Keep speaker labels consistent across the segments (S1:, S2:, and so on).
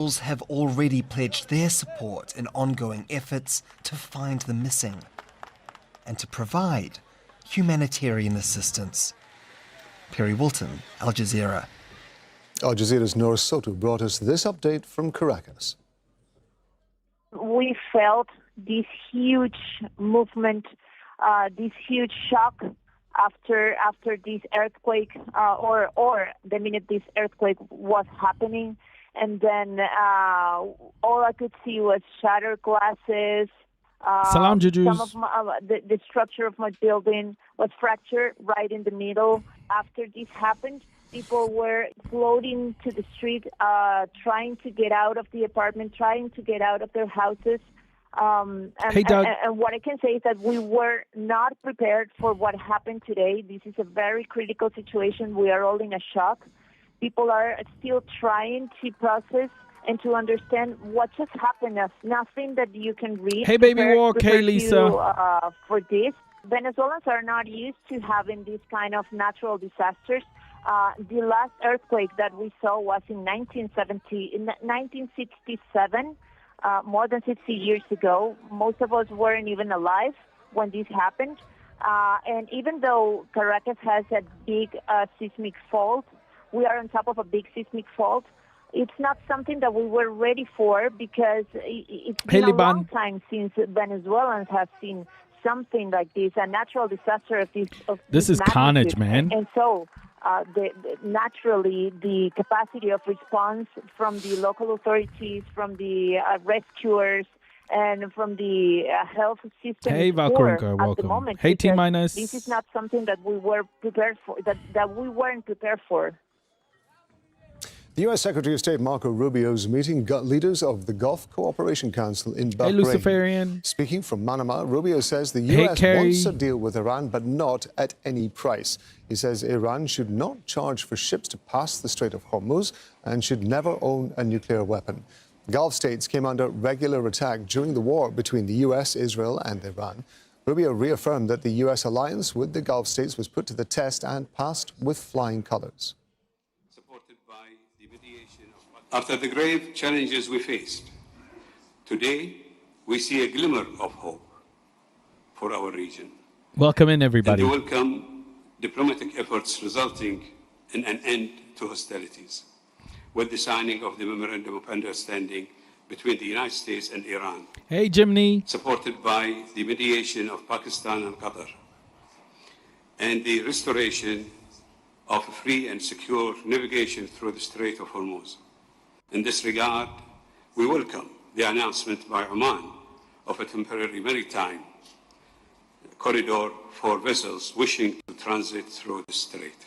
S1: have already pledged their support in ongoing efforts to find the missing and to provide humanitarian assistance. Perry Wilton, Al Jazeera.
S2: Al Jazeera's Nora Soto brought us this update from Caracas.
S3: We felt this huge movement, this huge shock after this earthquake, or the minute this earthquake was happening, and then all I could see was shattered glasses.
S4: Salam, Jujus.
S3: Some of the structure of my building was fractured right in the middle. After this happened, people were floating to the street, trying to get out of the apartment, trying to get out of their houses.
S4: Hey, Doug.
S3: And what I can say is that we were not prepared for what happened today. This is a very critical situation. We are all in a shock. People are still trying to process and to understand what just happened. There's nothing that you can read.
S4: Hey, Baby Walk. Hey, Lisa.
S3: For this, Venezuelans are not used to having these kind of natural disasters. The last earthquake that we saw was in 1967, more than 60 years ago. Most of us weren't even alive when this happened. And even though Caracas has a big seismic fault, we are on top of a big seismic fault. It's not something that we were ready for because it's been a long time since Venezuelans have seen something like this, a natural disaster of this.
S4: This is carnage, man.
S3: And so, naturally, the capacity of response from the local authorities, from the rescuers, and from the health system.
S4: Hey, Valkyrinka, welcome.
S3: At the moment,
S4: hey, T minus.
S3: This is not something that we were prepared for. That we weren't prepared for.
S2: The U.S. Secretary of State Marco Rubio's meeting leaders of the Gulf Cooperation Council in Bahrain.
S4: Hey, Luciferian.
S2: Speaking from Manama, Rubio says the U.S. wants a deal with Iran, but not at any price. He says Iran should not charge for ships to pass the Strait of Hormuz and should never own a nuclear weapon. Gulf states came under regular attack during the war between the U.S., Israel, and Iran. Rubio reaffirmed that the U.S. alliance with the Gulf states was put to the test and passed with flying colors.
S5: After the grave challenges we faced, today we see a glimmer of hope for our region.
S4: Welcome in, everybody.
S5: And welcome diplomatic efforts resulting in an end to hostilities, with the signing of the Memorandum of Understanding between the United States and Iran.
S4: Hey, Jimny.
S5: Supported by the mediation of Pakistan and Qatar, and the restoration of free and secure navigation through the Strait of Hormuz. In this regard, we welcome the announcement by Oman of a temporary maritime corridor for vessels wishing to transit through the strait.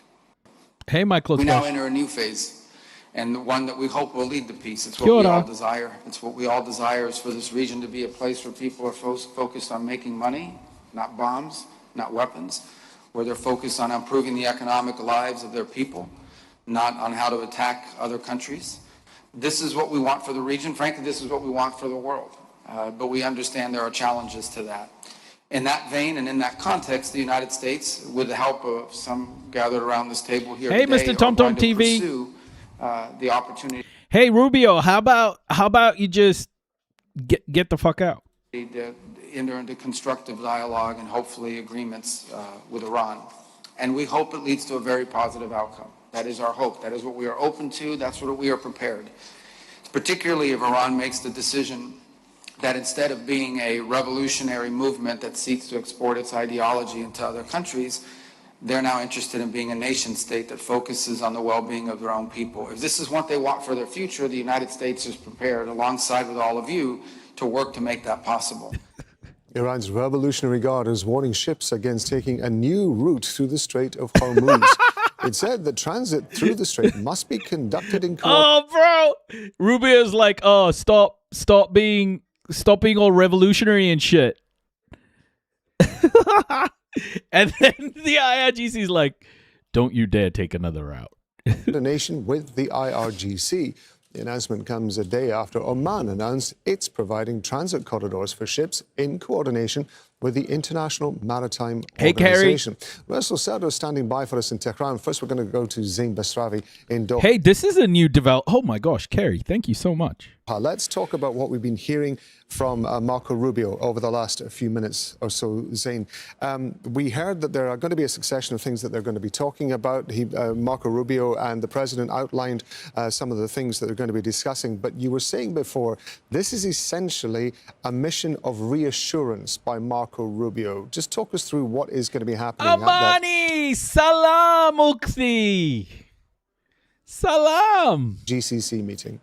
S4: Hey, Michael.
S6: We now enter a new phase, and one that we hope will lead to peace. It's what we all desire. It's what we all desire is for this region to be a place where people are focused on making money, not bombs, not weapons, where they're focused on improving the economic lives of their people, not on how to attack other countries. This is what we want for the region. Frankly, this is what we want for the world. But we understand there are challenges to that. In that vein and in that context, the United States, with the help of some gathered around this table here today,
S4: Mr. TomTom TV.
S6: Pursue the opportunity.
S4: Hey, Rubio, how about you just get the fuck out?
S6: To enter into constructive dialogue and hopefully agreements with Iran. And we hope it leads to a very positive outcome. That is our hope. That is what we are open to. That's what we are prepared. Particularly if Iran makes the decision that instead of being a revolutionary movement that seeks to export its ideology into other countries, they're now interested in being a nation state that focuses on the well-being of their own people. If this is what they want for their future, the United States is prepared, alongside with all of you, to work to make that possible.
S2: Iran's Revolutionary Guard is warning ships against taking a new route through the Strait of Hormuz. It said that transit through the strait must be conducted in
S4: Oh, bro. Rubio's like, oh, stop being all revolutionary and shit. And then the IRGC's like, don't you dare take another route.
S2: coordination with the IRGC. The announcement comes a day after Oman announced it's providing transit corridors for ships in coordination with the International Maritime
S4: Hey, Kerry.
S2: Organization. Russell Serdo is standing by for us in Tehran. First, we're going to go to Zain Basravi in Doha.
S4: Hey, this is a new Oh my gosh, Kerry, thank you so much.
S2: Let's talk about what we've been hearing from Marco Rubio over the last few minutes or so, Zain. We heard that there are going to be a succession of things that they're going to be talking about. Marco Rubio and the president outlined some of the things that they're going to be discussing. But you were saying before, this is essentially a mission of reassurance by Marco Rubio. Just talk us through what is going to be happening
S4: Amani, salam, Ukhti. Salam.
S2: GCC meeting.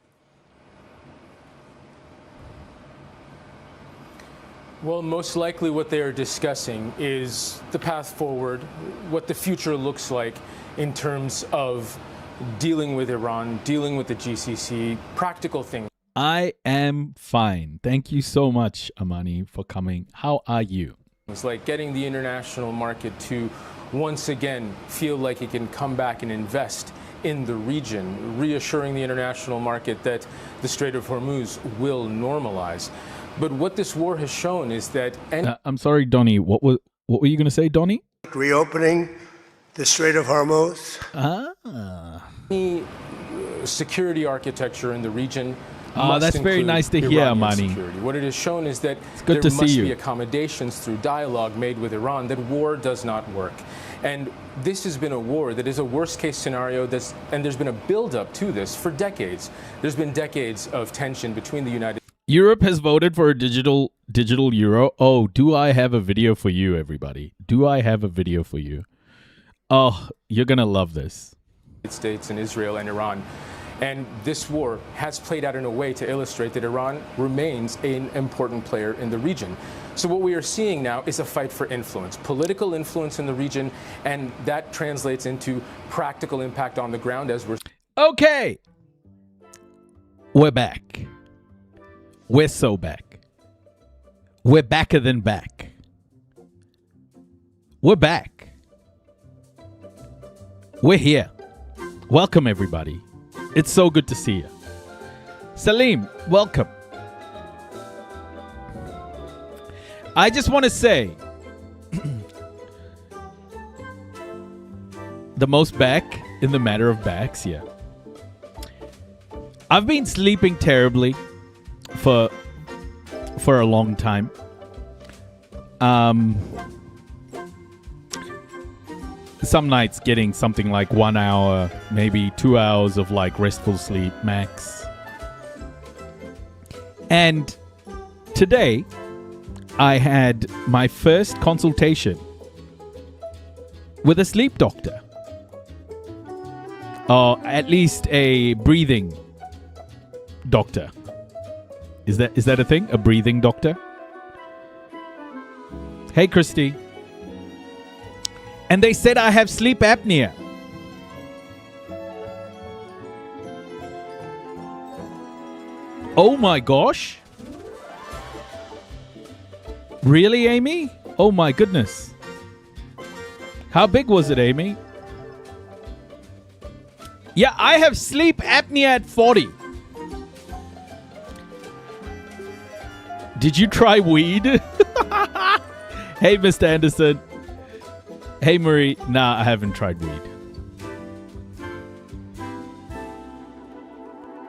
S7: Well, most likely what they are discussing is the path forward, what the future looks like in terms of dealing with Iran, dealing with the GCC, practical things.
S4: I am fine. Thank you so much, Amani, for coming. How are you?
S7: It's like getting the international market to once again feel like it can come back and invest in the region, reassuring the international market that the Strait of Hormuz will normalize. But what this war has shown is that...
S4: I'm sorry, Donnie. What were you going to say, Donnie?
S8: Reopening the Strait of Hormuz.
S7: Any security architecture in the region
S4: that's very nice to hear, Amani.
S7: What it has shown is that
S4: there must
S7: be accommodations through dialogue made with Iran, that war does not work. And this has been a war that is a worst-case scenario, and there's been a build-up to this for decades. There's been decades of tension between the United
S4: Europe has voted for a digital euro. Oh, do I have a video for you, everybody? Do I have a video for you? Oh, you're going to love this.
S7: States and Israel and Iran. And this war has played out in a way to illustrate that Iran remains an important player in the region. So what we are seeing now is a fight for influence, political influence in the region, and that translates into practical impact on the ground as we're...
S4: Okay. We're back. We're so back. We're backer than back. We're back. We're here. Welcome, everybody. It's so good to see you. Salim, welcome. I just want to say, the most back in the matter of backs, yeah. I've been sleeping terribly for a long time. Some nights getting something like 1 hour, maybe 2 hours of like restful sleep max. And today I had my first consultation with a sleep doctor. Or at least a breathing doctor. Is that a thing? A breathing doctor? Hey, Christy. And they said I have sleep apnea. Oh my gosh. Really, Amy? Oh my goodness. How big was it, Amy? Yeah, I have sleep apnea at 40. Did you try weed? Hey, Mr. Anderson. Hey, Marie. Nah, I haven't tried weed.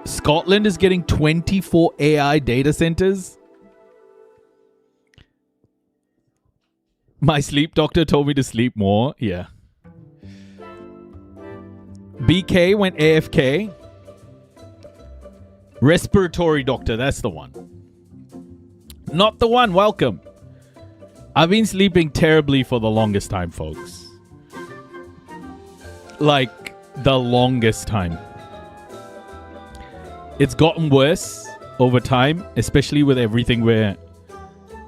S4: Scotland is getting 24 AI data centers. My sleep doctor told me to sleep more. Yeah. BK went AFK. Respiratory doctor. That's the one. Not the one. Welcome. I've been sleeping terribly for the longest time, folks. Like, the longest time. It's gotten worse over time, especially with everything we're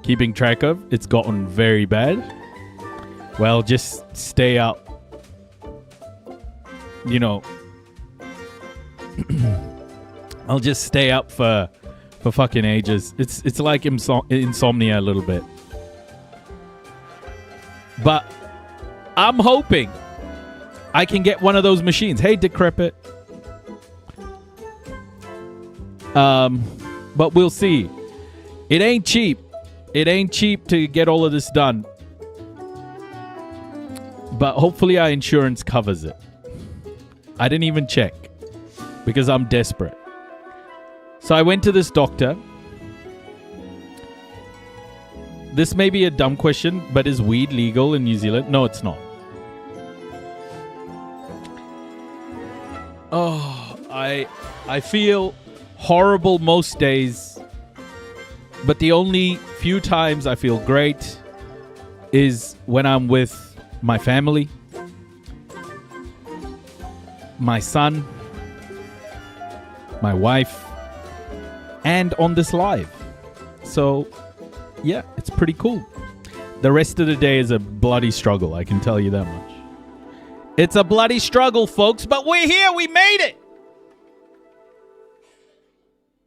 S4: keeping track of. It's gotten very bad. Well, just stay up. You know, I'll just stay up for fucking ages. It's like insomnia a little bit. But I'm hoping I can get one of those machines. Hey, Decrepit. But we'll see. It ain't cheap. It ain't cheap to get all of this done. But hopefully our insurance covers it. I didn't even check because I'm desperate. So I went to this doctor. This may be a dumb question, but is weed legal in New Zealand? No, it's not. Oh, I feel horrible most days. But the only few times I feel great is when I'm with my family, my son, my wife, and on this live. So, yeah, it's pretty cool. The rest of the day is a bloody struggle, I can tell you that much. It's a bloody struggle, folks, but we're here. We made it.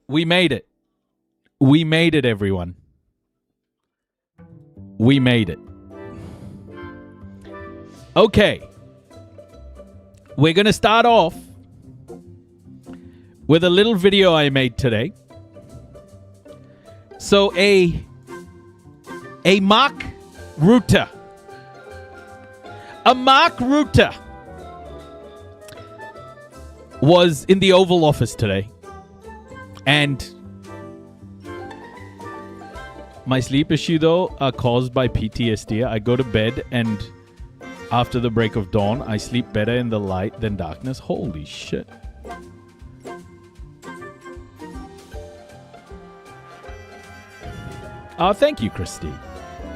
S4: We made it. We made it, everyone. We made it. Okay. We're going to start off with a little video I made today. So a Mark Rutte. A Mark Rutte was in the Oval Office today. And my sleep issue, though, are caused by PTSD. I go to bed and after the break of dawn, I sleep better in the light than darkness. Holy shit. Oh, thank you, Christy.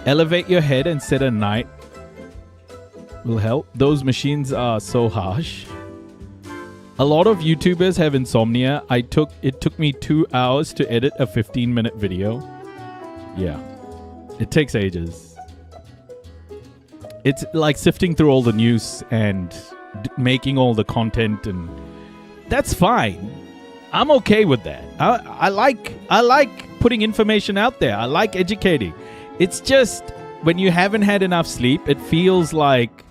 S4: Elevate your head and set a night will help. Those machines are so harsh. A lot of YouTubers have insomnia. It took me 2 hours to edit a 15-minute video. Yeah. It takes ages. It's like sifting through all the news and making all the content, and that's fine. I'm okay with that. I like putting information out there. I like educating. It's just when you haven't had enough sleep, it feels like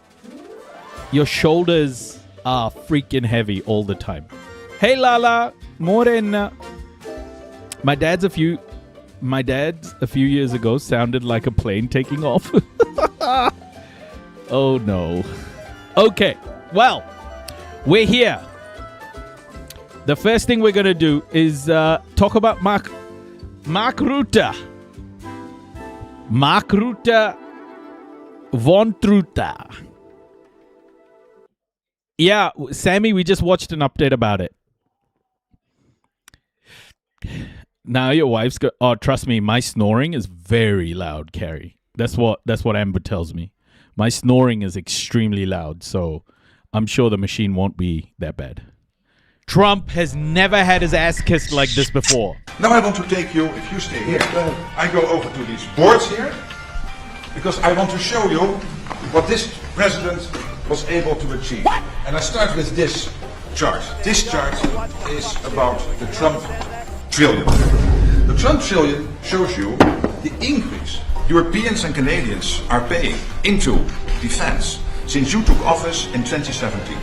S4: your shoulders are freaking heavy all the time. Hey Lala, Morena. My dad's a few years ago sounded like a plane taking off. Oh no. Okay, well, we're here. The first thing we're gonna do is talk about Mark Rutte. Mark Rutte von Trutte. Yeah, Sammy, we just watched an update about it. Now your wife's got... Oh, trust me, my snoring is very loud, Carrie. That's what Amber tells me. My snoring is extremely loud, so I'm sure the machine won't be that bad. Trump has never had his ass kissed like this before.
S9: Now I want to take you, if you stay here, I go over to these boards here, because I want to show you what this president was able to achieve. What? And I start with this chart. This chart is about the Trump trillion. The Trump trillion shows you the increase Europeans and Canadians are paying into defense since you took office in 2017.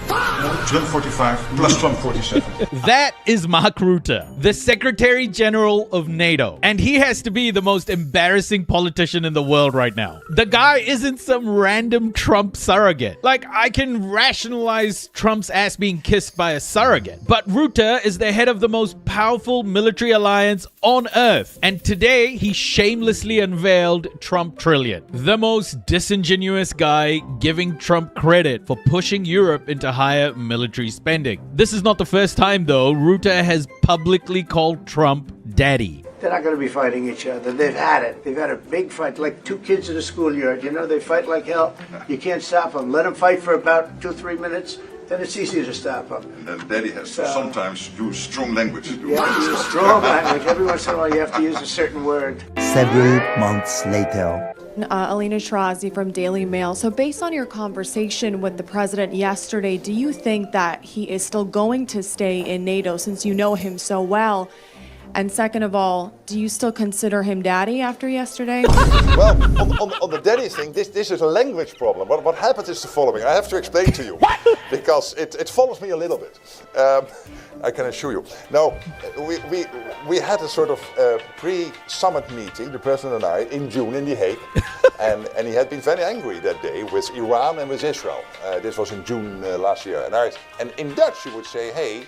S9: Trump 45 plus Trump 47.
S4: That is Mark Rutte, the Secretary General of NATO. And he has to be the most embarrassing politician in the world right now. The guy isn't some random Trump surrogate. Like, I can rationalize Trump's ass being kissed by a surrogate. But Rutte is the head of the most powerful military alliance on earth. And today, he shamelessly unveiled Trump Trillion. The most disingenuous guy giving Trump credit for pushing Europe into higher military spending. This is not the first time, though, Rutte has publicly called Trump daddy.
S8: They're not going to be fighting each other. They've had it. They've had a big fight, like two kids in a schoolyard. You know, they fight like hell. You can't stop them. Let them fight for about 2-3 minutes, then it's easy to stop them.
S9: And then daddy has to sometimes use strong language.
S8: You have to use strong language. Every once in a while, you have to use a certain word.
S10: Several months later.
S11: Alina Shirazi from Daily Mail. So based on your conversation with the president yesterday, do you think that he is still going to stay in NATO since you know him so well? And second of all, do you still consider him daddy after yesterday?
S12: Well, on the daddy thing, this is a language problem. What happens is the following. I have to explain to you. Because it follows me a little bit. I can assure you. Now, we had a sort of pre-summit meeting, the president and I, in June in The Hague. and he had been very angry that day with Iran and with Israel. This was in June last year. And in Dutch you would say, hey,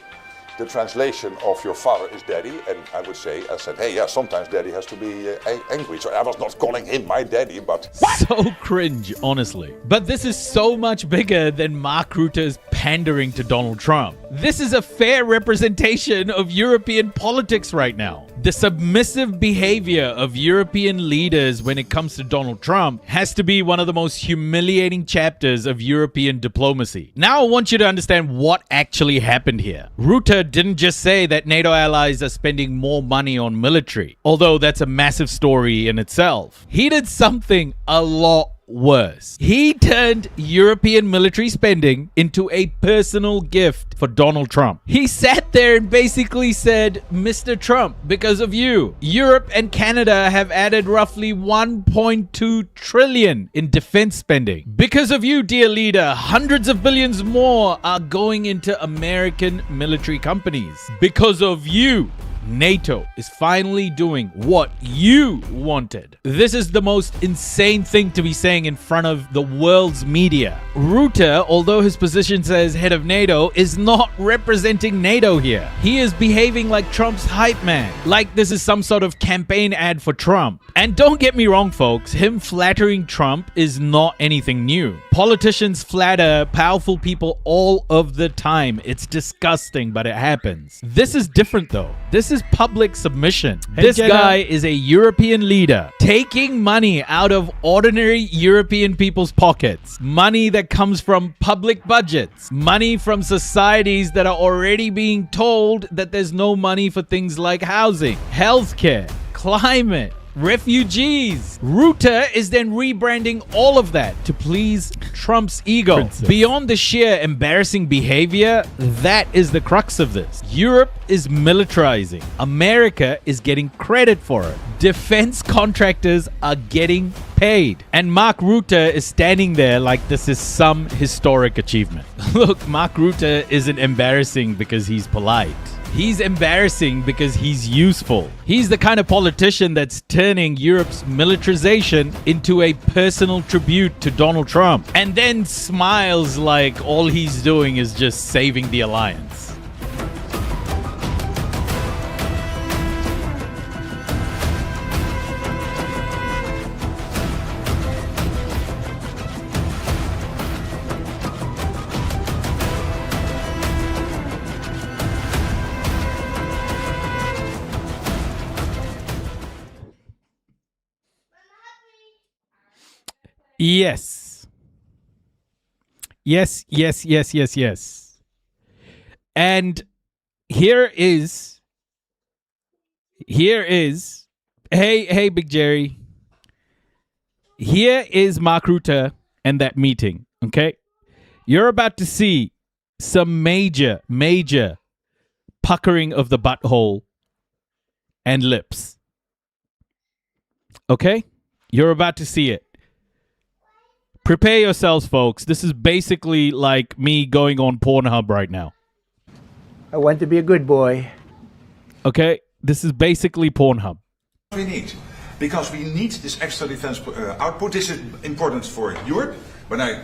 S12: the translation of your father is daddy, and I said, hey, yeah, sometimes daddy has to be angry. So I was not calling him my daddy, but...
S4: So cringe, honestly. But this is so much bigger than Mark Rutte's pandering to Donald Trump. This is a fair representation of European politics right now. The submissive behavior of European leaders when it comes to Donald Trump has to be one of the most humiliating chapters of European diplomacy. Now I want you to understand what actually happened here. Rutte didn't just say that NATO allies are spending more money on military, although that's a massive story in itself. He did something a lot worse. He turned European military spending into a personal gift for Donald Trump. He sat there and basically said, Mr. Trump, because of you, Europe and Canada have added roughly 1.2 trillion in defense spending. Because of you, dear leader, hundreds of billions more are going into American military companies. Because of you, NATO is finally doing what you wanted. This is the most insane thing to be saying in front of the world's media. Rutte, although his position says head of NATO, is not representing NATO here. He is behaving like Trump's hype man, like this is some sort of campaign ad for Trump. And don't get me wrong, folks, him flattering Trump is not anything new. Politicians flatter powerful people all of the time. It's disgusting, but it happens. This is different though. This is public submission. This guy is a European leader taking money out of ordinary European people's pockets. Money that comes from public budgets. Money from societies that are already being told that there's no money for things like housing, healthcare, climate, refugees. Rutte is then rebranding all of that to please Trump's ego. Beyond the sheer embarrassing behavior, that is the crux of this. Europe is militarizing. America is getting credit for it. Defense contractors are getting paid. And Mark Rutte is standing there like this is some historic achievement. Look, Mark Rutte isn't embarrassing because he's polite. He's embarrassing because he's useful. He's the kind of politician that's turning Europe's militarization into a personal tribute to Donald Trump and then smiles like all he's doing is just saving the alliance. Yes. And here is, hey, Big Jerry. Here is Mark Rutte and that meeting, okay? You're about to see some major puckering of the butthole and lips. Okay? You're about to see it. Prepare yourselves, folks. This is basically like me going on Pornhub right now.
S8: I want to be a good boy.
S4: Okay? This is basically Pornhub.
S9: We need, because we need this extra defense output. This is important for Europe. When I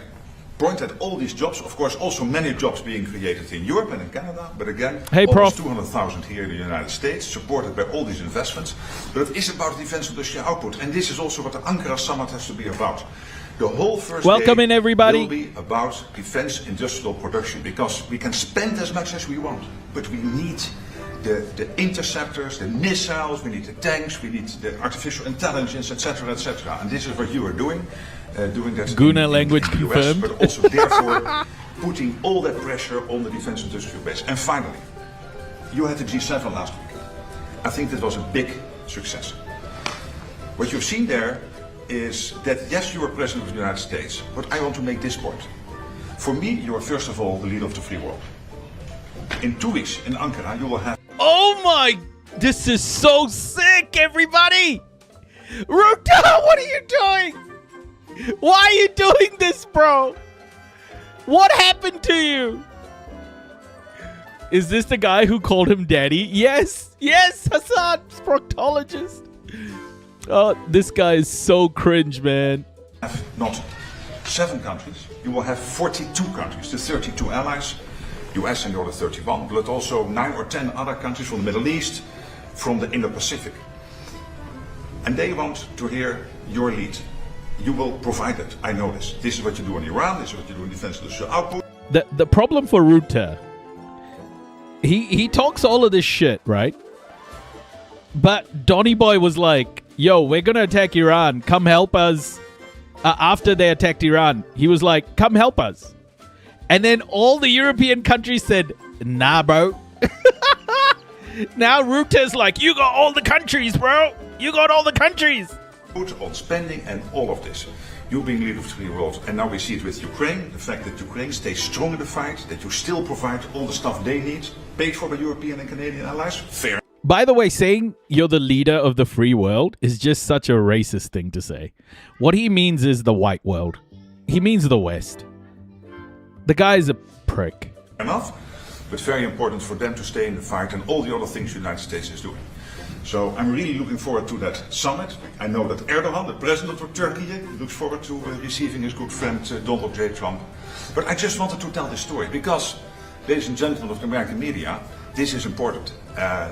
S9: point at all these jobs, of course, also many jobs being created in Europe and in Canada, but again, almost 200,000 here in the United States, supported by all these investments. But it is about defense industrial output, and this is also what the Ankara summit has to be about. The whole first
S4: Welcome
S9: day
S4: in, everybody.
S9: will be about defense industrial production, because we can spend as much as we want, but we need the interceptors, the missiles, we need the tanks, we need the artificial intelligence, etc., etc. And this is what you are doing that
S4: Guna language
S9: in the US,
S4: confirmed.
S9: but also therefore putting all that pressure on the defense industrial base. And finally, you had the G7 last week. I think that was a big success. What you've seen there is that, yes, you are President of the United States, but I want to make this point. For me, you are first of all the leader of the free world. In 2 weeks in Ankara, you will have...
S4: Oh my... This is so sick, everybody! Ruta, what are you doing? Why are you doing this, bro? What happened to you? Is this the guy who called him daddy? Yes, yes, Hassan, proctologist. Oh, this guy is so cringe, man.
S9: Not 7 countries, you will have 42 countries, the 32 allies, US and the other 31, but also 9 or 10 other countries from the Middle East, from the Indo-Pacific. And they want to hear your lead. You will provide it, I know this. This is what you do in Iran, this is what you do in defense industrial output.
S4: The problem for Ruta, he talks all of this shit, right? But Donny Boy was like, yo, we're gonna attack Iran, come help us. After they attacked Iran, he was like, come help us. And then all the European countries said, nah, bro. Now Ruta's like, you got all the countries, bro. You got all the countries.
S9: On spending and all of this. You being leader of the free world, and now we see it with Ukraine, the fact that Ukraine stays strong in the fight, that you still provide all the stuff they need, paid for by European and Canadian allies, fair.
S4: By the way, saying you're the leader of the free world is just such a racist thing to say. What he means is the white world. He means the West. The guy's a prick.
S9: Enough, but very important for them to stay in the fight and all the other things the United States is doing. So I'm really looking forward to that summit. I know that Erdogan, the president of Turkey, looks forward to receiving his good friend Donald J. Trump. But I just wanted to tell this story because, ladies and gentlemen of the American media, this is important.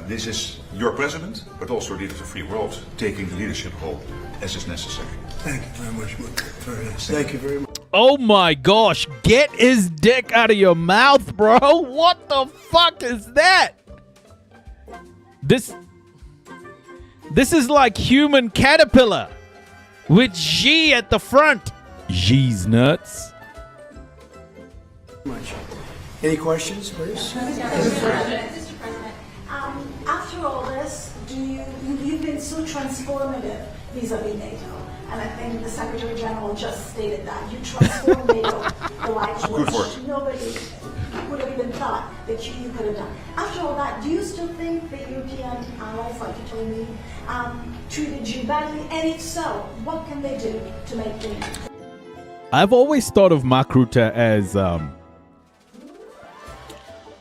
S9: This is your president, but also leader of the free world, taking the leadership role as is necessary.
S8: Thank you very much, Mark. Very nice. Thank you very much.
S4: Oh my gosh, get his dick out of your mouth, bro. What the fuck is that? This is like human caterpillar with G at the front. G's nuts.
S8: Any questions, please?
S13: Mr. President, after all this, you've been so transformative vis-a-vis NATO, and I think the Secretary General just stated that you transformed NATO, the likes which nobody would have even thought that you could have done. After all that, do you still think the European allies, like you told me, treated you badly? And if so, what can they do to make things?
S4: I've always thought of Mark Rutte as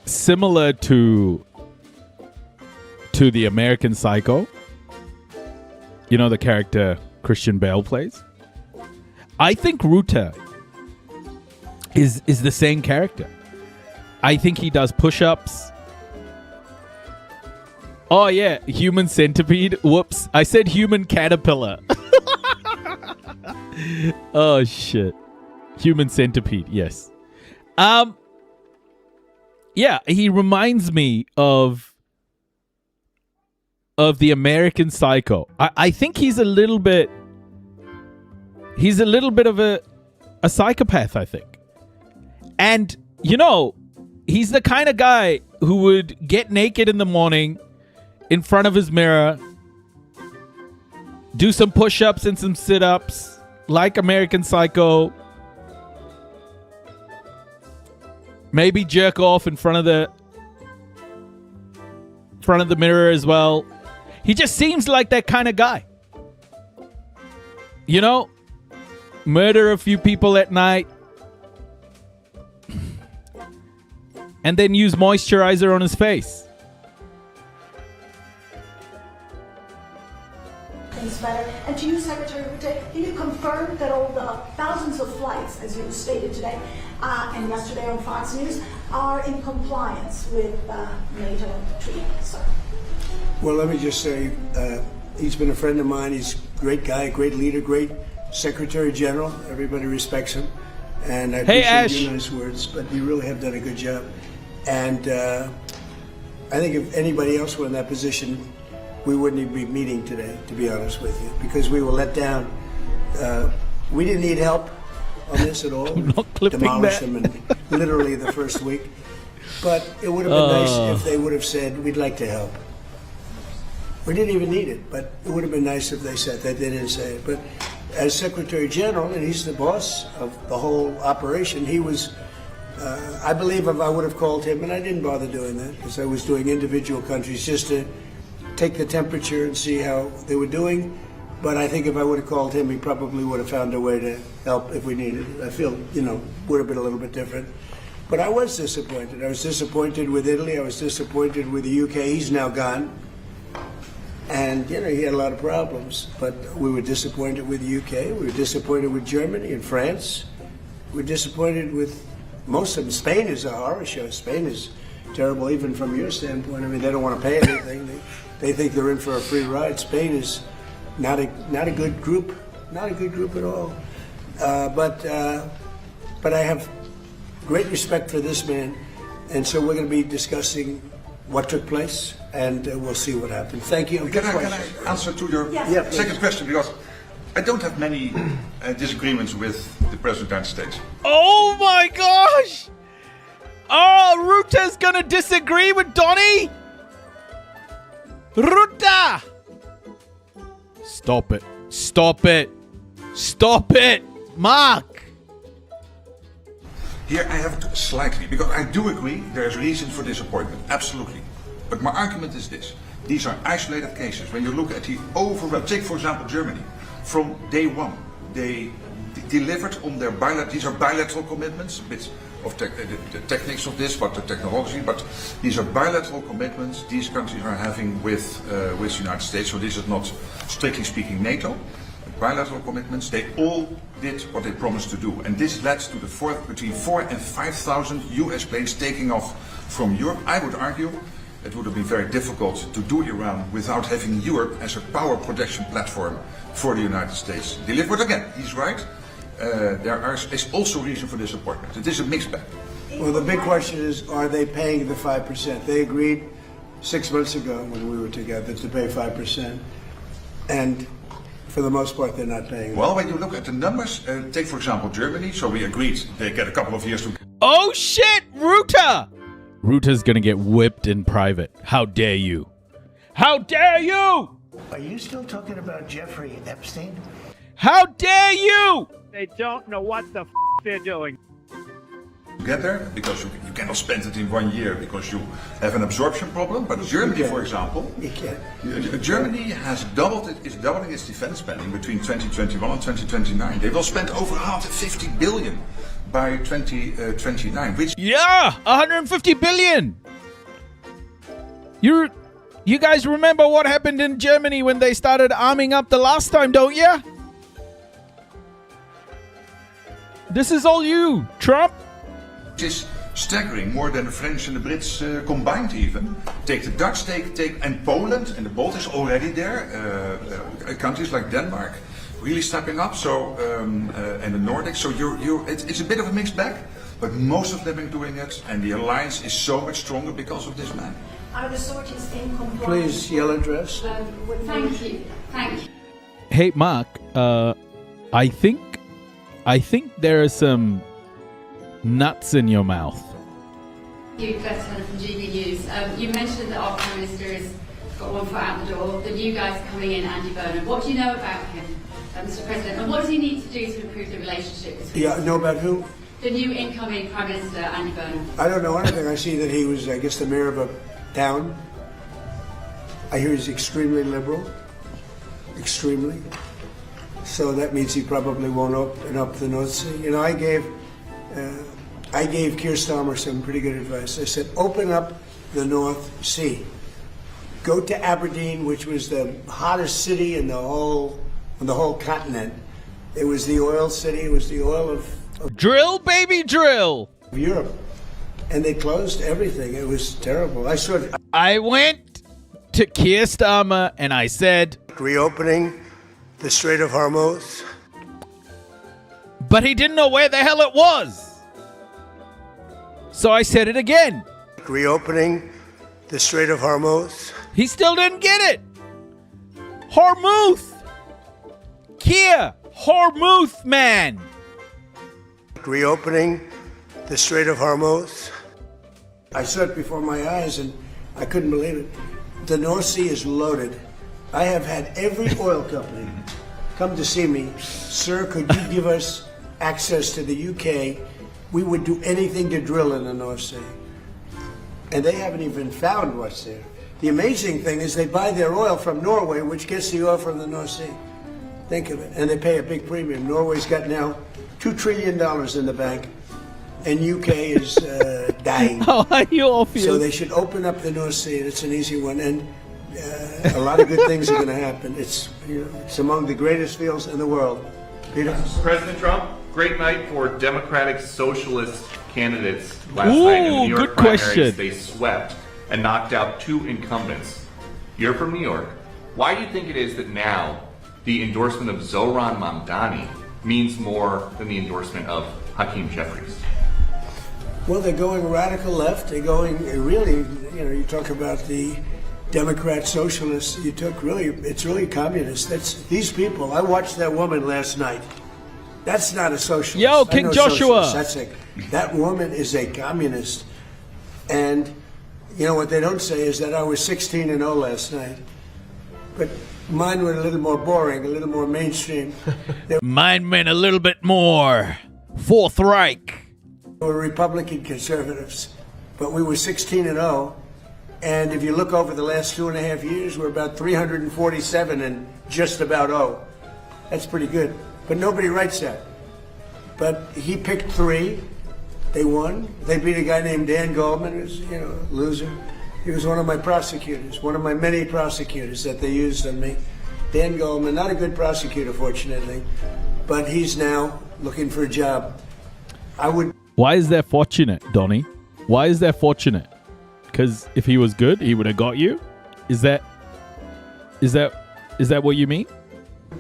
S4: similar to the American Psycho. You know, the character Christian Bale plays. I think Rutte is the same character. I think he does push-ups. Oh yeah, human centipede. Whoops, I said human caterpillar. Oh shit. Human centipede, yes. Yeah, he reminds me of the American Psycho. I think he's a little bit of a psychopath, I think. And you know, he's the kind of guy who would get naked in the morning in front of his mirror, do some push-ups and some sit-ups like American Psycho, maybe jerk off in front of the mirror as well. He just seems like that kind of guy. You know, murder a few people at night and then use moisturizer on his face.
S13: Things better. And to you, Secretary Rutte, can you confirm that all the thousands of flights, as you stated today and yesterday on Fox News, are in compliance with NATO treaty, sir?
S8: Well, let me just say, he's been a friend of mine. He's a great guy, great leader, great Secretary General. Everybody respects him. And I appreciate your nice words, but you really have done a good job. And I think if anybody else were in that position, we wouldn't even be meeting today, to be honest with you, because we were let down. We didn't need help on this at all.
S4: I'm not clipping
S8: Demolished
S4: that.
S8: them in literally the first week. But it would have been nice if they would have said, we'd like to help. We didn't even need it, but it would have been nice if they said that. They didn't say it. But as Secretary General, and he's the boss of the whole operation, he was, I believe if I would have called him, and I didn't bother doing that because I was doing individual countries just to take the temperature and see how they were doing. But I think if I would have called him, he probably would have found a way to help if we needed it. I feel, would have been a little bit different. But I was disappointed. I was disappointed with Italy. I was disappointed with the UK. He's now gone. And, he had a lot of problems. But we were disappointed with the UK. We were disappointed with Germany and France. We were disappointed with most of them. Spain is a horror show. Spain is terrible, even from your standpoint. I mean, they don't want to pay anything. They think they're in for a free ride. Spain is not a good group. Not a good group at all. But I have great respect for this man. And so we're going to be discussing what took place, and we'll see what happens. Thank you.
S9: Can I answer to your second question? Because I don't have many disagreements with the President of the United States.
S4: Oh my gosh! Oh, Ruta's gonna disagree with Donnie? Ruta! Stop it. Stop it. Stop it, Mark!
S9: Here I have to slightly, because I do agree there's reason for disappointment, absolutely. But my argument is this. These are isolated cases. When you look at the overall, take for example Germany. From day one, they delivered on their these are bilateral commitments, a bit of the techniques of this, but the technology, but these are bilateral commitments these countries are having with the United States. So this is not, strictly speaking, NATO. Bilateral commitments, they all did what they promised to do. And this led to between 4,000 and 5,000 US planes taking off from Europe. I would argue it would have been very difficult to do Iran without having Europe as a power projection platform for the United States. Delivered again, he's right. There is also reason for disappointment. It is a mixed bag.
S8: Well, the big question is, are they paying the 5%? They agreed 6 months ago when we were together to pay 5%. And for the most part, they're not paying.
S9: Well, when you look at the numbers, take for example Germany. So we agreed they get a couple of years to.
S4: Oh shit, Ruta! Ruta's gonna get whipped in private. How dare you? How dare you?
S8: Are you still talking about Jeffrey Epstein?
S4: How dare you?
S14: They don't know what the they're doing.
S9: Together, because you cannot spend it in 1 year because you have an absorption problem. But Germany, for example, Germany is doubling its defense spending between 2021 and 2029. They will spend over 150 billion by 2029, which
S4: 150 billion. You guys remember what happened in Germany when they started arming up the last time, don't you? This is all you, Trump.
S9: It is staggering, more than the French and the Brits combined even. Take the Dutch, and Poland and the Baltics already there. Countries like Denmark really stepping up. So and the Nordics. So it's a bit of a mixed bag, but most of them are doing it, and the alliance is so much stronger because of this man.
S13: Are the sorties in compliance?
S8: Please, yellow dress.
S13: Thank you. Thank you.
S4: Hey, Mark. I think there are some nuts in your mouth.
S15: You, Glenn Turner from GB News. You mentioned that our Prime Minister has got one foot out the door. The new guy's coming in, Andy Burnham. What do you know about him, Mr. President? And what does he need to do to improve the relationship between
S8: know about who?
S15: the new incoming Prime Minister, Andy Burnham?
S8: I don't know anything. I see that he was, I guess, the mayor of a town. I hear he's extremely liberal. Extremely. So that means he probably won't open up the North Sea. I gave Keir Starmer some pretty good advice. I said, open up the North Sea. Go to Aberdeen, which was the hottest city in the whole continent. It was the oil city. It was the oil of
S4: drill, baby, drill.
S8: Europe. And they closed everything. It was terrible.
S4: I went to Keir Starmer and I said,
S8: reopening the Strait of Hormuz.
S4: But he didn't know where the hell it was. So I said it again.
S8: Reopening the Strait of Hormuz.
S4: He still didn't get it. Hormuz. Keir, Hormuz, man.
S8: Reopening the Strait of Hormuz. I saw it before my eyes and I couldn't believe it. The North Sea is loaded. I have had every oil company come to see me. Sir, could you give us access to the UK? We would do anything to drill in the North Sea. And they haven't even found what's there. The amazing thing is they buy their oil from Norway, which gets the oil from the North Sea. Think of it. And they pay a big premium. Norway's got now $2 trillion in the bank, and UK is dying.
S4: How are you all feel?
S8: So they should open up the North Sea. It's an easy one. And a lot of good things are going to happen. It's among the greatest fields in the world. Peter?
S16: President Trump, great night for Democratic Socialist candidates last night in the New York primaries. They swept and knocked out 2 incumbents. You're from New York. Why do you think it is that now the endorsement of Zohran Mamdani means more than the endorsement of Hakeem Jeffries?
S8: Well, they're going radical left. They're going really, you talk about the Democrat socialists. It's really communist. These people. I watched that woman last night. That's not a socialist.
S4: Yo, King Joshua.
S8: That woman is a communist. And what they don't say is that I was 16-0 last night. But mine were a little more boring, a little more mainstream.
S4: Mine meant a little bit more Fourth Reich.
S8: We were Republican conservatives, but we were 16-0. And if you look over the last 2.5 years, we're about 347 and just about 0. That's pretty good. But nobody writes that. But he picked 3. They won. They beat a guy named Dan Goldman, who's, a loser. He was one of my prosecutors, one of my many prosecutors that they used on me. Dan Goldman, not a good prosecutor, fortunately, but he's now looking for a job.
S4: Why is that fortunate, Donnie? Why is that fortunate? Because if he was good, he would have got you? Is that what you mean?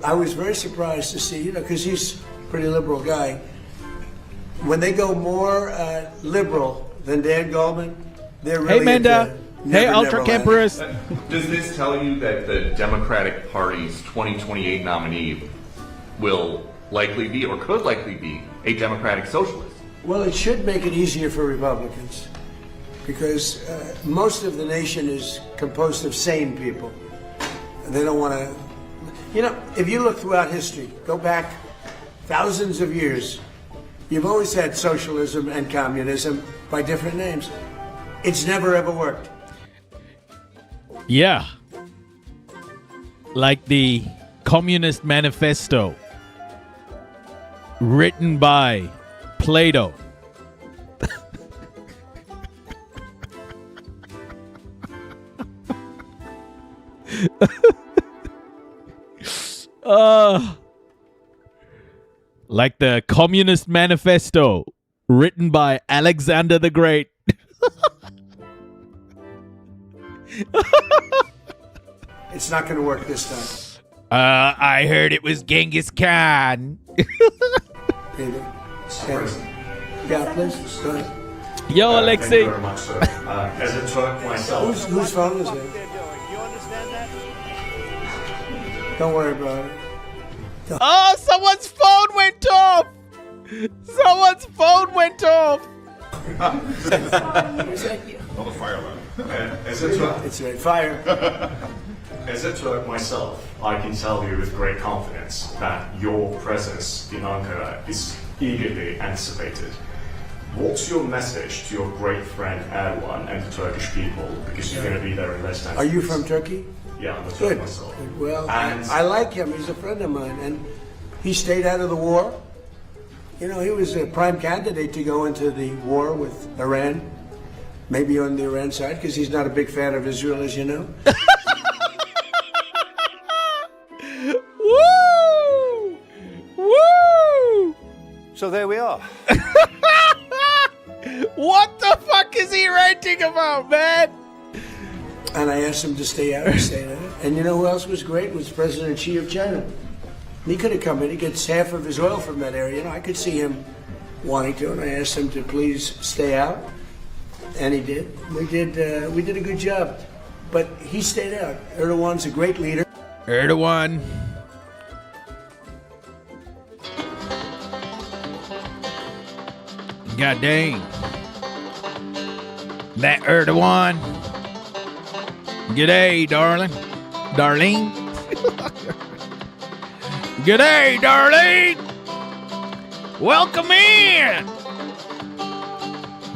S8: I was very surprised to see, because he's a pretty liberal guy. When they go more liberal than Dan Goldman, they're really...
S4: Hey, Manda. Hey, Ultra Camperus.
S16: Does this tell you that the Democratic Party's 2028 nominee will likely be, or could likely be, a Democratic Socialist?
S8: Well, it should make it easier for Republicans, because most of the nation is composed of sane people. They don't want to... if you look throughout history, go back thousands of years, you've always had socialism and communism by different names. It's never ever worked.
S4: Yeah. Like the Communist Manifesto written by Plato. Like the Communist Manifesto written by Alexander the Great.
S8: It's not going to work this time.
S4: I heard it was Genghis Khan.
S8: Peter. Yeah, please. Go ahead.
S4: Yo, Alexei.
S17: Thank you very much, sir. As a Turk myself.
S8: Whose phone is it? Don't worry about it.
S4: Oh, someone's phone went off. Someone's phone went off.
S9: Not a fire alarm.
S17: As a Turk,
S8: it's right. Fire.
S17: As a Turk myself, I can tell you with great confidence that your presence in Ankara is eagerly anticipated. What's your message to your great friend Erdogan and the Turkish people? Because you're going to be there in less than 2
S8: Are you
S17: weeks.
S8: from Turkey?
S17: Yeah, I'm a Turk
S8: Good.
S17: myself.
S8: Well,
S17: And
S8: I like him. He's a friend of mine, and he stayed out of the war. He was a prime candidate to go into the war with Iran, maybe on the Iran side, because he's not a big fan of Israel, as you know.
S4: Woo! Woo!
S18: So there we are.
S4: What the fuck is he ranting about, man?
S8: And I asked him to stay out. He stayed out. And you know who else was great? Was President Xi of China. He could have come in. He gets half of his oil from that area. I could see him wanting to, and I asked him to please stay out, and he did. We did a good job, but he stayed out. Erdogan's a great leader.
S4: Erdogan. God dang. That Erdogan. G'day, darling. Darlene. G'day, Darlene. Welcome in.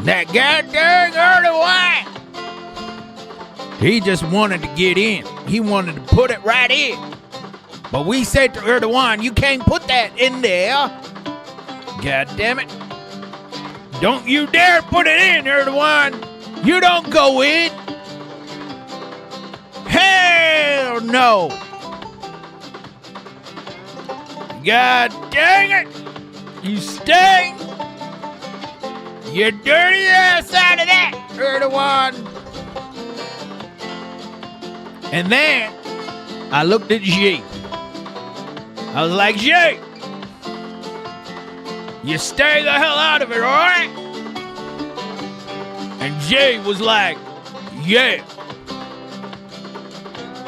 S4: That goddamn Erdogan. He just wanted to get in. He wanted to put it right in. But we said to Erdogan, you can't put that in there. God damn it. Don't you dare put it in, Erdogan. You don't go in. Hell no. God dang it. You stay. You dirty ass out of that, Erdogan. And then I looked at Xi. I was like, Xi, you stay the hell out of it, all right? And Xi was like, yeah.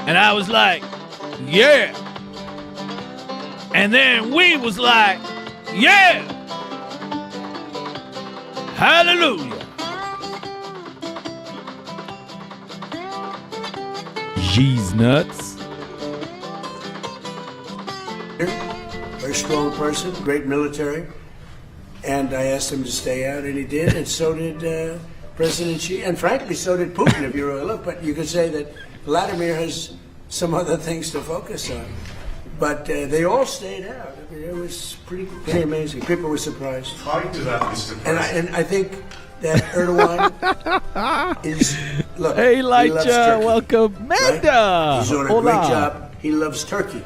S4: And I was like, yeah. And then we was like, yeah. Hallelujah. Xi's nuts.
S8: Very strong person, great military. And I asked him to stay out, and he did, and so did President Xi. And frankly, so did Putin, if you really look. But you could say that Vladimir has some other things to focus on. But they all stayed out. I mean, it was pretty amazing. People were surprised.
S17: Tied to that, Mr. President.
S8: And I think that Erdogan is, look,
S4: hey,
S8: he loves Turkey,
S4: welcome. Manda.
S8: Right? He's doing a great job. He loves Turkey.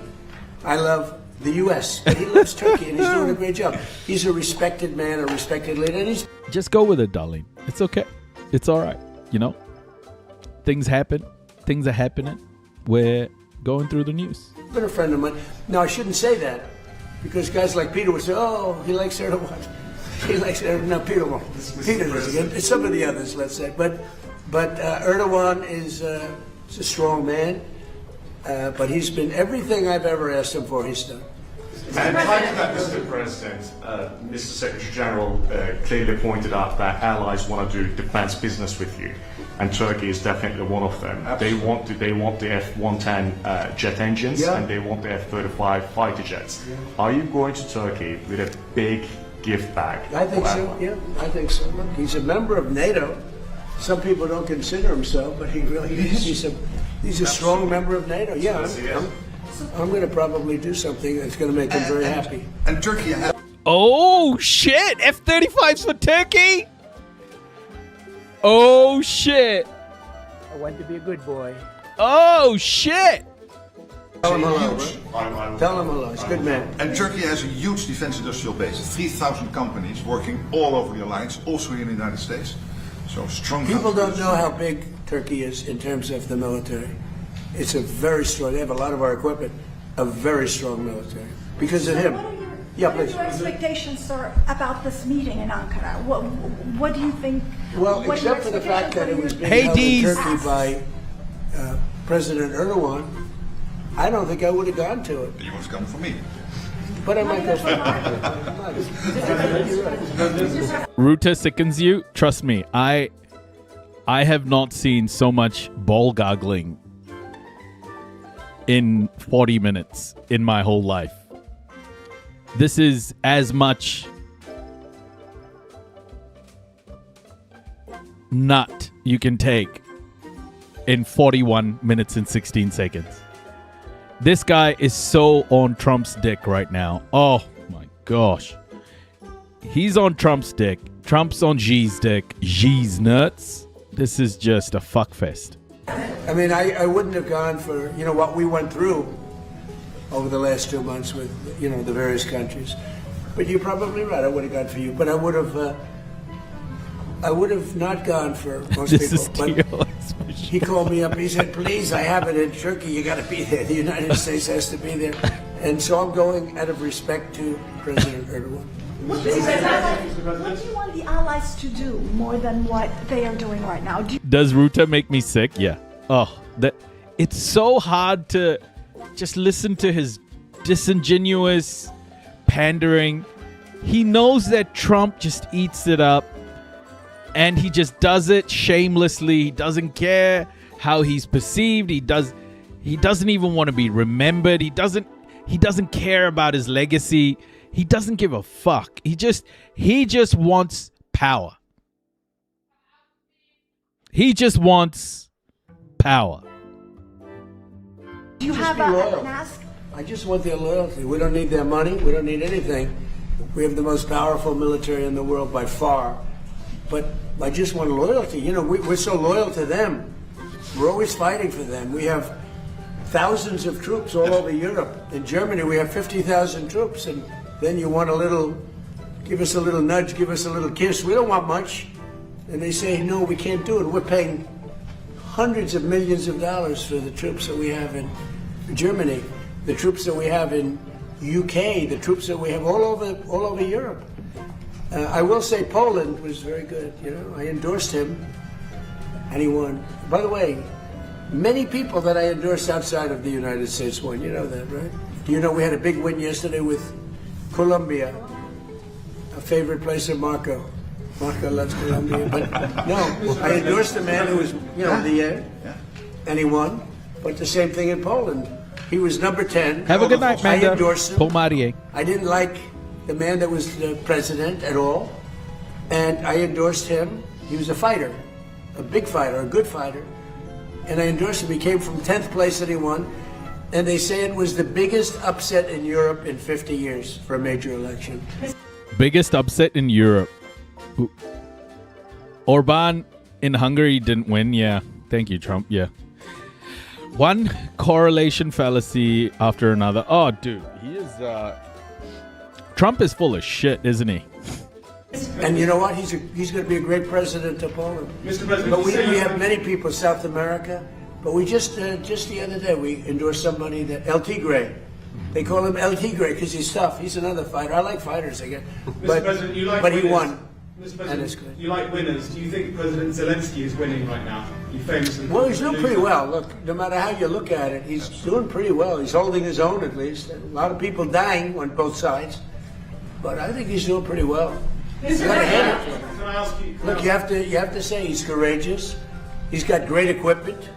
S8: I love the U.S., but he loves Turkey, and he's doing a great job. He's a respected man, a respected leader, and he's...
S4: Just go with it, darling. It's okay. It's all right. You know? Things happen. Things are happening. We're going through the news.
S8: Been a friend of mine. Now, I shouldn't say that, because guys like Peter would say, oh, he likes Erdogan. He likes Erdogan. No, Peter won't. Peter does again. It's some of the others, let's say. But Erdogan is a strong man, but he's been everything I've ever asked him for, he's done.
S17: And like that, Mr. President, Mr. Secretary General clearly pointed out that allies want to do defense business with you, and Turkey is definitely one of them.
S8: Absolutely.
S17: They want the F-110 jet engines, and they want the F-35 fighter jets.
S8: Yeah.
S17: Are you going to Turkey with a big gift bag?
S8: I think so. Yeah, I think so. Look, he's a member of NATO. Some people don't consider him so, but he really is. He's a strong member of NATO. Yeah, I'm going to probably do something that's going to make him very happy.
S9: And Turkey has...
S4: Oh, shit. F-35s for Turkey? Oh, shit.
S14: I want to be a good boy.
S4: Oh, shit.
S8: Tell him hello. Tell him hello. He's a good man.
S9: And Turkey has a huge defense industrial base. 3,000 companies working all over the alliance, also here in the United States. So strong.
S8: People don't know how big Turkey is in terms of the military. It's a very strong, they have a lot of our equipment, a very strong military. Because of him.
S13: What are your expectations, sir, about this meeting in Ankara? What do you think?
S8: Well, except for the fact that it was being held in Turkey by President Erdogan, I don't think I would have gone to it.
S9: You would have gone for me.
S8: But I might go for
S4: Ruta sickens you? Trust me, I have not seen so much ball goggling in 40 minutes in my whole life. This is as much nut you can take in 41 minutes and 16 seconds. This guy is so on Trump's dick right now. Oh my gosh. He's on Trump's dick. Trump's on Xi's dick. Xi's nuts. This is just a fuckfest.
S8: I mean, I wouldn't have gone for, what we went through over the last 2 months with, the various countries. But you're probably right. I would have gone for you. But I would have not gone for most people. But he called me up. He said, please, I have it in Turkey. You got to be there. The United States has to be there. And so I'm going out of respect to President Erdogan.
S13: What do you want the allies to do more than what they are doing right now?
S4: Does Ruta make me sick? Yeah. Oh, it's so hard to just listen to his disingenuous pandering. He knows that Trump just eats it up, and he just does it shamelessly. He doesn't care how he's perceived. He doesn't even want to be remembered. He doesn't care about his legacy. He doesn't give a fuck. He just wants power. He just wants power.
S13: Do you have an ask?
S8: I just want their loyalty. We don't need their money. We don't need anything. We have the most powerful military in the world by far. But I just want loyalty. You know, we're so loyal to them. We're always fighting for them. We have thousands of troops all over Europe. In Germany, we have 50,000 troops. And then you want a little, give us a little nudge, give us a little kiss. We don't want much. And they say, no, we can't do it. We're paying hundreds of millions of dollars for the troops that we have in Germany, the troops that we have in UK, the troops that we have all over Europe. I will say Poland was very good. You know, I endorsed him, and he won. By the way, many people that I endorsed outside of the United States won. You know that, right? Do you know we had a big win yesterday with Colombia, a favorite place of Marco. Marco loves Colombia, but no, I endorsed a man who was, you know, and he won. But the same thing in Poland. He was number 10.
S4: Have a good night, man.
S8: I endorsed him.
S4: Paul Marier.
S8: I didn't like the man that was the president at all, and I endorsed him. He was a fighter, a big fighter, a good fighter, and I endorsed him. He came from 10th place and he won, and they say it was the biggest upset in Europe in 50 years for a major election.
S4: Biggest upset in Europe. Orban in Hungary didn't win. Yeah. Thank you, Trump. Yeah. One correlation fallacy after another. Oh, dude. He is... Trump is full of shit, isn't he?
S8: And you know what? He's going to be a great president of Poland.
S18: Mr. President,
S8: but we have many people in South America. But we just the other day, we endorsed somebody that El Tigre. They call him El Tigre because he's tough. He's another fighter. I like fighters again.
S18: Mr. President, you like
S8: but
S18: winners.
S8: He won.
S18: Mr. President, you like winners. Do you think President Zelensky is winning right now? He famously...
S8: Well, he's doing pretty well. Look, no matter how you look at it, he's doing pretty well. He's holding his own, at least. A lot of people dying on both sides. But I think he's doing pretty well. You gotta hand it to him.
S18: Can I ask you...
S8: Look, you have to say he's courageous. He's got great equipment.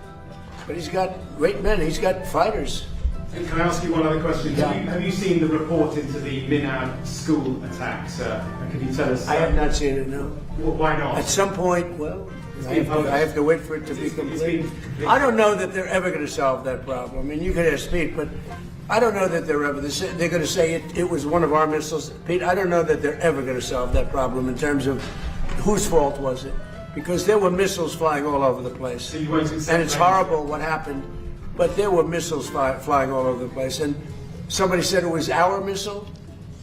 S8: But he's got great men. He's got fighters.
S18: And can I ask you one other question?
S8: Yeah.
S18: Have you seen the report into the Minab school attack, sir? And can you tell us...
S8: I have not seen it, no.
S18: Well, why not?
S8: At some point, well, I have to wait for it to be complete. I don't know that they're ever going to solve that problem. I mean, you could ask Pete, but I don't know that they're going to say it was one of our missiles. Pete, I don't know that they're ever going to solve that problem in terms of whose fault was it. Because there were missiles flying all over the place.
S18: So you won't accept
S8: and it's horrible what happened. But there were missiles flying all over the place. And somebody said it was our missile.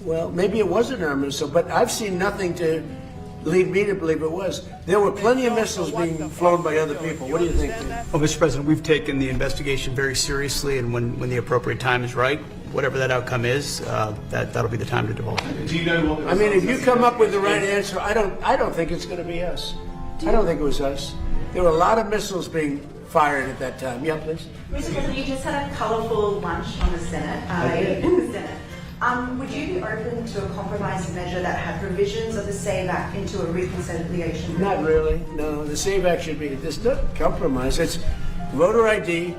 S8: Well, maybe it wasn't our missile, but I've seen nothing to lead me to believe it was. There were plenty of missiles being flown by other people. What do you think?
S19: Well, Mr. President, we've taken the investigation very seriously, and when the appropriate time is right, whatever that outcome is, that'll be the time to divulge.
S18: Do you know what...
S8: I mean, if you come up with the right answer, I don't think it's going to be us. I don't think it was us. There were a lot of missiles being fired at that time. Yeah, please.
S20: Mr. President, you just had a colourful lunch on the Senate. In the Senate. Would you be open to a compromise measure that had provisions of the SAVE Act into a reconciliation?
S8: Not really. No, the SAVE Act should be. It's not compromise. It's voter ID.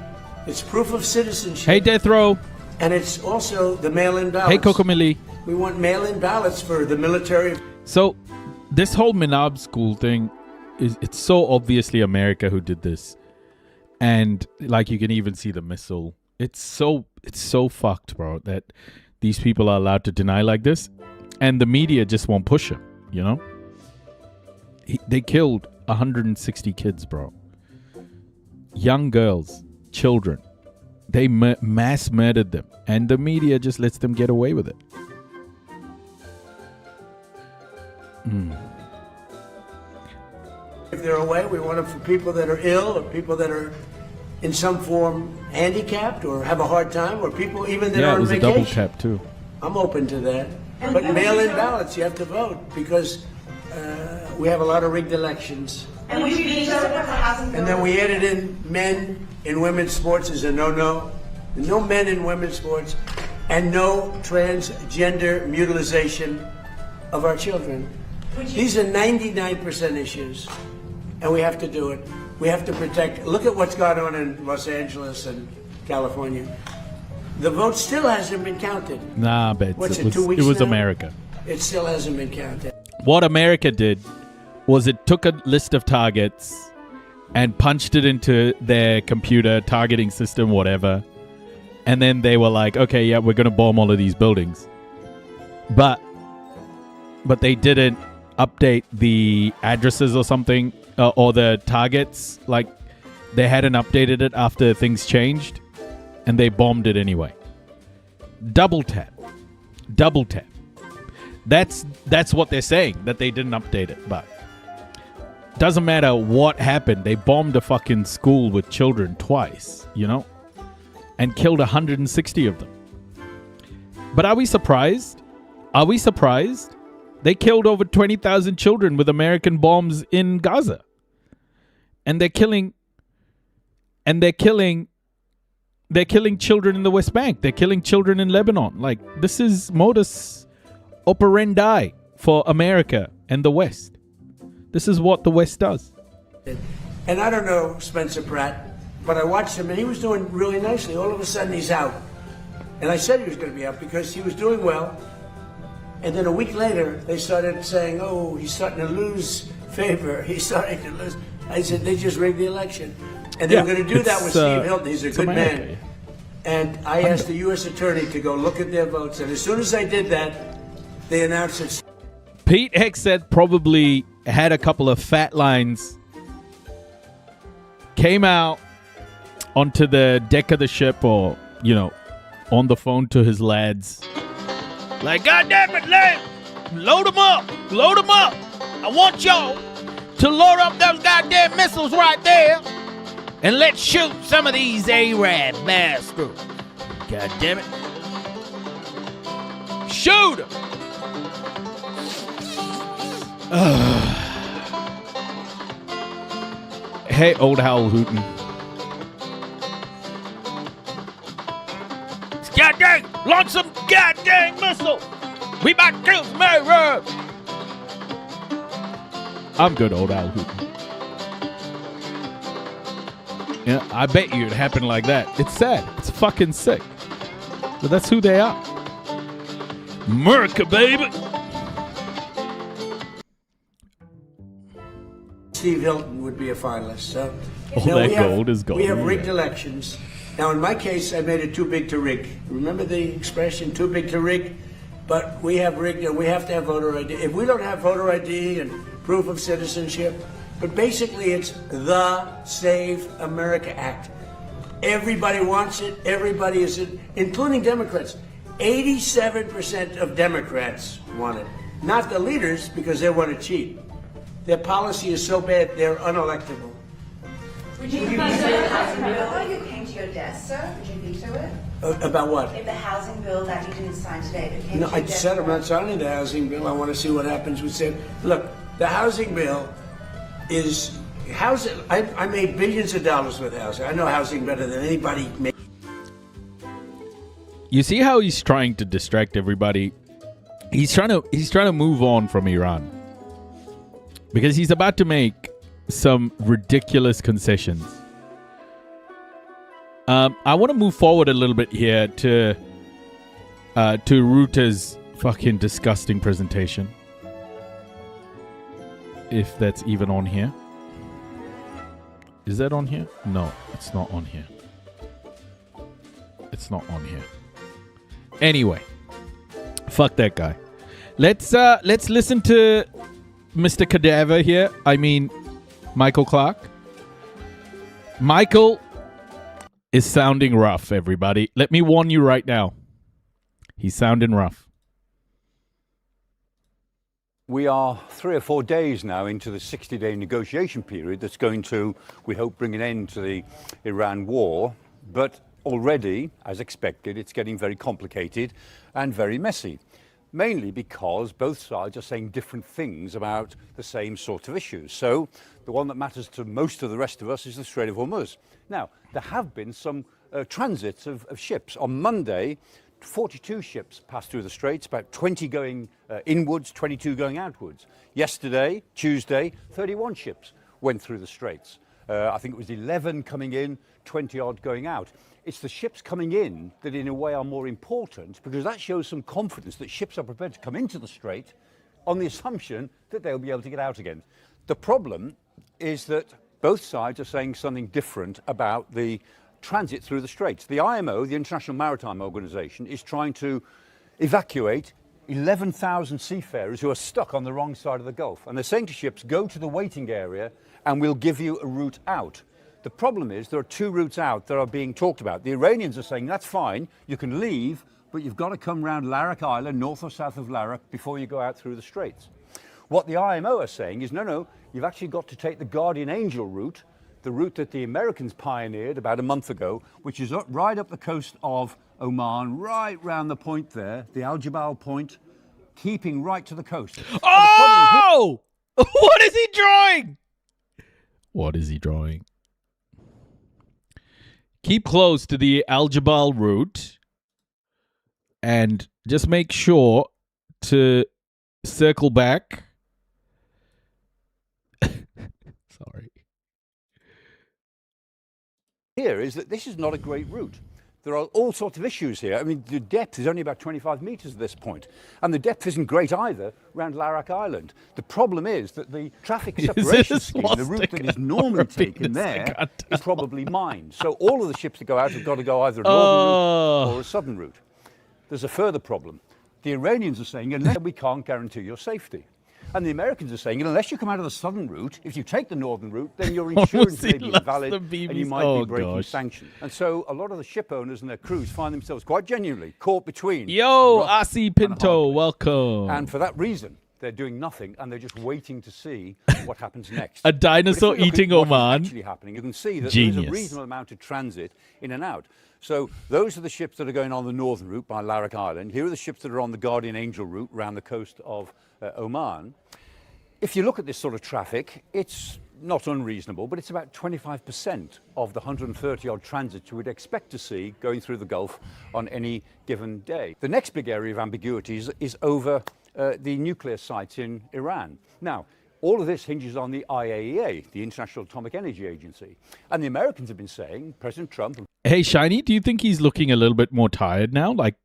S8: It's proof of citizenship.
S4: Hey, Death Row.
S8: And it's also the mail-in ballots.
S4: Hey, Kokomili.
S8: We want mail-in ballots for the military.
S4: So, this whole Minab school thing, it's so obviously America who did this. And like you can even see the missile. It's so fucked, bro, that these people are allowed to deny like this. And the media just won't push him, you know? They killed 160 kids, bro. Young girls, children. They mass murdered them. And the media just lets them get away with it.
S8: If they're away, we want them for people that are ill or people that are in some form handicapped or have a hard time or people even that are on vacation.
S4: Yeah, it was a double tap too.
S8: I'm open to that. But mail-in ballots, you have to vote because we have a lot of rigged elections.
S20: And would you be sure that the House...
S8: And then we added in men in women's sports as a no-no. No men in women's sports and no transgender mutilization of our children. These are 99% issues. And we have to do it. We have to protect. Look at what's gone on in Los Angeles and California. The vote still hasn't been counted.
S4: Nah, but it was America.
S8: It still hasn't been counted.
S4: What America did was it took a list of targets and punched it into their computer targeting system, whatever. And then they were like, okay, yeah, we're going to bomb all of these buildings. But they didn't update the addresses or something, or the targets. Like, they hadn't updated it after things changed, and they bombed it anyway. Double tap. That's what they're saying, that they didn't update it. But doesn't matter what happened. They bombed a fucking school with children twice, you know, and killed 160 of them. But are we surprised? They killed over 20,000 children with American bombs in Gaza. And they're killing children in the West Bank. They're killing children in Lebanon. Like, this is modus operandi for America and the West. This is what the West does.
S8: And I don't know Spencer Pratt, but I watched him and he was doing really nicely. All of a sudden he's out. And I said he was going to be out because he was doing well. And then a week later, they started saying, oh, he's starting to lose favor. He's starting to lose. I said, they just rigged the election. And they were going to do that with Steve Hilton. He's a good
S4: America,
S8: man. And I asked the U.S. attorney to go look at their votes. And as soon as I did that, they announced it.
S4: Pete Hegseth probably had a couple of fat lines, came out onto the deck of the ship, or, you know, on the phone to his lads. Like, God damn it, lad, load them up. I want y'all to load up those goddamn missiles right there and let's shoot some of these Arab bastards. God damn it. Shoot them. Hey, old Howell Hooten. Goddamn, launch some goddamn missile. We about to kill some Arabs. I'm good, old Al Hooten. Yeah, I bet you it happened like that. It's sad. It's fucking sick. But that's who they are. America, baby.
S8: Steve Hilton would be a finalist. So
S4: all that gold is gold.
S8: We have rigged elections. Now, in my case, I made it too big to rig. Remember the expression, too big to rig? But we have rigged, and we have to have voter ID. If we don't have voter ID and proof of citizenship, but basically it's the Save America Act. Everybody wants it. Everybody is it, including Democrats. 87% of Democrats want it. Not the leaders, because they want to cheat. Their policy is so bad, they're unelectable.
S20: Would you veto the housing bill you came to your desk, sir? Would you veto it?
S8: About what?
S20: If the housing bill that you didn't sign today that came
S8: No,
S20: to your
S8: I
S20: desk.
S8: said I'm not signing the housing bill. I want to see what happens with it. Look, the housing bill is housing. I made billions of dollars with housing. I know housing better than anybody.
S4: You see how he's trying to distract everybody? He's trying to move on from Iran because he's about to make some ridiculous concessions. I want to move forward a little bit here to Ruta's fucking disgusting presentation. If that's even on here. Is that on here? No, it's not on here. It's not on here. Anyway, fuck that guy. Let's listen to Mr. Cadaver here. I mean, Michael Clark. Michael is sounding rough, everybody. Let me warn you right now. He's sounding rough.
S21: We are 3 or 4 days now into the 60-day negotiation period that's going to, we hope, bring an end to the Iran war. But already, as expected, it's getting very complicated and very messy. Mainly because both sides are saying different things about the same sort of issues. So the one that matters to most of the rest of us is the Strait of Hormuz. Now, there have been some transits of ships. On Monday, 42 ships passed through the Straits, about 20 going inwards, 22 going outwards. Yesterday, Tuesday, 31 ships went through the Straits. I think it was 11 coming in, 20 odd going out. It's the ships coming in that in a way are more important because that shows some confidence that ships are prepared to come into the Strait on the assumption that they'll be able to get out again. The problem is that both sides are saying something different about the transit through the Straits. The IMO, the International Maritime Organization, is trying to evacuate 11,000 seafarers who are stuck on the wrong side of the Gulf. And they're saying to ships, go to the waiting area and we'll give you a route out. The problem is there are two routes out that are being talked about. The Iranians are saying, that's fine, you can leave, but you've got to come round Larak Island, north or south of Larak, before you go out through the Straits. What the IMO are saying is, no, you've actually got to take the Guardian Angel route, the route that the Americans pioneered about a month ago, which is right up the coast of Oman, right round the point there, the Al Jabal point, keeping right to the coast.
S4: Oh! What is he drawing? What is he drawing? Keep close to the Al Jabal route and just make sure to circle back. Sorry.
S21: Here is that this is not a great route. There are all sorts of issues here. I mean, the depth is only about 25 meters at this point, and the depth isn't great either around Larak Island. The problem is that the traffic separation scheme, the route that is normally taken there, is probably mined. So all of the ships that go out have got to go either a northern route or a southern route. There's a further problem. The Iranians are saying, unless we can't guarantee your safety. And the Americans are saying, unless you come out of the southern route, if you take the northern route, then your insurance may be invalid and you might be breaking sanctions. And so a lot of the ship owners and their crews find themselves quite genuinely caught between.
S4: Yo, Asi Pinto, welcome.
S21: And for that reason, they're doing nothing and they're just waiting to see what happens next.
S4: A dinosaur eating Oman.
S21: Actually happening, you can see that there's a reasonable amount of transit in and out. So those are the ships that are going on the northern route by Larak Island. Here are the ships that are on the Guardian Angel route around the coast of Oman. If you look at this sort of traffic, it's not unreasonable, but it's about 25% of the 130-odd transits you would expect to see going through the Gulf on any given day. The next big area of ambiguity is over the nuclear sites in Iran. Now, all of this hinges on the IAEA, the International Atomic Energy Agency. And the Americans have been saying, President Trump...
S4: Hey, Shiny, do you think he's looking a little bit more tired now? Like,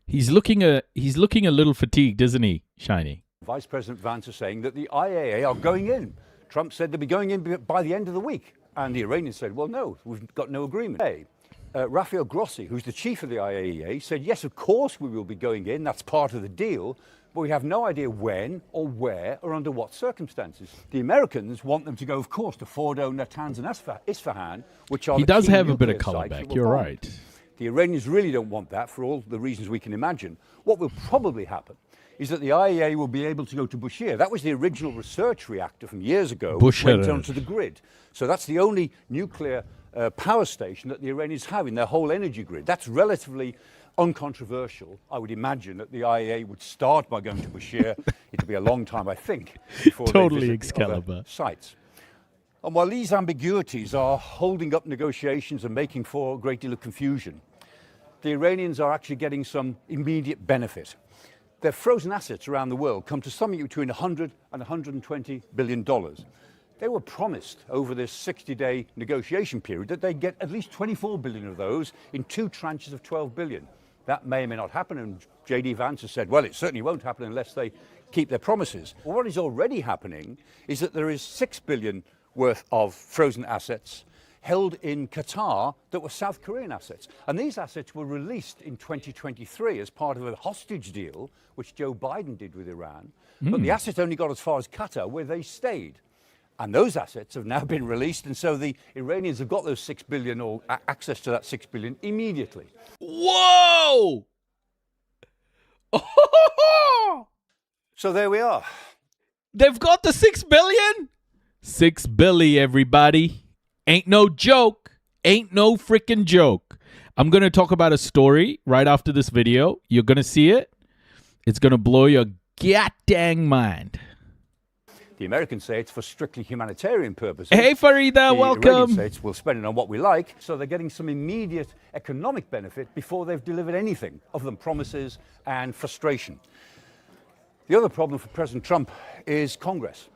S4: he's looking a little fatigued, isn't he, Shiny?
S21: Vice President Vance is saying that the IAEA are going in. Trump said they'll be going in by the end of the week. And the Iranians said, well, no, we've got no agreement. Hey, Rafael Grossi, who's the chief of the IAEA, said, yes, of course we will be going in. That's part of the deal. But we have no idea when or where or under what circumstances. The Americans want them to go, of course, to Fordo, Natanz and Isfahan, which are
S4: he does have a bit of color back. You're right.
S21: The Iranians really don't want that for all the reasons we can imagine. What will probably happen is that the IAEA will be able to go to Bushehr. That was the original research reactor from years ago, which went onto the grid. So that's the only nuclear power station that the Iranians have in their whole energy grid. That's relatively uncontroversial. I would imagine that the IAEA would start by going to Bushehr. It'll be a long time, I think, before
S4: totally
S21: they visit other sites. And while these ambiguities are holding up negotiations and making for a great deal of confusion, the Iranians are actually getting some immediate benefit. Their frozen assets around the world come to something between $100 and $120 billion. They were promised over this 60-day negotiation period that they'd get at least 24 billion of those in two tranches of 12 billion. That may or may not happen, and J.D. Vance has said, well, it certainly won't happen unless they keep their promises. Well, what is already happening is that there is 6 billion worth of frozen assets held in Qatar that were South Korean assets. And these assets were released in 2023 as part of a hostage deal, which Joe Biden did with Iran. But the assets only got as far as Qatar, where they stayed. And those assets have now been released, and so the Iranians have got those 6 billion or access to that 6 billion immediately.
S4: Whoa!
S21: So there we are.
S4: They've got the 6 billion? 6 billion, everybody. Ain't no joke. Ain't no freaking joke. I'm going to talk about a story right after this video. You're going to see it. It's going to blow your goddamn mind.
S21: The Americans say it's for strictly humanitarian purposes.
S4: Hey, Farida, welcome.
S21: The Iranians say we'll spend it on what we like, so they're getting some immediate economic benefit before they've delivered anything other than promises and frustration. The other problem for President Trump is Congress.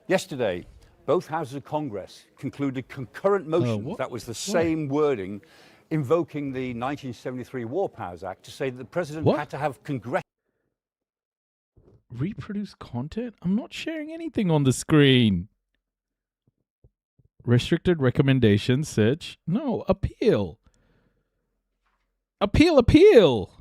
S21: Yesterday, both houses of Congress concluded concurrent motions. That was the same wording, invoking the 1973 War Powers Act to say that the president had to have congressional...
S4: Reproduce content? I'm not sharing anything on the screen. Restricted recommendations, search. No, appeal. Appeal.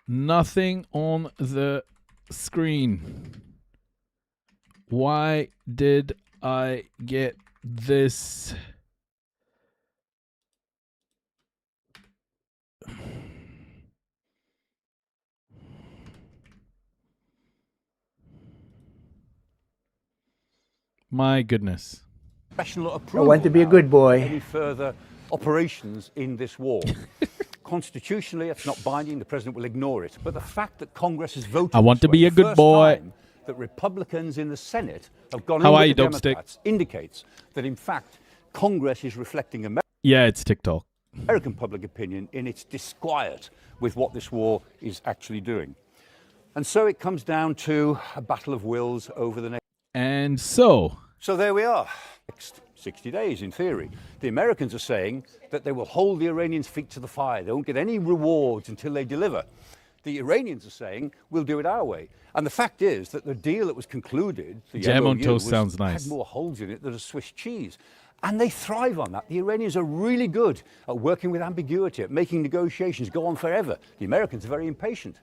S4: Nothing on the screen. Why did I get this? My goodness.
S14: I want to be a good boy.
S21: Any further operations in this war. Constitutionally, it's not binding. The president will ignore it. But the fact that Congress has voted
S4: I want to be a good boy.
S21: That Republicans in the Senate have gone
S4: How
S21: in
S4: are
S21: with
S4: you,
S21: the
S4: Dope Stick?
S21: Democrats indicates that, in fact, Congress is reflecting
S4: Yeah, it's TikTok.
S21: American public opinion in its disquiet with what this war is actually doing. And so it comes down to a battle of wills over the next.
S4: And so
S21: there we are. Next 60 days, in theory. The Americans are saying that they will hold the Iranians' feet to the fire. They won't get any rewards until they deliver. The Iranians are saying, we'll do it our way. And the fact is that the deal that was concluded, the
S4: Jam on
S21: MOU,
S4: toast sounds nice.
S21: had more holes in it than a Swiss cheese. And they thrive on that. The Iranians are really good at working with ambiguity, at making negotiations go on forever. The Americans are very impatient.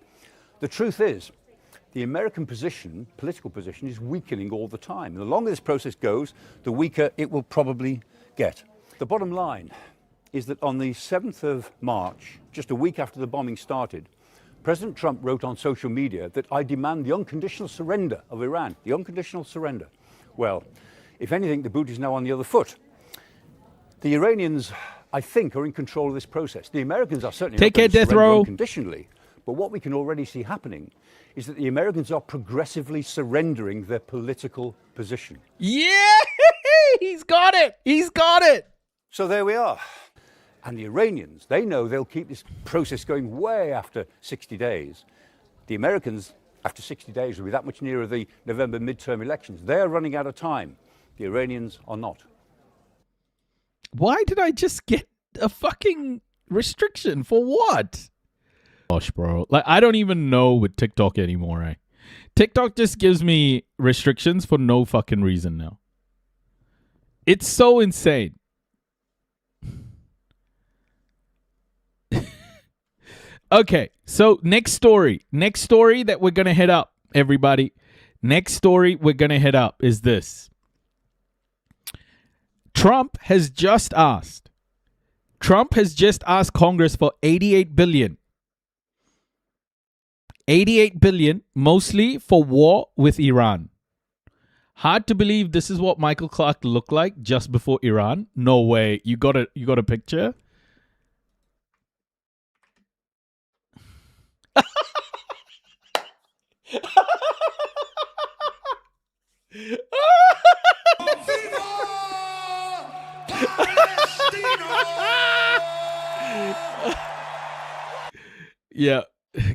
S21: The truth is, the American position, political position, is weakening all the time. The longer this process goes, the weaker it will probably get. The bottom line is that on the 7th of March, just a week after the bombing started, President Trump wrote on social media that I demand the unconditional surrender of Iran, the unconditional surrender. Well, if anything, the boot is now on the other foot. The Iranians, I think, are in control of this process. The Americans are certainly
S4: Take
S21: not
S4: care,
S21: going to
S4: death
S21: surrender
S4: row.
S21: unconditionally. But what we can already see happening is that the Americans are progressively surrendering their political position.
S4: Yeah, he's got it. He's got it.
S21: So there we are. And the Iranians, they know they'll keep this process going way after 60 days. The Americans, after 60 days, will be that much nearer the November midterm elections. They're running out of time. The Iranians are not.
S4: Why did I just get a fucking restriction? For what? Gosh, bro. Like, I don't even know with TikTok anymore, right? TikTok just gives me restrictions for no fucking reason now. It's so insane. Okay, so next story that we're going to hit up, everybody. Next story we're going to hit up is this. Trump has just asked Congress for $88 billion. $88 billion, mostly for war with Iran. Hard to believe this is what Michael Clark looked like just before Iran. No way. You got a picture? Yeah,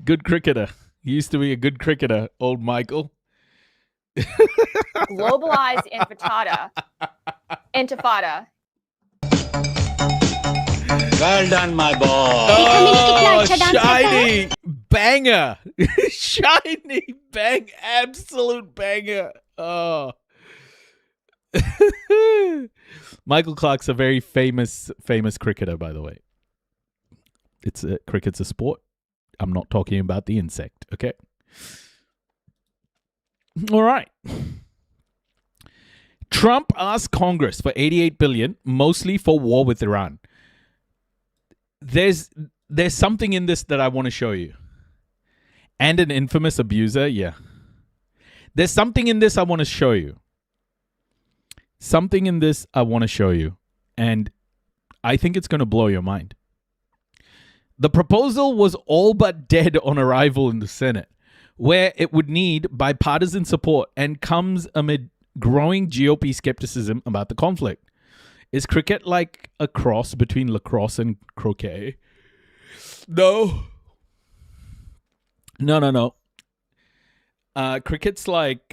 S4: good cricketer. He used to be a good cricketer, old Michael.
S1: Globalized intifada.
S22: Well done, my boy.
S4: Oh, shiny banger. Shiny bang. Absolute banger. Oh. Michael Clark's a very famous cricketer, by the way. Cricket's a sport. I'm not talking about the insect, okay? All right. Trump asked Congress for $88 billion, mostly for war with Iran. There's something in this that I want to show you. And an infamous abuser, yeah. There's something in this I want to show you. Something in this I want to show you. And I think it's going to blow your mind. The proposal was all but dead on arrival in the Senate, where it would need bipartisan support and comes amid growing GOP skepticism about the conflict. Is cricket like a cross between lacrosse and croquet? No. No. Cricket's like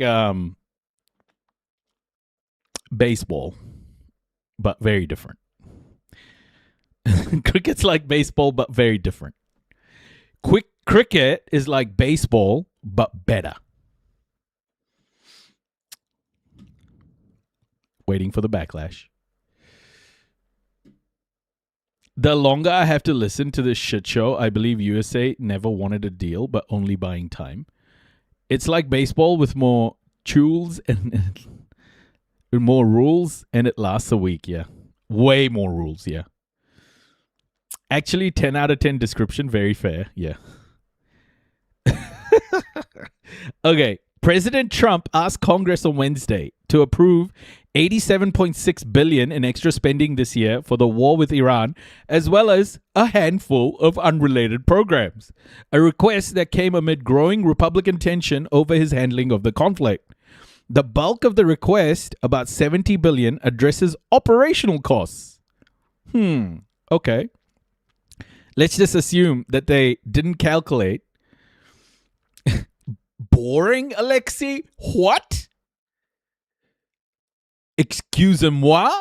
S4: baseball, but very different. Cricket's like baseball, but very different. Quick Cricket is like baseball, but better. Waiting for the backlash. The longer I have to listen to this shit show, I believe USA never wanted a deal, but only buying time. It's like baseball with more tools and more rules, and it lasts a week, yeah. Way more rules, yeah. Actually, 10 out of 10 description, very fair, yeah. Okay, President Trump asked Congress on Wednesday to approve $87.6 billion in extra spending this year for the war with Iran, as well as a handful of unrelated programs. A request that came amid growing Republican tension over his handling of the conflict. The bulk of the request, about $70 billion, addresses operational costs. Okay. Let's just assume that they didn't calculate. Boring, Alexei? What? Excusez-moi?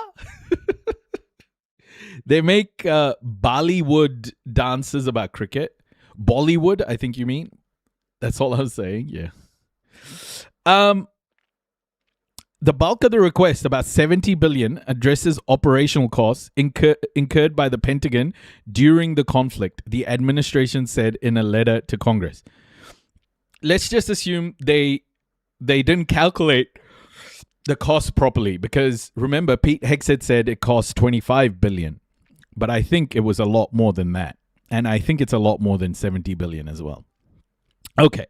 S4: They make Bollywood dances about cricket. Bollywood, I think you mean. That's all I was saying, yeah. The bulk of the request, about $70 billion, addresses operational costs incurred by the Pentagon during the conflict, the administration said in a letter to Congress. Let's just assume they didn't calculate the cost properly, because remember, Pete Hegseth said it cost $25 billion, but I think it was a lot more than that. And I think it's a lot more than $70 billion as well. Okay,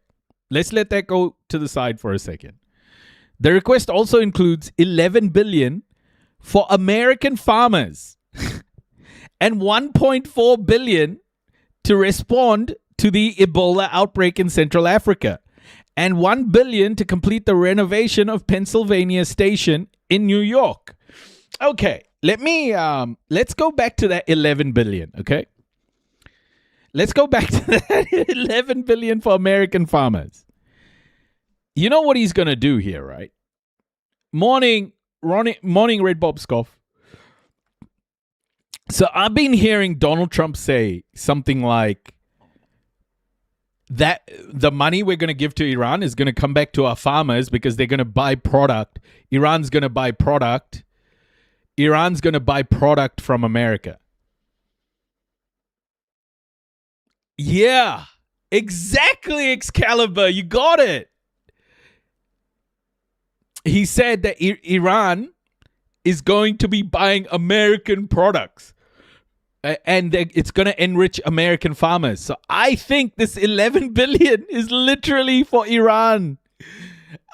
S4: let's let that go to the side for a second. The request also includes $11 billion for American farmers and $1.4 billion to respond to the Ebola outbreak in Central Africa, and $1 billion to complete the renovation of Pennsylvania Station in New York. Okay, let's go back to that $11 billion, okay? Let's go back to that $11 billion for American farmers. You know what he's going to do here, right? Morning, Red Bob Scoff. So I've been hearing Donald Trump say something like that the money we're going to give to Iran is going to come back to our farmers because they're going to buy product. Iran's going to buy product. Iran's going to buy product from America. Yeah, exactly, Excalibur. You got it. He said that Iran is going to be buying American products. And it's going to enrich American farmers. So I think this $11 billion is literally for Iran.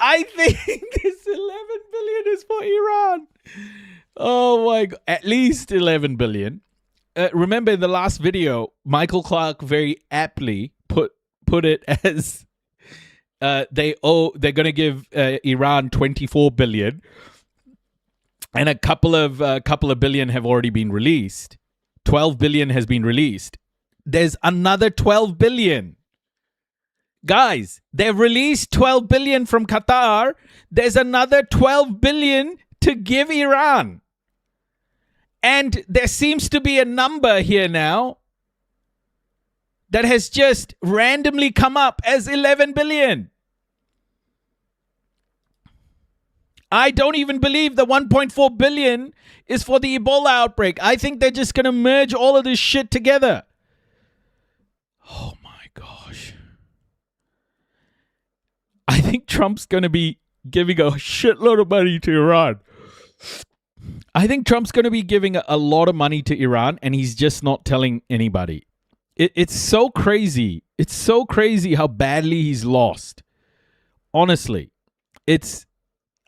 S4: I think this $11 billion is for Iran. Oh my God. At least $11 billion. Remember in the last video, Michael Clark very aptly put it as they're going to give Iran $24 billion. And a couple of billion have already been released. 12 billion has been released. There's another 12 billion. Guys, they've released 12 billion from Qatar. There's another 12 billion to give Iran. And there seems to be a number here now that has just randomly come up as 11 billion. I don't even believe the 1.4 billion is for the Ebola outbreak. I think they're just going to merge all of this shit together. Oh my gosh. I think Trump's going to be giving a shitload of money to Iran. I think Trump's going to be giving a lot of money to Iran, and he's just not telling anybody. It's so crazy. It's so crazy how badly he's lost. Honestly,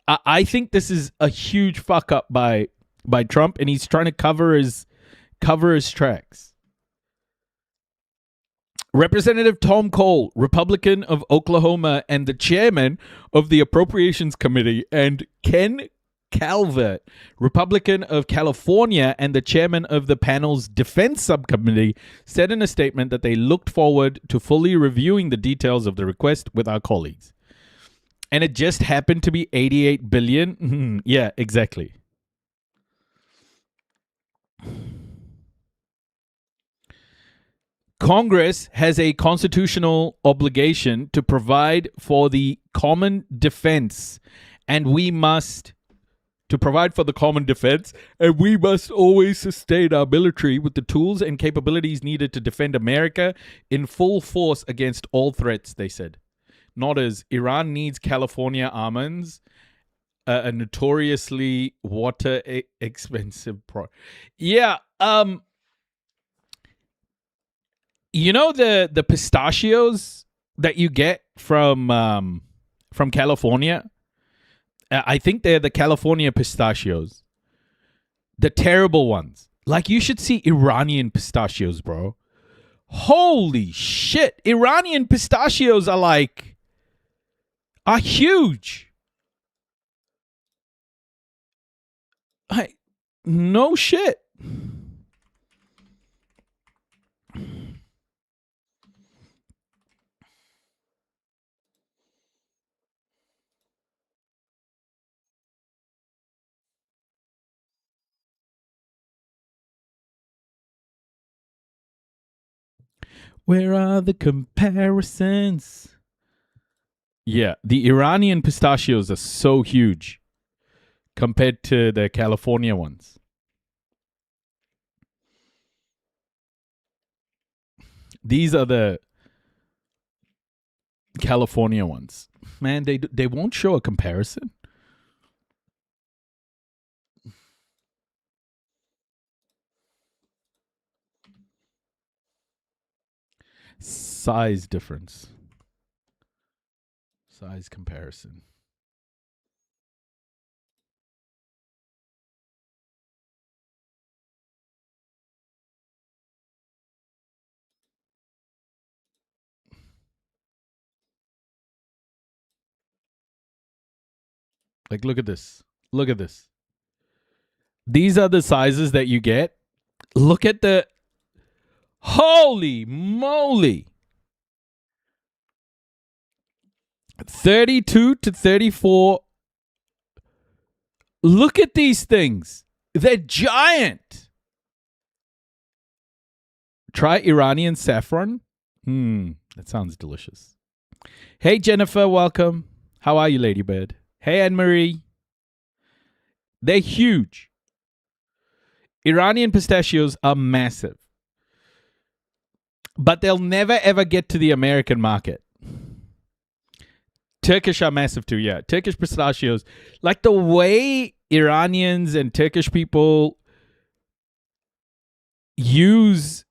S4: I think this is a huge fuck up by Trump, and he's trying to cover his tracks. Representative Tom Cole, Republican of Oklahoma and the chairman of the Appropriations Committee, and Ken Calvert, Republican of California and the chairman of the panel's Defense Subcommittee, said in a statement that they looked forward to fully reviewing the details of the request with our colleagues. And it just happened to be 88 billion? Yeah, exactly. Congress has a constitutional obligation to provide for the common defense, and we must always sustain our military with the tools and capabilities needed to defend America in full force against all threats, they said. Not as Iran needs California almonds, a notoriously water expensive Yeah, you know the pistachios that you get from California? I think they're the California pistachios. The terrible ones. Like, you should see Iranian pistachios, bro. Holy shit. Iranian pistachios are huge. No shit. Where are the comparisons? Yeah, the Iranian pistachios are so huge compared to the California ones. These are the California ones. Man, they won't show a comparison. Size difference. Size comparison. Like, look at this. Look at this. These are the sizes that you get. Look at the... Holy moly. 32 to 34. Look at these things. They're giant. Try Iranian saffron. That sounds delicious. Hey, Jennifer, welcome. How are you, Ladybird? Hey, Anne-Marie. They're huge. Iranian pistachios are massive. But they'll never, ever get to the American market. Turkish are massive too, yeah. Turkish pistachios. Like, the way Iranians and Turkish people use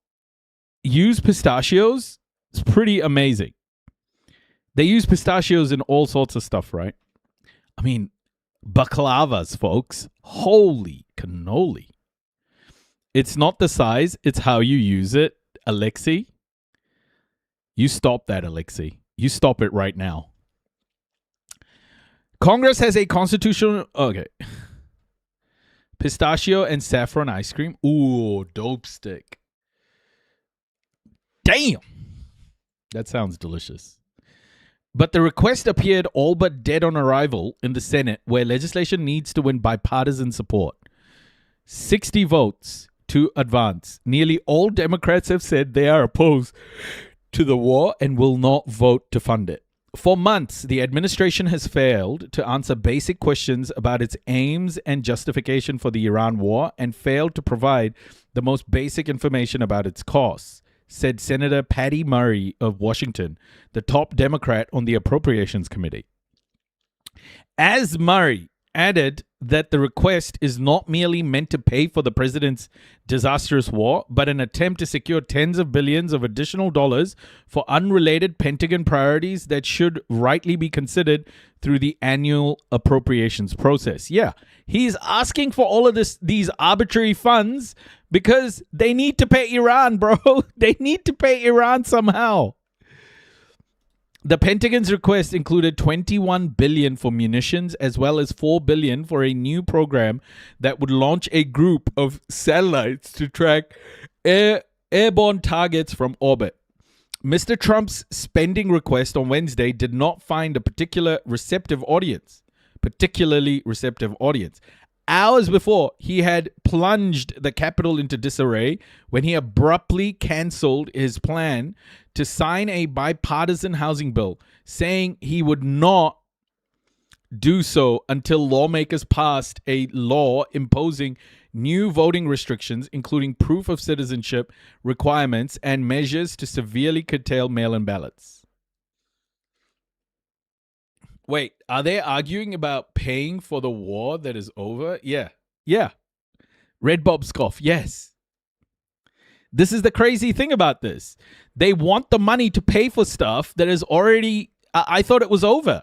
S4: pistachios is pretty amazing. They use pistachios in all sorts of stuff, right? I mean, baklavas, folks. Holy cannoli. It's not the size, it's how you use it. Alexei, you stop that, Alexei. You stop it right now. Congress has a constitutional... Okay. Pistachio and saffron ice cream. Ooh, dope stick. Damn. That sounds delicious. But the request appeared all but dead on arrival in the Senate, where legislation needs to win bipartisan support. 60 votes to advance. Nearly all Democrats have said they are opposed to the war and will not vote to fund it. For months, the administration has failed to answer basic questions about its aims and justification for the Iran war and failed to provide the most basic information about its costs, said Senator Patty Murray of Washington, the top Democrat on the Appropriations Committee. As Murray added that the request is not merely meant to pay for the president's disastrous war, but an attempt to secure tens of billions of additional dollars for unrelated Pentagon priorities that should rightly be considered through the annual appropriations process. Yeah, he's asking for all of these arbitrary funds because they need to pay Iran, bro. They need to pay Iran somehow. The Pentagon's request included $21 billion for munitions as well as $4 billion for a new program that would launch a group of satellites to track airborne targets from orbit. Mr. Trump's spending request on Wednesday did not find a particularly receptive audience. hours before, he had plunged the capital into disarray when he abruptly cancelled his plan to sign a bipartisan housing bill, saying he would not do so until lawmakers passed a law imposing new voting restrictions, including proof of citizenship requirements and measures to severely curtail mail-in ballots. Wait, are they arguing about paying for the war that is over? Yeah. Red Bob Scoff, yes. This is the crazy thing about this. They want the money to pay for stuff that is already, I thought it was over.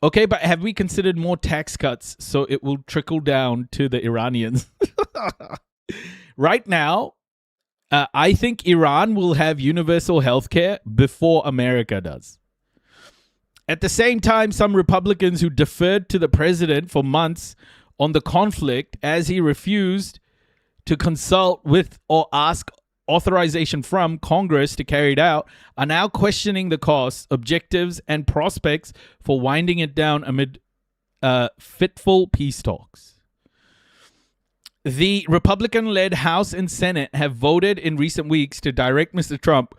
S4: Okay, but have we considered more tax cuts so it will trickle down to the Iranians? Right now, I think Iran will have universal health care before America does. At the same time, some Republicans who deferred to the president for months on the conflict as he refused to consult with or ask authorization from Congress to carry it out are now questioning the costs, objectives, and prospects for winding it down amid fitful peace talks. The Republican-led House and Senate have voted in recent weeks to direct Mr. Trump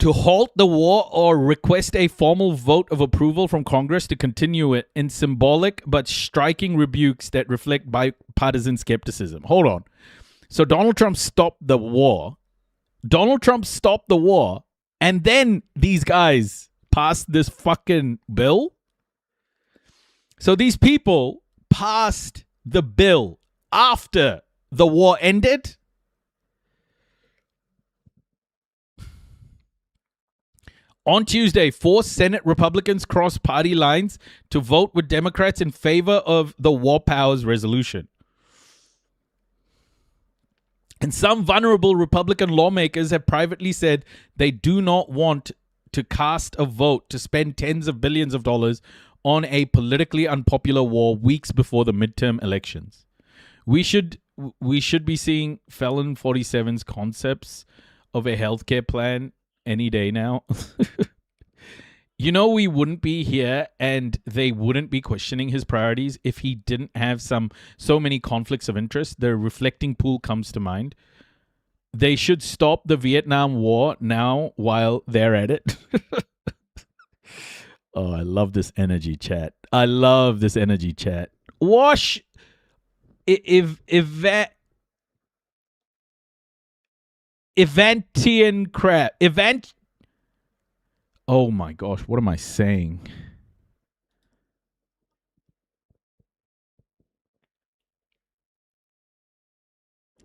S4: to halt the war or request a formal vote of approval from Congress to continue it in symbolic but striking rebukes that reflect bipartisan skepticism. Hold on. So Donald Trump stopped the war. And then these guys passed this fucking bill. So these people passed the bill after the war ended. On Tuesday, 4 Senate Republicans crossed party lines to vote with Democrats in favor of the War Powers Resolution. And some vulnerable Republican lawmakers have privately said they do not want to cast a vote to spend tens of billions of dollars on a politically unpopular war weeks before the midterm elections. We should be seeing Felon 47's concepts of a healthcare plan any day now. You know, we wouldn't be here and they wouldn't be questioning his priorities if he didn't have so many conflicts of interest. The reflecting pool comes to mind. They should stop the Vietnam War now while they're at it. Oh, I love this energy chat. Wash Evantian crap. Oh my gosh, what am I saying?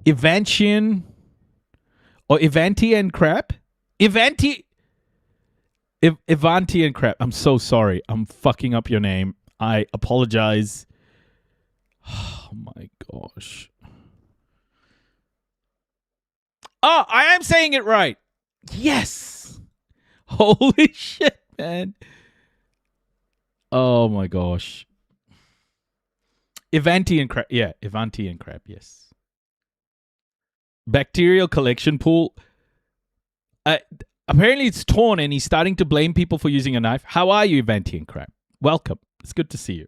S4: Evantian or Evantian crap? Evantian crap. I'm so sorry. I'm fucking up your name. I apologize. Oh my gosh. Oh, I am saying it right. Yes. Holy shit, man. Oh my gosh. Evantian crap. Yeah, Evantian crap, yes. Bacterial collection pool. Apparently it's torn and he's starting to blame people for using a knife. How are you, Evantian crap? Welcome. It's good to see you.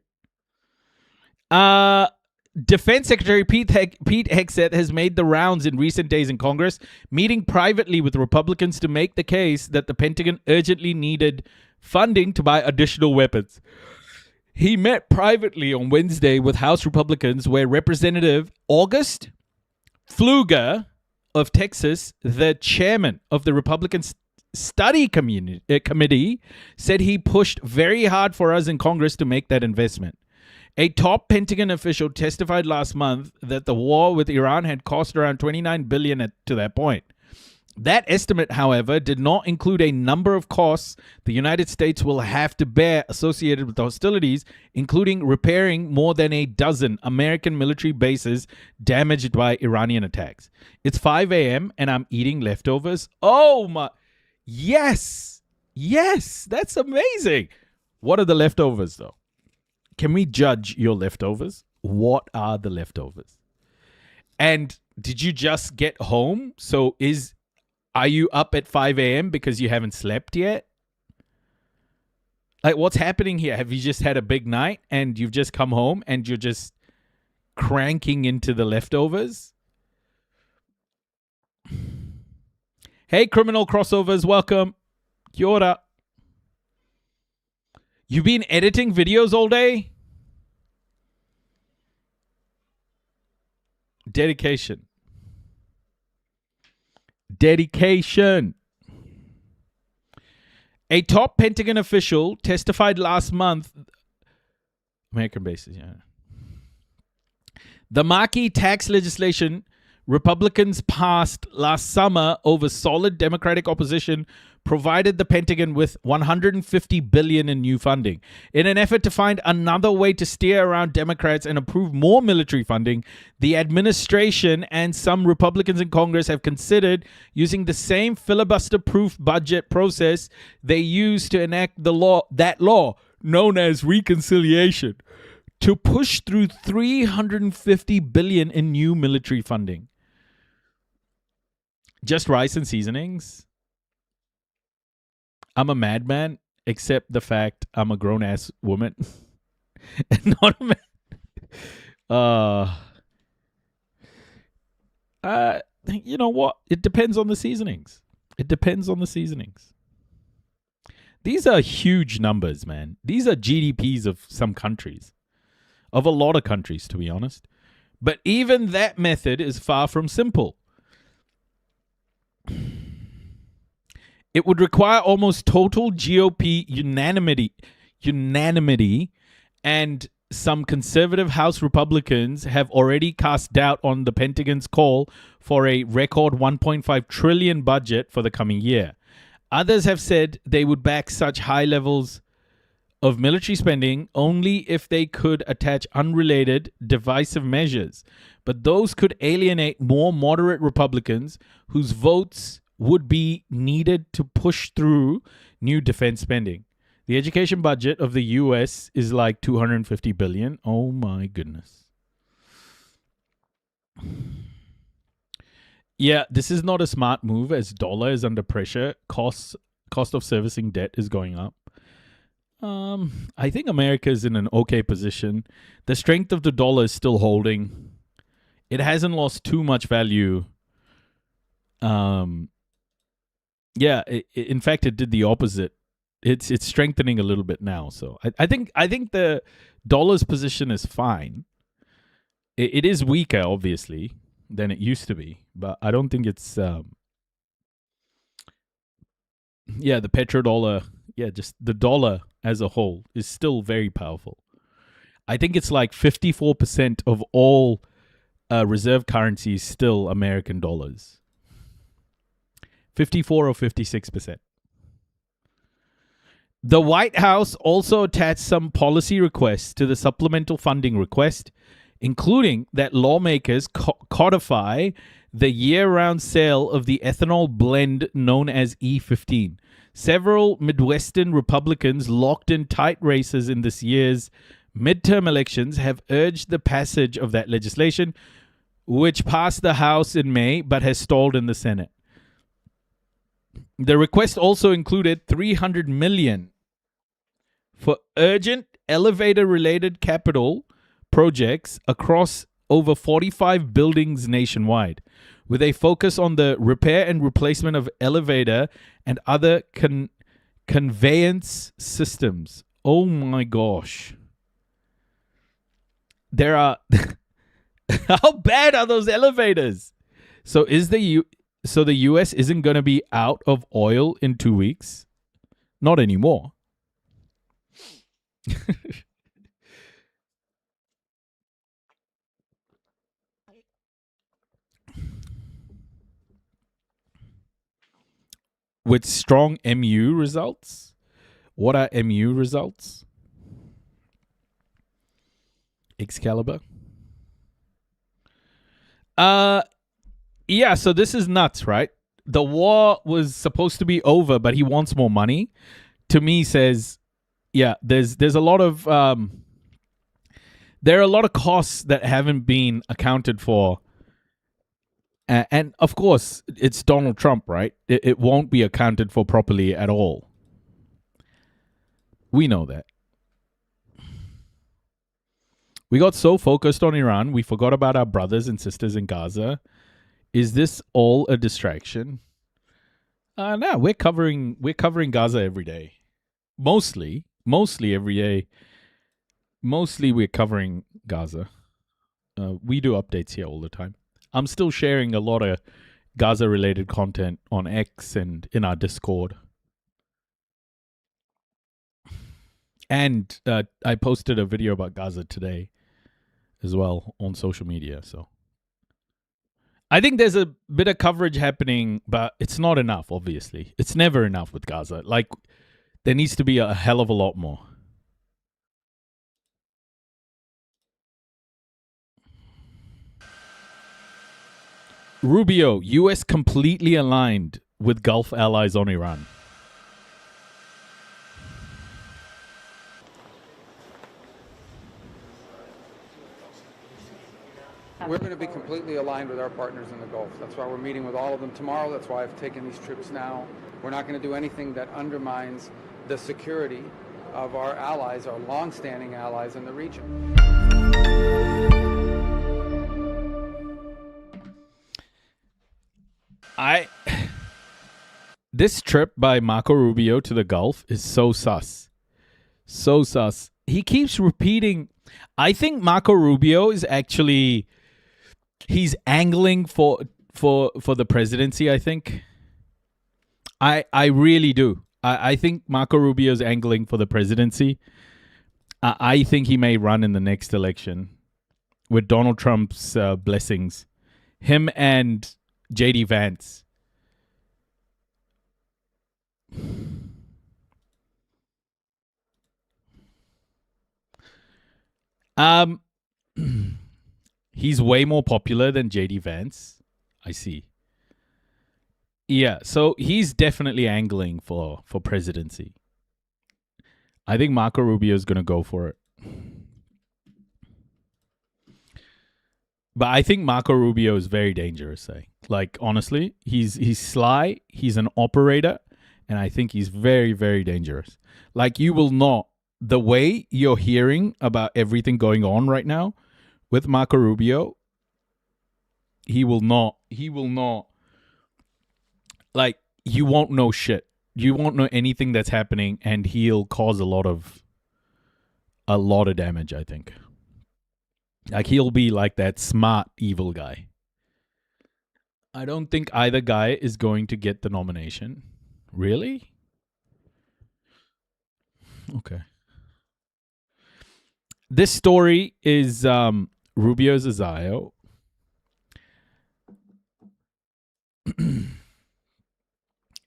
S4: Defense Secretary Pete Hegseth has made the rounds in recent days in Congress, meeting privately with Republicans to make the case that the Pentagon urgently needed funding to buy additional weapons. He met privately on Wednesday with House Republicans, where Representative August Pfluger of Texas, the chairman of the Republican Study Committee, said he pushed very hard for us in Congress to make that investment. A top Pentagon official testified last month that the war with Iran had cost around $29 billion to that point. That estimate, however, did not include a number of costs the United States will have to bear associated with the hostilities, including repairing more than a dozen American military bases damaged by Iranian attacks. It's 5 a.m. and I'm eating leftovers. Oh my... Yes! Yes! That's amazing! What are the leftovers, though? Can we judge your leftovers? What are the leftovers? And did you just get home? So are you up at 5 a.m. because you haven't slept yet? Like, what's happening here? Have you just had a big night and you've just come home and you're just cranking into the leftovers. Hey, criminal crossovers, welcome. Kia ora. You been editing videos all day? Dedication. A top Pentagon official testified last month. American bases, yeah. The marquee tax legislation Republicans passed last summer over solid Democratic opposition provided the Pentagon with $150 billion in new funding. In an effort to find another way to steer around Democrats and approve more military funding, the administration and some Republicans in Congress have considered using the same filibuster-proof budget process they used to enact that law known as reconciliation, to push through $350 billion in new military funding. Just rice and seasonings. I'm a madman, except the fact I'm a grown-ass woman. And not a man. You know what? It depends on the seasonings. These are huge numbers, man. These are GDPs of some countries. Of a lot of countries, to be honest. But even that method is far from simple. It would require almost total GOP unanimity, and some conservative House Republicans have already cast doubt on the Pentagon's call for a record $1.5 trillion budget for the coming year. Others have said they would back such high levels of military spending only if they could attach unrelated divisive measures. But those could alienate more moderate Republicans whose votes would be needed to push through new defense spending. The education budget of the U.S. is like $250 billion. Oh my goodness. Yeah, this is not a smart move as dollar is under pressure. Cost of servicing debt is going up. I think America is in an okay position. The strength of the dollar is still holding. It hasn't lost too much value. Yeah, in fact, it did the opposite. It's strengthening a little bit now. So I think the dollar's position is fine. It is weaker, obviously, than it used to be, but I don't think it's the petrodollar. Yeah, just the dollar as a whole is still very powerful. I think it's like 54% of all reserve currencies still American dollars. 54 or 56%. The White House also attached some policy requests to the supplemental funding request, including that lawmakers codify the year-round sale of the ethanol blend known as E15. Several Midwestern Republicans locked in tight races in this year's midterm elections have urged the passage of that legislation, which passed the House in May but has stalled in the Senate. The request also included $300 million for urgent elevator-related capital projects across over 45 buildings nationwide, with a focus on the repair and replacement of elevator and other conveyance systems. Oh my gosh. There are... How bad are those elevators? So the U.S. isn't going to be out of oil in 2 weeks? Not anymore. With strong MU results? What are MU results? Excalibur? Yeah, so this is nuts, right? The war was supposed to be over, but he wants more money. To me, says, yeah, there's a lot of there are a lot of costs that haven't been accounted for. And of course, it's Donald Trump, right? It won't be accounted for properly at all. We know that. We got so focused on Iran, we forgot about our brothers and sisters in Gaza. Is this all a distraction? No, we're covering Gaza every day. Mostly every day. Mostly we're covering Gaza. We do updates here all the time. I'm still sharing a lot of Gaza-related content on X and in our Discord. And I posted a video about Gaza today as well on social media. So I think there's a bit of coverage happening, but it's not enough, obviously. It's never enough with Gaza. Like, there needs to be a hell of a lot more. Rubio, U.S. completely aligned with Gulf allies on Iran.
S6: We're going to be completely aligned with our partners in the Gulf. That's why we're meeting with all of them tomorrow. That's why I've taken these trips now. We're not going to do anything that undermines the security of our allies, our long-standing allies in the region.
S4: This trip by Marco Rubio to the Gulf is so sus. So sus. He keeps repeating. I think Marco Rubio is actually, he's angling for the presidency, I think. I really do. I think Marco Rubio is angling for the presidency. I think he may run in the next election with Donald Trump's blessings. Him and J.D. Vance. He's way more popular than J.D. Vance. I see. Yeah, so he's definitely angling for presidency. I think Marco Rubio is going to go for it. But I think Marco Rubio is very dangerous, eh? Like, honestly, he's sly, he's an operator, and I think he's very, very dangerous. Like, you will not, the way you're hearing about everything going on right now with Marco Rubio, he will not, like, you won't know shit. You won't know anything that's happening, and he'll cause a lot of damage, I think. Like, he'll be like that smart, evil guy. I don't think either guy is going to get the nomination. Really? Okay. This story is Rubio Zazayo.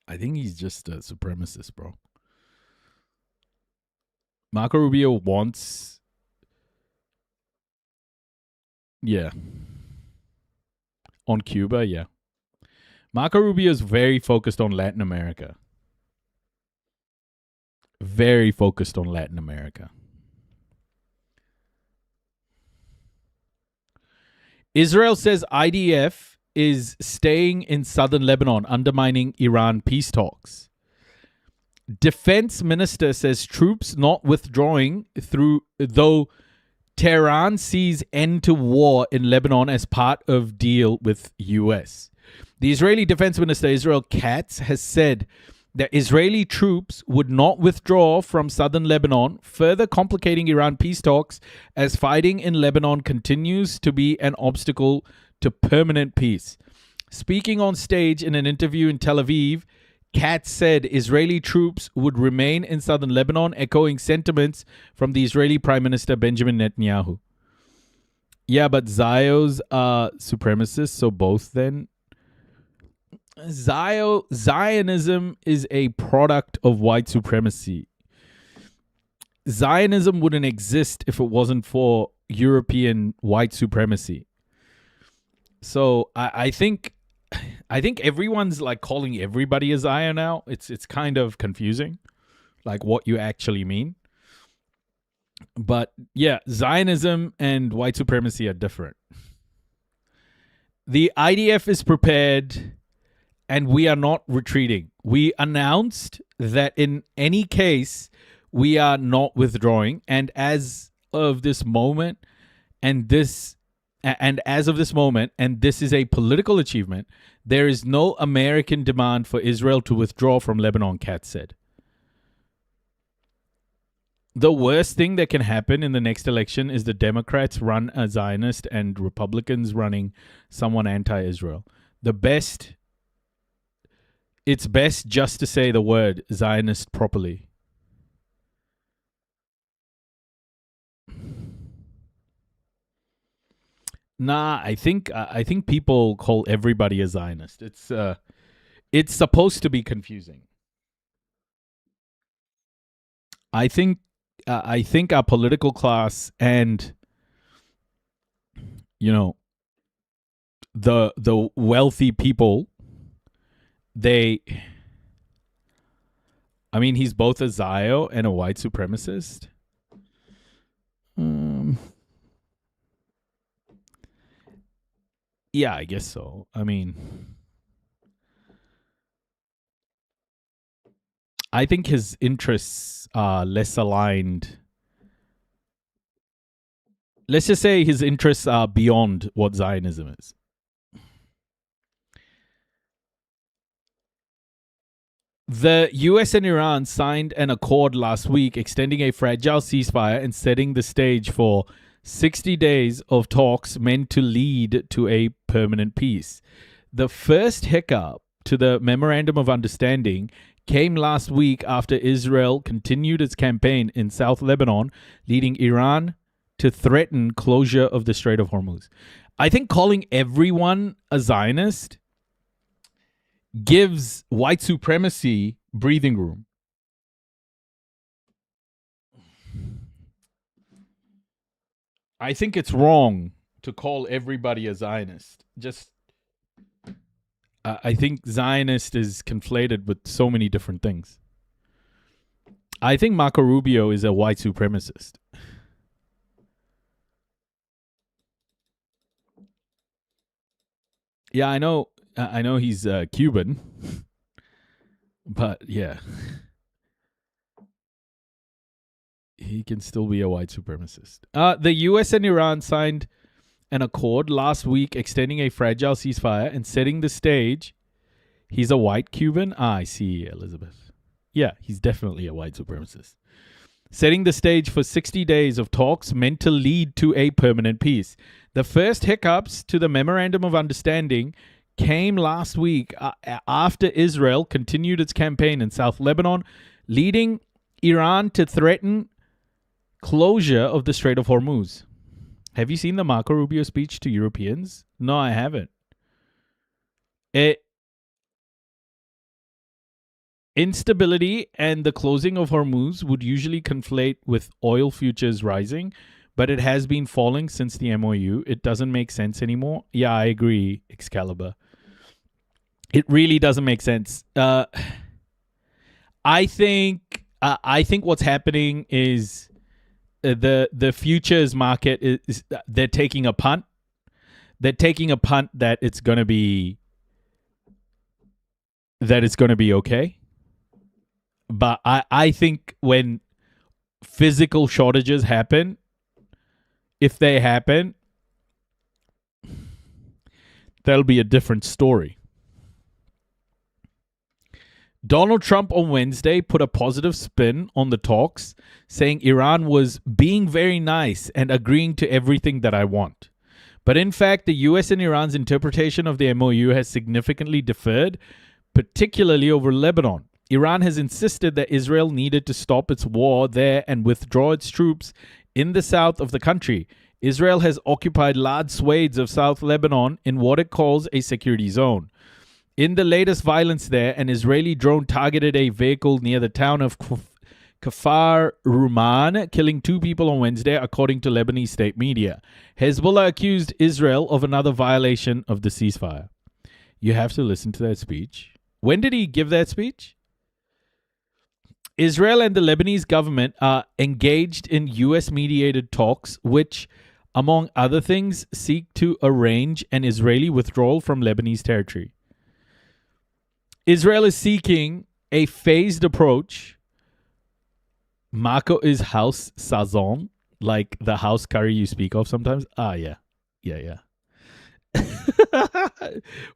S4: I think he's just a supremacist, bro. Marco Rubio wants... Yeah. On Cuba, yeah. Marco Rubio is very focused on Latin America. Very focused on Latin America. Israel says IDF is staying in southern Lebanon, undermining Iran peace talks. Defense minister says troops not withdrawing though Tehran sees end to war in Lebanon as part of deal with US. The Israeli Defense Minister Israel Katz has said that Israeli troops would not withdraw from southern Lebanon, further complicating Iran peace talks as fighting in Lebanon continues to be an obstacle to permanent peace. Speaking on stage in an interview in Tel Aviv, Katz said Israeli troops would remain in southern Lebanon, echoing sentiments from the Israeli Prime Minister Benjamin Netanyahu. Yeah, but Zio's supremacists, so both then. Zionism is a product of white supremacy. Zionism wouldn't exist if it wasn't for European white supremacy. So I think everyone's like calling everybody a Zion now. It's kind of confusing, like what you actually mean. But yeah, Zionism and white supremacy are different. The IDF is prepared and we are not retreating. We announced that in any case, we are not withdrawing. And as of this moment, And as of this moment, and this is a political achievement, there is no American demand for Israel to withdraw from Lebanon, Katz said. The worst thing that can happen in the next election is the Democrats run a Zionist and Republicans running someone anti-Israel. It's best just to say the word Zionist properly. Nah, I think people call everybody a Zionist. It's supposed to be confusing. I think our political class and the wealthy people, he's both a Zio and a white supremacist. Yeah, I guess so. I think his interests are less aligned. Let's just say his interests are beyond what Zionism is. The US and Iran signed an accord last week extending a fragile ceasefire and setting the stage for 60 days of talks meant to lead to a permanent peace. The first hiccup to the Memorandum of Understanding came last week after Israel continued its campaign in South Lebanon, leading Iran to threaten closure of the Strait of Hormuz. I think calling everyone a Zionist gives white supremacy breathing room. I think it's wrong to call everybody a Zionist. I think Zionist is conflated with so many different things. I think Marco Rubio is a white supremacist. Yeah, I know he's Cuban, but yeah, he can still be a white supremacist. The US and Iran signed an accord last week extending a fragile ceasefire and setting the stage. He's a white Cuban? I see, Elizabeth. Yeah, he's definitely a white supremacist. Setting the stage for 60 days of talks meant to lead to a permanent peace. The first hiccups to the Memorandum of Understanding came last week after Israel continued its campaign in South Lebanon, leading Iran to threaten closure of the Strait of Hormuz. Have you seen the Marco Rubio speech to Europeans? No, I haven't. Instability and the closing of Hormuz would usually conflate with oil futures rising, but it has been falling since the MOU. It doesn't make sense anymore. Yeah, I agree, Excalibur. It really doesn't make sense. I think what's happening is the futures market is they're taking a punt. They're taking a punt that it's going to be okay. But I think when physical shortages happen, if they happen, that'll be a different story. Donald Trump on Wednesday put a positive spin on the talks, saying Iran was being very nice and agreeing to everything that I want. But in fact, the US and Iran's interpretation of the MOU has significantly differed, particularly over Lebanon. Iran has insisted that Israel needed to stop its war there and withdraw its troops in the south of the country. Israel has occupied large swathes of South Lebanon in what it calls a security zone. In the latest violence there, an Israeli drone targeted a vehicle near the town of Kfar Ruman, killing 2 people on Wednesday, according to Lebanese state media. Hezbollah accused Israel of another violation of the ceasefire. You have to listen to that speech. When did he give that speech? Israel and the Lebanese government are engaged in US-mediated talks, which, among other things, seek to arrange an Israeli withdrawal from Lebanese territory. Israel is seeking a phased approach. Marco is House Sazon, Like the house curry you speak of sometimes? Ah, yeah. Yeah.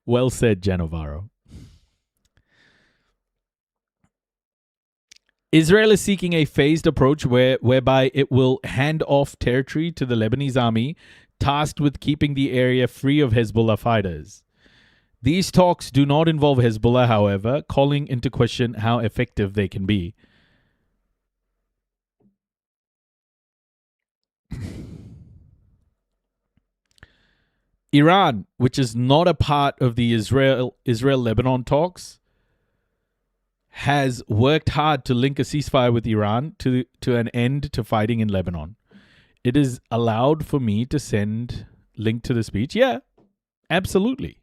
S4: Well said, Genovaro. Israel is seeking a phased approach whereby it will hand off territory to the Lebanese army tasked with keeping the area free of Hezbollah fighters. These talks do not involve Hezbollah, however, calling into question how effective they can be. Iran, which is not a part of the Israel-Lebanon talks, has worked hard to link a ceasefire with Iran to an end to fighting in Lebanon. It is allowed for me to send link to the speech? Yeah, absolutely.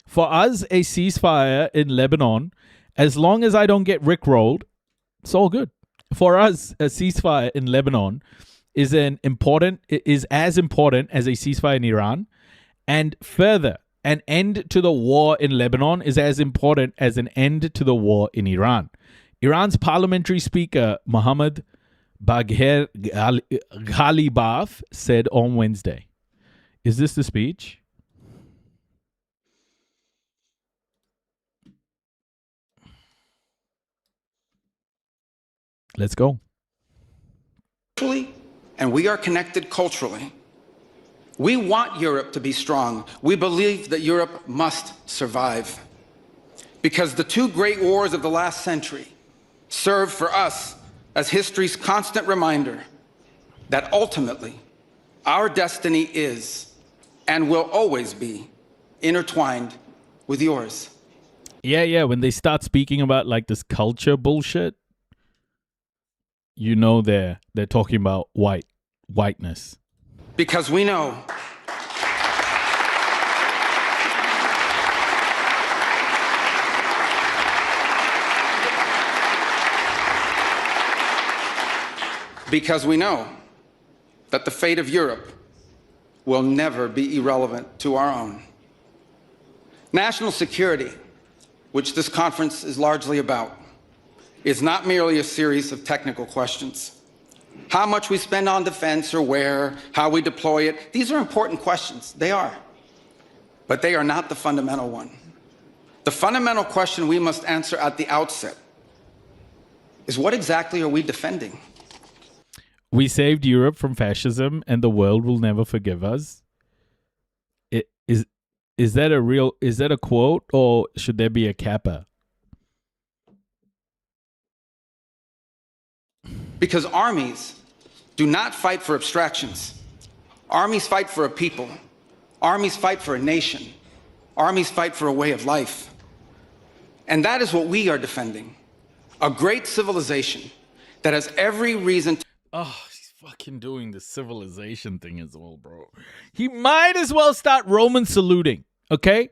S4: For us, a ceasefire in Lebanon, as long as I don't get rickrolled, it's all good. For us, a ceasefire in Lebanon is as important as a ceasefire in Iran. And further, an end to the war in Lebanon is as important as an end to the war in Iran. Iran's parliamentary speaker, Mohammad Bagher Ghalibaf, said on Wednesday. Is this the speech? Let's go.
S6: And we are connected culturally. We want Europe to be strong. We believe that Europe must survive. Because the two great wars of the last century serve for us as history's constant reminder that ultimately our destiny is and will always be intertwined with yours.
S4: Yeah. When they start speaking about like this culture bullshit, you know they're talking about whiteness.
S6: Because we know that the fate of Europe will never be irrelevant to our own. National security, which this conference is largely about, is not merely a series of technical questions. How much we spend on defense or where, how we deploy it, these are important questions. They are. But they are not the fundamental one. The fundamental question we must answer at the outset is, what exactly are we defending?
S4: We saved Europe from fascism and the world will never forgive us. Is that a quote, or should there be a kappa?
S6: Because armies do not fight for abstractions. Armies fight for a people. Armies fight for a nation. Armies fight for a way of life. And that is what we are defending. A great civilization that has every reason to...
S4: Oh, he's fucking doing the civilization thing as well, bro. He might as well start Roman saluting, okay?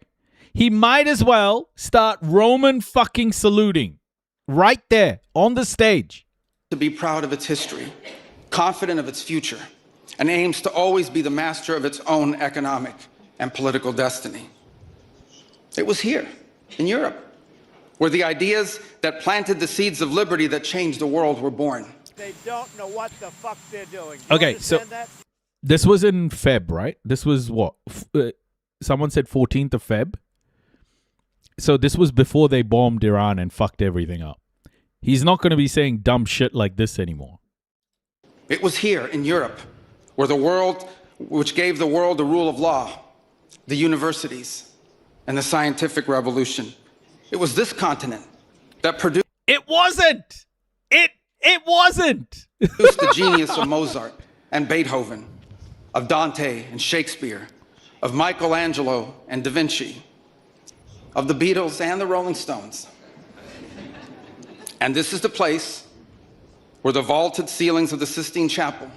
S4: He might as well start Roman fucking saluting right there on the stage.
S6: To be proud of its history, confident of its future, and aims to always be the master of its own economic and political destiny. It was here, in Europe, where the ideas that planted the seeds of liberty that changed the world were born.
S14: They don't know what the fuck they're doing.
S4: Okay, so this was in Feb, right? This was what? Someone said 14th of Feb. So this was before they bombed Iran and fucked everything up. He's not going to be saying dumb shit like this anymore.
S6: It was here in Europe which gave the world the rule of law, the universities, and the scientific revolution. It was this continent that produced...
S4: It wasn't! It wasn't!
S6: ...the genius of Mozart and Beethoven, of Dante and Shakespeare, of Michelangelo and Da Vinci, of the Beatles and the Rolling Stones. And this is the place where the vaulted ceilings of the Sistine Chapel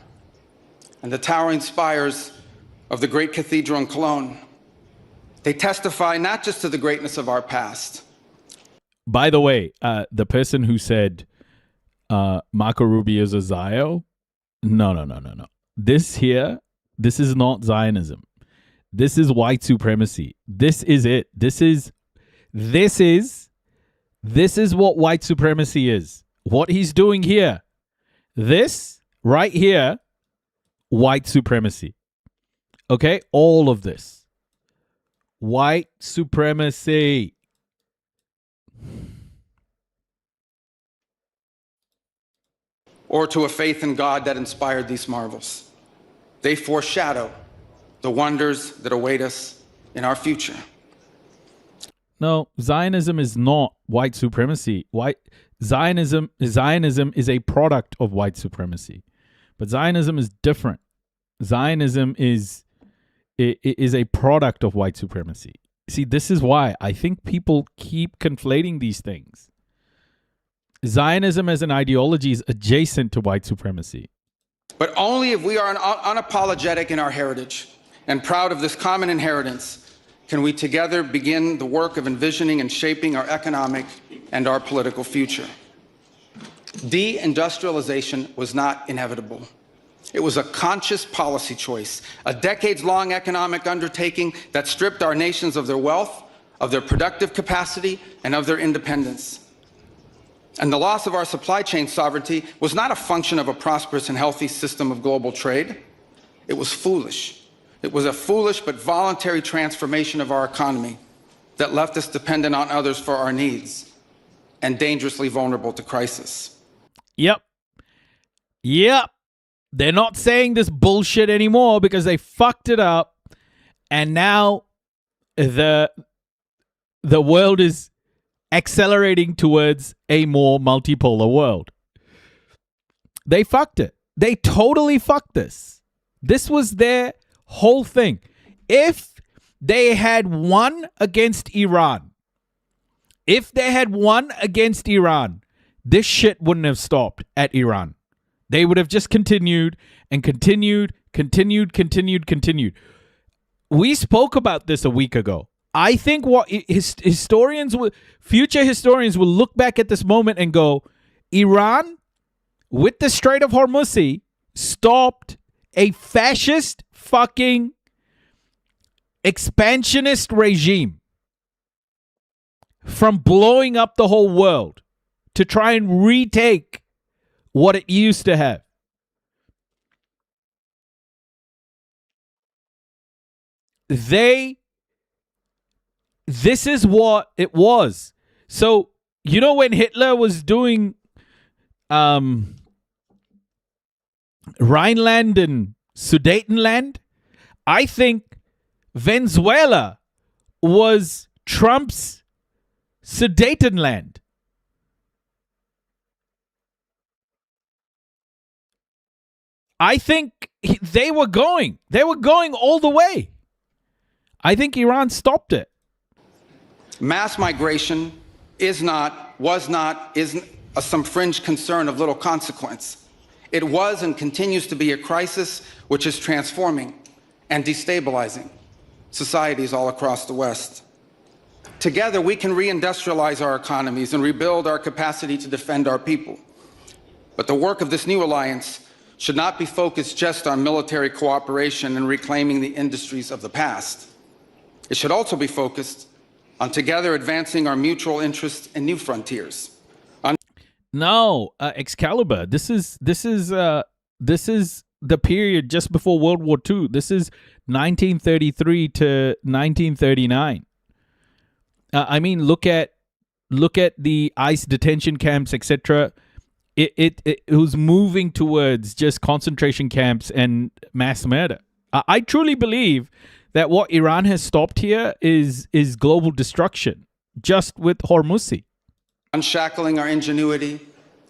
S6: and the towering spires of the great cathedral in Cologne, they testify not just to the greatness of our past.
S4: By the way, the person who said Marco Rubio's a Zio, no. This is not Zionism. This is white supremacy. This is it. This is what white supremacy is. What he's doing here. This right here white supremacy. Okay? All of this. White supremacy.
S6: Or to a faith in God that inspired these marvels. They foreshadow the wonders that await us in our future.
S4: No, Zionism is not white supremacy. Zionism is a product of white supremacy. But Zionism is different. Zionism is a product of white supremacy. See, this is why I think people keep conflating these things. Zionism as an ideology is adjacent to white supremacy.
S6: But only if we are unapologetic in our heritage and proud of this common inheritance can we together begin the work of envisioning and shaping our economic and our political future. Deindustrialization was not inevitable. It was a conscious policy choice, a decades-long economic undertaking that stripped our nations of their wealth, of their productive capacity, and of their independence. And the loss of our supply chain sovereignty was not a function of a prosperous and healthy system of global trade. It was foolish. It was a foolish but voluntary transformation of our economy that left us dependent on others for our needs and dangerously vulnerable to crisis.
S4: Yep. They're not saying this bullshit anymore because they fucked it up. And now the world is accelerating towards a more multipolar world. They fucked it. They totally fucked this. This was their whole thing. If they had won against Iran, this shit wouldn't have stopped at Iran. They would have just continued and continued. We spoke about this a week ago. I think what future historians will look back at this moment and go, Iran, with the Strait of Hormuz, stopped a fascist fucking expansionist regime from blowing up the whole world to try and retake what it used to have. This is what it was. So, you know, when Hitler was doing Rhineland and Sudetenland, I think Venezuela was Trump's Sudetenland. I think they were going all the way. I think Iran stopped it.
S6: Mass migration isn't some fringe concern of little consequence. It was and continues to be a crisis which is transforming and destabilizing societies all across the West. Together, we can reindustrialize our economies and rebuild our capacity to defend our people. But the work of this new alliance should not be focused just on military cooperation and reclaiming the industries of the past. It should also be focused on together advancing our mutual interests in new frontiers.
S4: No, Excalibur. This is the period just before World War II. This is 1933 to 1939. I mean, look at the ICE detention camps, etc. It was moving towards just concentration camps and mass murder. I truly believe that what Iran has stopped here is global destruction, just with Hormuz.
S6: Unshackling our ingenuity,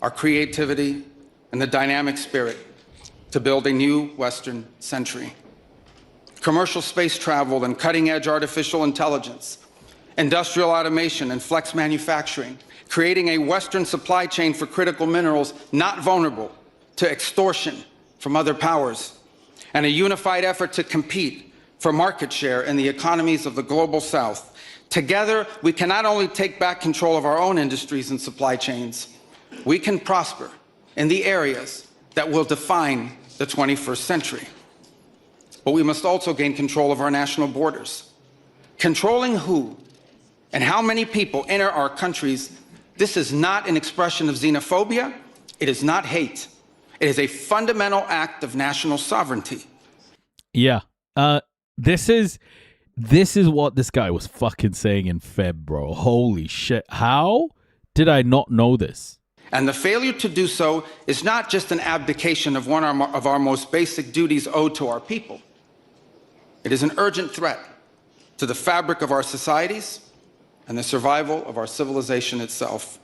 S6: our creativity, and the dynamic spirit to build a new Western century. Commercial space travel and cutting-edge artificial intelligence, industrial automation and flex manufacturing, creating a Western supply chain for critical minerals not vulnerable to extortion from other powers, and a unified effort to compete for market share in the economies of the global South. Together, we can not only take back control of our own industries and supply chains, we can prosper in the areas that will define the 21st century. But we must also gain control of our national borders. Controlling who and how many people enter our countries, this is not an expression of xenophobia. It is not hate. It is a fundamental act of national sovereignty.
S4: Yeah. This is what this guy was fucking saying in Feb, bro. Holy shit. How did I not know this?
S6: And the failure to do so is not just an abdication of one of our most basic duties owed to our people. It is an urgent threat to the fabric of our societies and the survival of our civilization itself.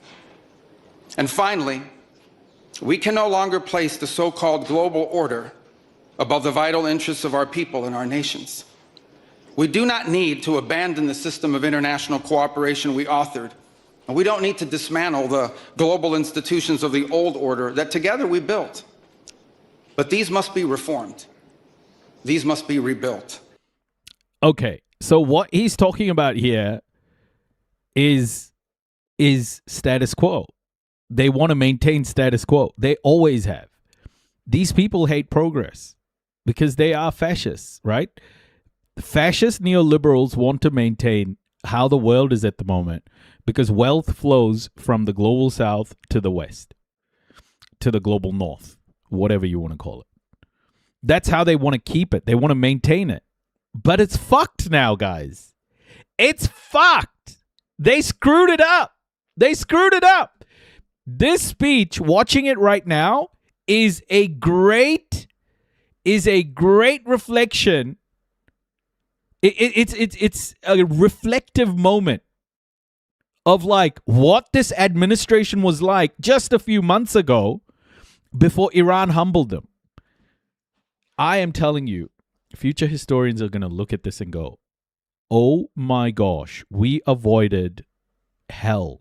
S6: And finally, we can no longer place the so-called global order above the vital interests of our people and our nations. We do not need to abandon the system of international cooperation we authored, and we don't need to dismantle the global institutions of the old order that together we built. But these must be reformed. These must be rebuilt.
S4: Okay, so what he's talking about here is status quo. They want to maintain status quo. They always have. These people hate progress because they are fascists, right? Fascist neoliberals want to maintain how the world is at the moment because wealth flows from the global south to the west, to the global north, whatever you want to call it. That's how they want to keep it. They want to maintain it. But it's fucked now, guys. It's fucked. They screwed it up. They screwed it up. This speech, watching it right now, is a great reflection. It's a reflective moment of like what this administration was like just a few months ago before Iran humbled them. I am telling you, future historians are going to look at this and go, oh my gosh, we avoided hell.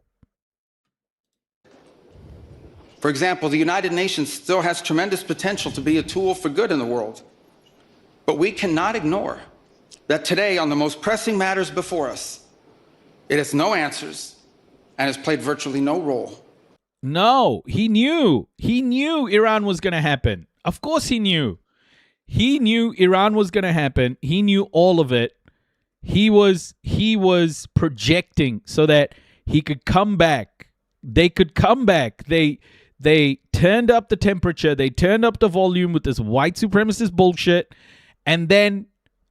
S6: For example, the United Nations still has tremendous potential to be a tool for good in the world. But we cannot ignore that today, on the most pressing matters before us, it has no answers and has played virtually no role.
S4: No, he knew. He knew Iran was going to happen. Of course he knew. He knew Iran was going to happen. He knew all of it. He was projecting so that he could come back. They could come back. They turned up the temperature. They turned up the volume with this white supremacist bullshit. And then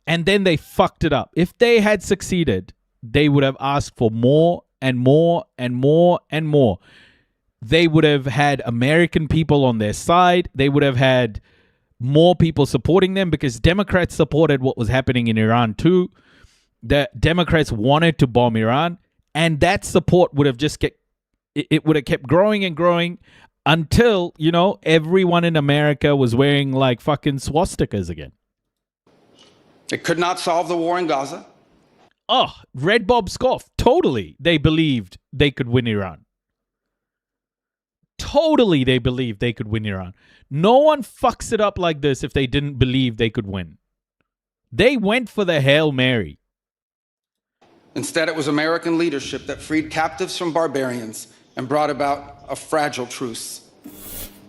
S4: they fucked it up. If they had succeeded, they would have asked for more and more and more and more. They would have had American people on their side. They would have had more people supporting them because Democrats supported what was happening in Iran too. The Democrats wanted to bomb Iran, and that support would have just kept growing and growing until, you know, everyone in America was wearing like fucking swastikas again.
S6: It could not solve the war in Gaza.
S4: Oh, Red Bob scoffed. Totally, they believed they could win Iran. Totally, they believed they could win Iran. No one fucks it up like this if they didn't believe they could win. They went for the Hail Mary.
S6: Instead, it was American leadership that freed captives from barbarians and brought about a fragile truce.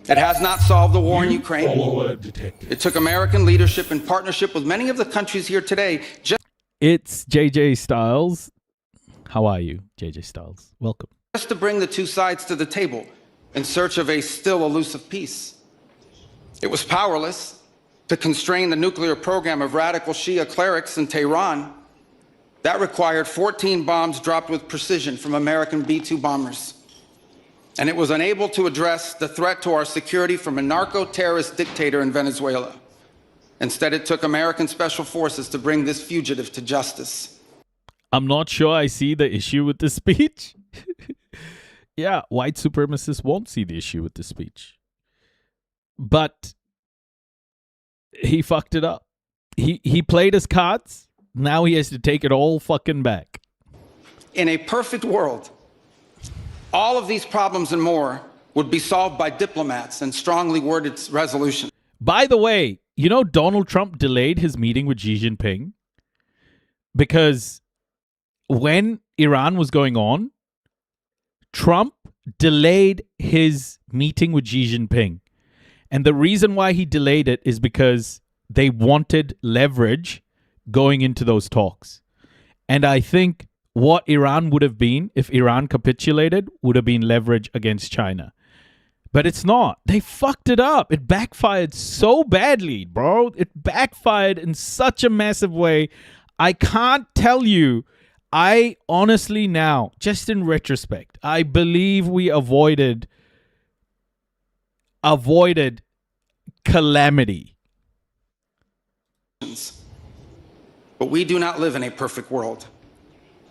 S6: It has not solved the war in Ukraine. It took American leadership in partnership with many of the countries here today.
S4: It's JJ Styles. How are you, JJ Styles? Welcome.
S6: Just to bring the two sides to the table in search of a still elusive peace. It was powerless to constrain the nuclear program of radical Shia clerics in Tehran. That required 14 bombs dropped with precision from American B-2 bombers. And it was unable to address the threat to our security from a narco-terrorist dictator in Venezuela. Instead, it took American special forces to bring this fugitive to justice.
S4: I'm not sure I see the issue with this speech. Yeah, white supremacists won't see the issue with this speech. But he fucked it up. He played his cards. Now he has to take it all fucking back.
S6: In a perfect world, all of these problems and more would be solved by diplomats and strongly worded resolutions.
S4: By the way, you know Donald Trump delayed his meeting with Xi Jinping because when Iran was going on, Trump delayed his meeting with Xi Jinping. And the reason why he delayed it is because they wanted leverage going into those talks. And I think what Iran would have been if Iran capitulated would have been leverage against China. But it's not. They fucked it up. It backfired so badly, bro. It backfired in such a massive way. I can't tell you. I honestly now, just in retrospect, I believe we avoided calamity.
S6: But we do not live in a perfect world.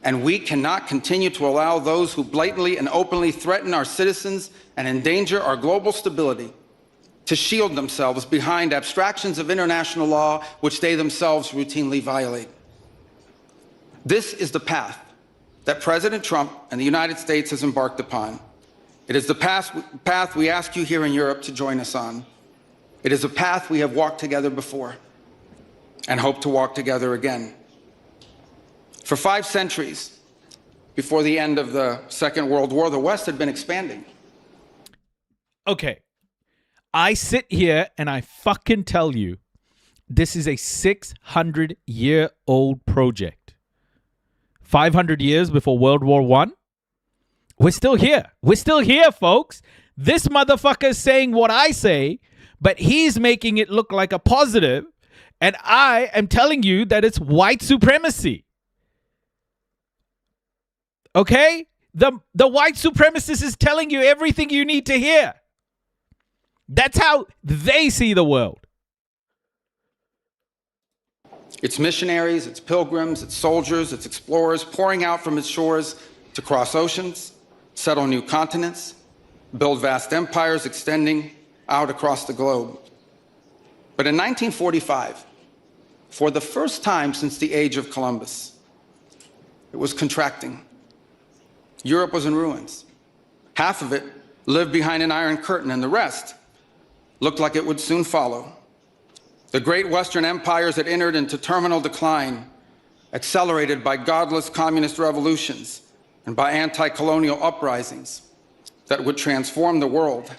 S6: And we cannot continue to allow those who blatantly and openly threaten our citizens and endanger our global stability to shield themselves behind abstractions of international law which they themselves routinely violate. This is the path that President Trump and the United States has embarked upon. It is the path we ask you here in Europe to join us on. It is a path we have walked together before and hope to walk together again. For 5 centuries, before the end of the Second World War, the West had been expanding.
S4: Okay. I sit here and I fucking tell you, this is a 600-year-old project. 500 years before World War I. We're still here. We're still here, folks. This motherfucker is saying what I say, but he's making it look like a positive, and I am telling you that it's white supremacy. Okay? The white supremacist is telling you everything you need to hear. That's how they see the world.
S6: Its missionaries, its pilgrims, its soldiers, its explorers pouring out from its shores to cross oceans, settle new continents, build vast empires extending out across the globe. But in 1945, for the first time since the age of Columbus, it was contracting. Europe was in ruins. Half of it lived behind an iron curtain, and the rest looked like it would soon follow. The great Western empires had entered into terminal decline, accelerated by godless communist revolutions and by anti-colonial uprisings that would transform the world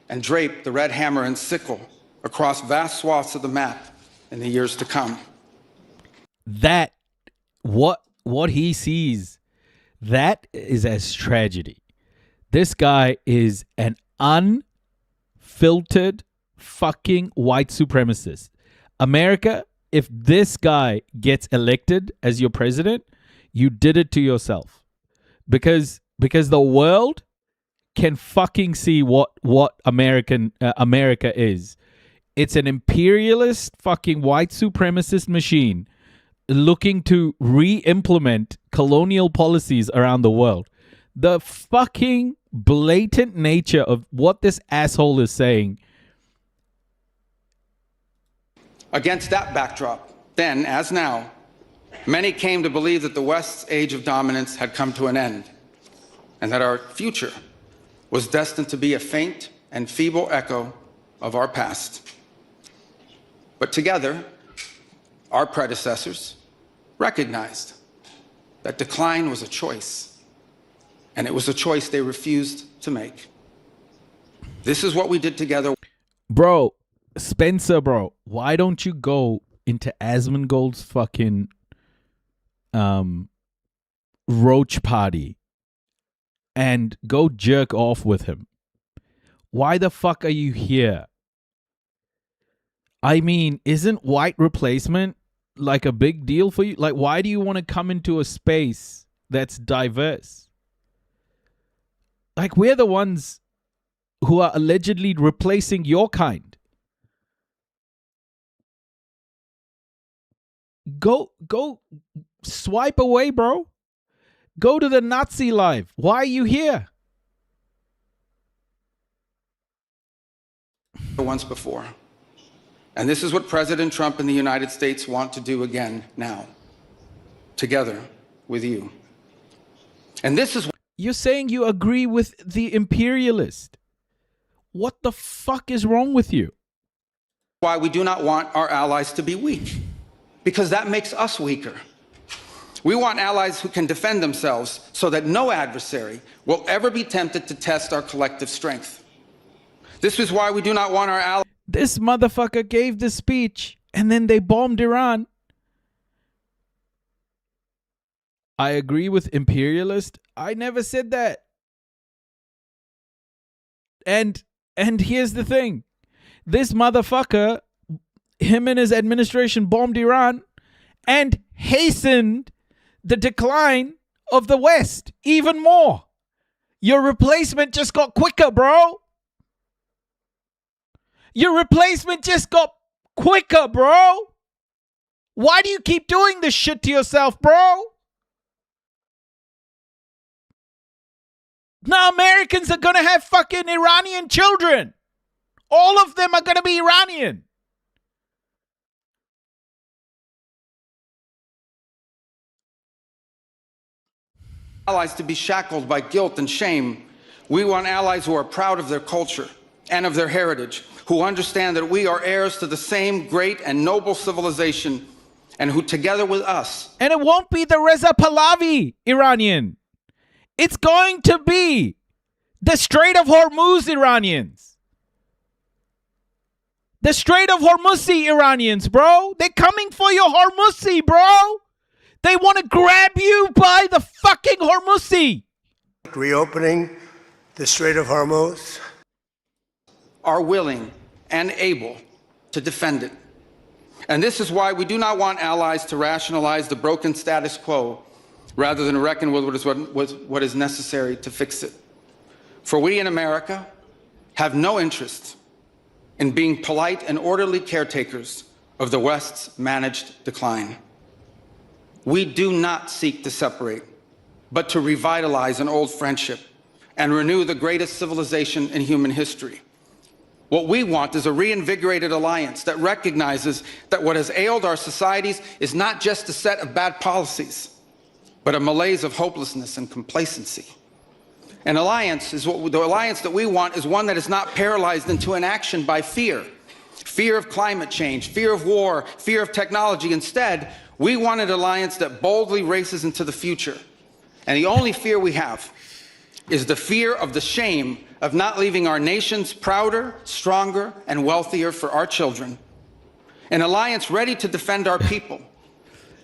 S6: and drape the red hammer and sickle across vast swaths of the map in the years to come.
S4: That, what he sees, that is as tragedy. This guy is an unfiltered fucking white supremacist. America, if this guy gets elected as your president, you did it to yourself. Because the world can fucking see what America is. It's an imperialist fucking white supremacist machine looking to re-implement colonial policies around the world. The fucking blatant nature of what this asshole is saying.
S6: Against that backdrop, then as now, many came to believe that the West's age of dominance had come to an end, and that our future was destined to be a faint and feeble echo of our past. But together, our predecessors recognized that decline was a choice, and it was a choice they refused to make. This is what we did together.
S4: Bro, Spencer, bro, why don't you go into Asmongold's fucking roach party and go jerk off with him? Why the fuck are you here? I mean, isn't white replacement like a big deal for you? Like, why do you want to come into a space that's diverse? Like, we're the ones who are allegedly replacing your kind. Go swipe away, bro. Go to the Nazi live. Why are you here?
S6: Once before. And this is what President Trump and the United States want to do again now, together with you. And this is...
S4: You're saying you agree with the imperialist. What the fuck is wrong with you?
S6: Why we do not want our allies to be weak, because that makes us weaker. We want allies who can defend themselves so that no adversary will ever be tempted to test our collective strength. This is why we do not want our allies...
S4: This motherfucker gave the speech and then they bombed Iran. I agree with imperialist. I never said that. And And here's the thing. This motherfucker, him and his administration bombed Iran and hastened the decline of the West even more. Your replacement just got quicker, bro. Your replacement just got quicker, bro. Why do you keep doing this shit to yourself, bro? Now Americans are gonna have fucking Iranian children. All of them are gonna be Iranian.
S6: Allies to be shackled by guilt and shame. We want allies who are proud of their culture and of their heritage, who understand that we are heirs to the same great and noble civilization, and who together with us.
S4: And it won't be the Reza Pahlavi Iranian. It's going to be the Strait of Hormuz Iranians. The Strait of Hormuzzi Iranians, bro. They're coming for your Hormuzzi, bro. They want to grab you by the fucking Hormuzzi.
S8: Reopening the Strait of Hormuz.
S6: Are willing and able to defend it. And this is why we do not want allies to rationalize the broken status quo rather than reckon with what is necessary to fix it. For we in America have no interest in being polite and orderly caretakers of the West's managed decline. We do not seek to separate, but to revitalize an old friendship and renew the greatest civilization in human history. What we want is a reinvigorated alliance that recognizes that what has ailed our societies is not just a set of bad policies, but a malaise of hopelessness and complacency. An alliance is the alliance that we want is one that is not paralyzed into inaction by fear. Fear of climate change, fear of war, fear of technology. Instead, we want an alliance that boldly races into the future. And the only fear we have is the fear of the shame of not leaving our nations prouder, stronger, and wealthier for our children. An alliance ready to defend our people,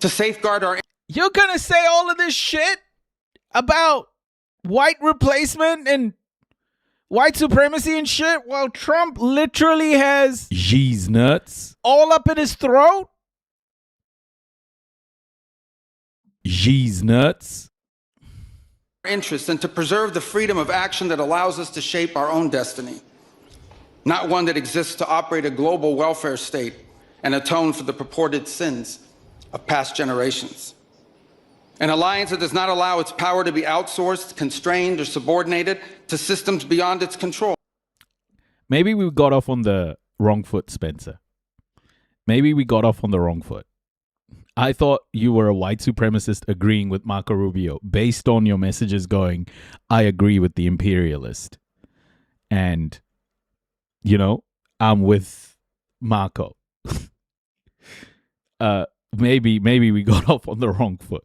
S6: to safeguard our...
S4: You're gonna say all of this shit about white replacement and white supremacy and shit while Trump literally has G's nuts all up in his throat? G's nuts.
S6: Interest and to preserve the freedom of action that allows us to shape our own destiny, not one that exists to operate a global welfare state and atone for the purported sins of past generations. An alliance that does not allow its power to be outsourced, constrained, or subordinated to systems beyond its control.
S4: Maybe we got off on the wrong foot, Spencer. Maybe we got off on the wrong foot. I thought you were a white supremacist agreeing with Marco Rubio based on your messages going, I agree with the imperialist. And, you know, I'm with Marco. Maybe we got off on the wrong foot.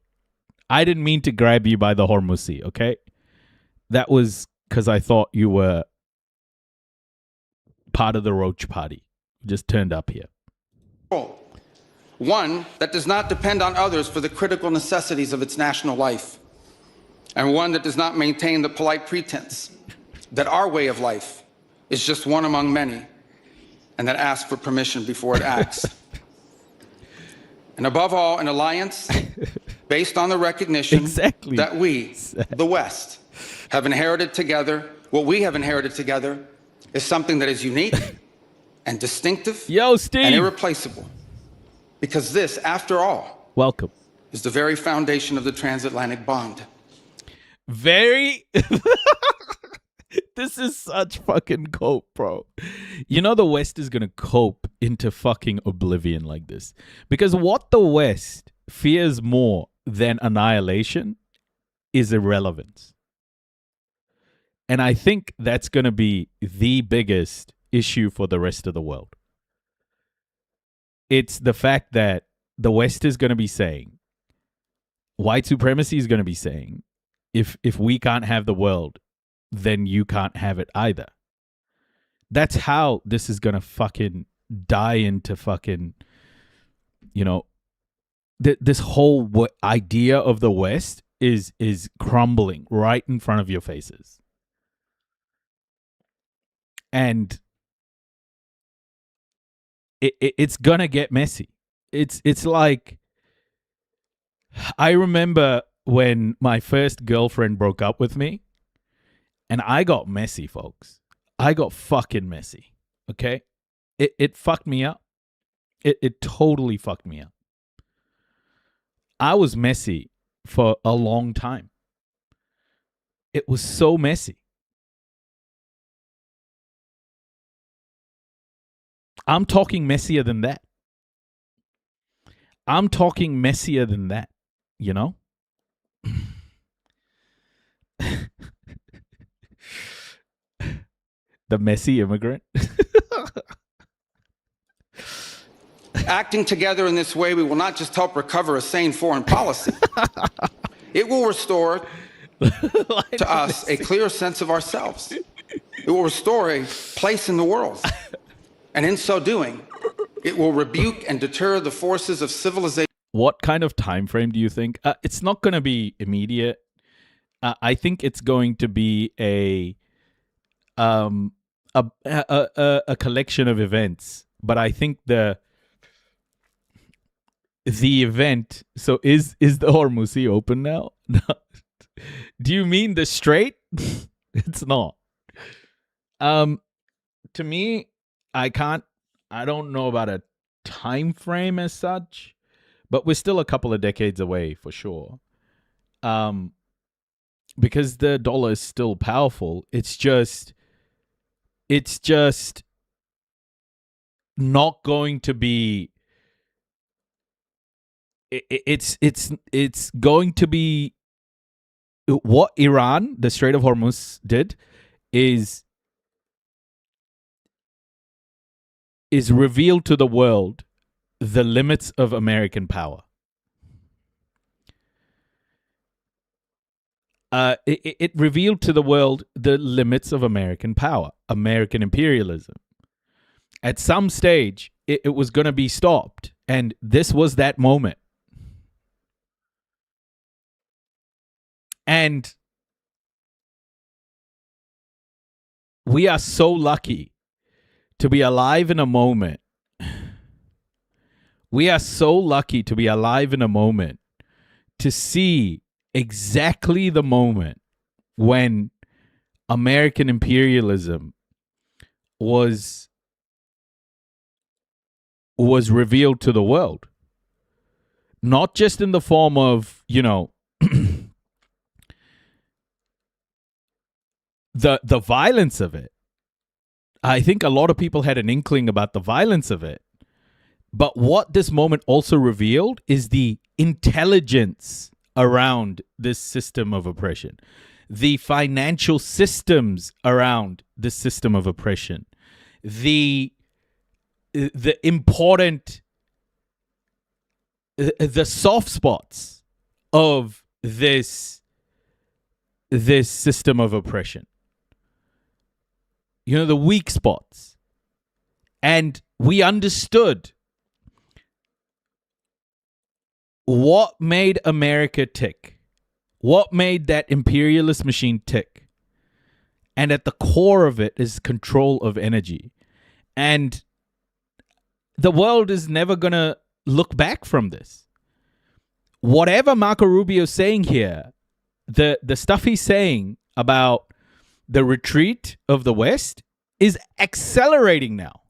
S4: I didn't mean to grab you by the Hormuzzi, okay? That was because I thought you were part of the Roach Party. Just turned up here.
S6: One that does not depend on others for the critical necessities of its national life, and one that does not maintain the polite pretense that our way of life is just one among many, and that asks for permission before it acts. And above all, an alliance based on the recognition that we, the West, have inherited together. What we have inherited together is something that is unique and distinctive and irreplaceable. Because this, after all,
S4: welcome,
S6: is the very foundation of the transatlantic bond.
S4: This is such fucking cope, bro. You know the West is going to cope into fucking oblivion like this. Because what the West fears more than annihilation is irrelevance. And I think that's going to be the biggest issue for the rest of the world. It's the fact that the West is going to be saying, white supremacy is going to be saying, if we can't have the world, then you can't have it either. That's how this is going to fucking die into fucking, you know, this whole idea of the West is crumbling right in front of your faces. And it's gonna get messy. It's like, I remember when my first girlfriend broke up with me, and I got messy, folks. I got fucking messy. Okay? It fucked me up. It totally fucked me up. I was messy for a long time. It was so messy. I'm talking messier than that. I'm talking messier than that, you know? The messy immigrant.
S6: Acting together in this way, we will not just help recover a sane foreign policy. It will restore to us a clear sense of ourselves. It will restore a place in the world. And in so doing, it will rebuke and deter the forces of civilization.
S4: What kind of time frame do you think? It's not going to be immediate. I think it's going to be a collection of events. But I think the event. So is the Hormuz Sea open now? No. Do you mean the Strait? It's not. To me, I don't know about a time frame as such, but we're still a couple of decades away for sure. Because the dollar is still powerful. It's just not going to be. It's going to be what Iran, the Strait of Hormuz, did is revealed to the world the limits of American power. It revealed to the world the limits of American power, American imperialism. At some stage, it was going to be stopped. And this was that moment. And we are so lucky to be alive in a moment. We are so lucky to be alive in a moment to see exactly the moment when American imperialism was revealed to the world. Not just in the form of, the violence of it. I think a lot of people had an inkling about the violence of it. But what this moment also revealed is the intelligence around this system of oppression, the financial systems around this system of oppression, the important, the soft spots of this system of oppression. The weak spots. And we understood what made America tick, what made that imperialist machine tick. And at the core of it is control of energy. And the world is never going to look back from this. Whatever Marco Rubio is saying here, the stuff he's saying about the retreat of the West is accelerating now.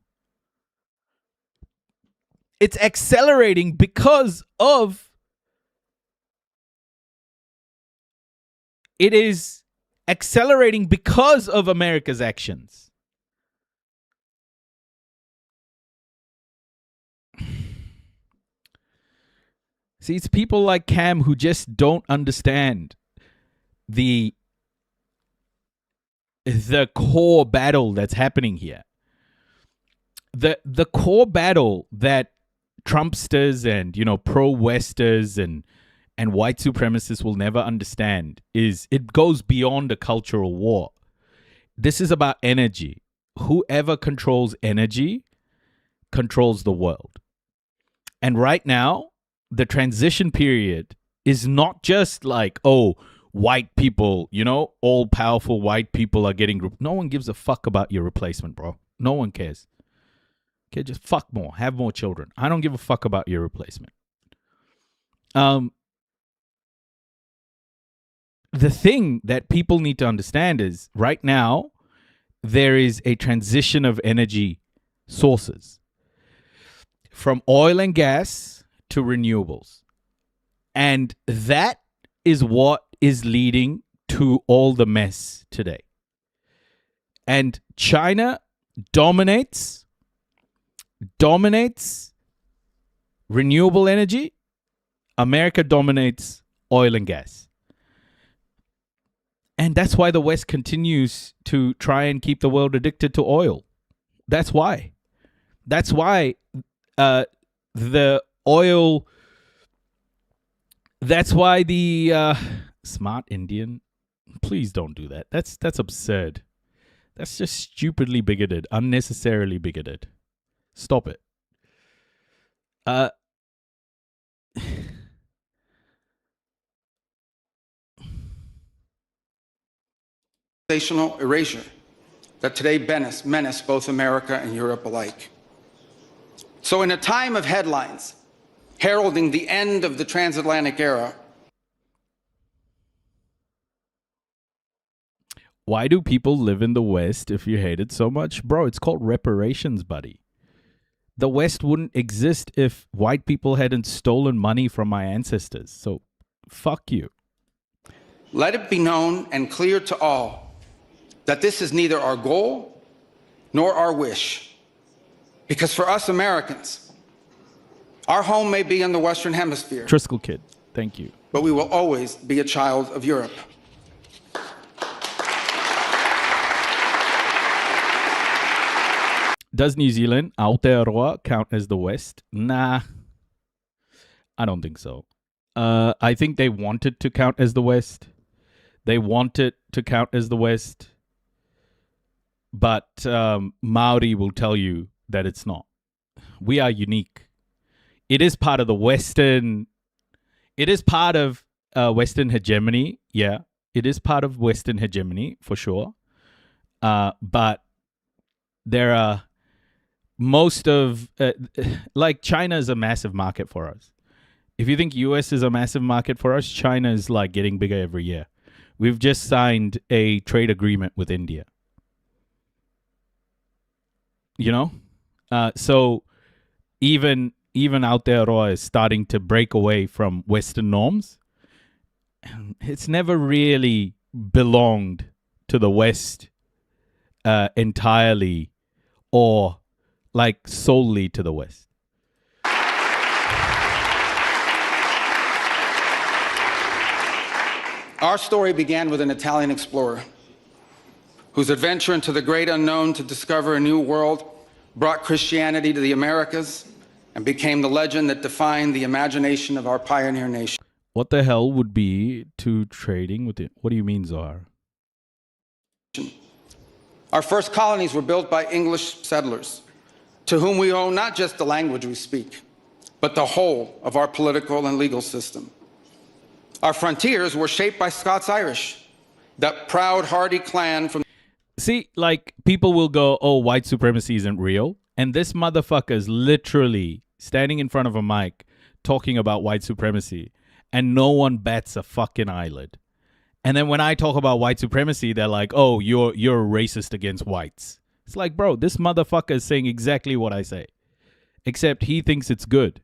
S4: It's accelerating because of America's actions. See, it's people like Cam who just don't understand the core battle that's happening here. The core battle that Trumpsters and pro-Westers and white supremacists will never understand is it goes beyond a cultural war. This is about energy. Whoever controls energy controls the world. And right now, the transition period is not just like, oh, white people, you know, all powerful white people are getting. No one gives a fuck about your replacement, bro. No one cares. Okay, just fuck more. Have more children. I don't give a fuck about your replacement. The thing that people need to understand is right now, there is a transition of energy sources from oil and gas to renewables. And that is what is leading to all the mess today. And China dominates renewable energy. America dominates oil and gas. And that's why the West continues to try and keep the world addicted to oil. That's why. That's why the oil... That's why the smart Indian... Please don't do that. That's absurd. That's just stupidly bigoted. Unnecessarily bigoted. Stop it.
S6: Erasure that today menace both America and Europe alike. So in a time of headlines heralding the end of the transatlantic era,
S4: why do people live in the West if you hate it so much? Bro, it's called reparations, buddy. The West wouldn't exist if white people hadn't stolen money from my ancestors. So, fuck you.
S6: let it be known and clear to all that this is neither our goal nor our wish. Because for us Americans, our home may be in the Western Hemisphere.
S4: Triskel Kid, thank you.
S6: But we will always be a child of Europe.
S18: Does New Zealand, Aotearoa, count as the West? Nah, I don't think so. I think they wanted to count as the West. They wanted to count as the West. But Maori will tell you that it's not. We are unique. It is part of the Western... It is part of Western hegemony. Yeah, it is part of Western hegemony, for sure. But there are... Most of... like, China is a massive market for us. If you think US is a massive market for us, China is, like, getting bigger every year. We've just signed a trade agreement with India. You know? So even Aotearoa is starting to break away from Western norms. It's never really belonged to the West entirely or like solely to the West.
S6: Our story began with an Italian explorer whose adventure into the great unknown to discover a new world brought Christianity to the Americas and became the legend that defined the imagination of our pioneer nation.
S18: What the hell would be to trading with it? What do you mean, Zohar?
S6: Our first colonies were built by English settlers, to whom we owe not just the language we speak, but the whole of our political and legal system. Our frontiers were shaped by Scots-Irish, that proud, hardy clan from...
S18: See, like, people will go, oh, white supremacy isn't real. And this motherfucker is literally standing in front of a mic talking about white supremacy. And no one bats a fucking eyelid. And then when I talk about white supremacy, they're like, oh, you're racist against whites. It's like, bro, this motherfucker is saying exactly what I say. Except he thinks it's good.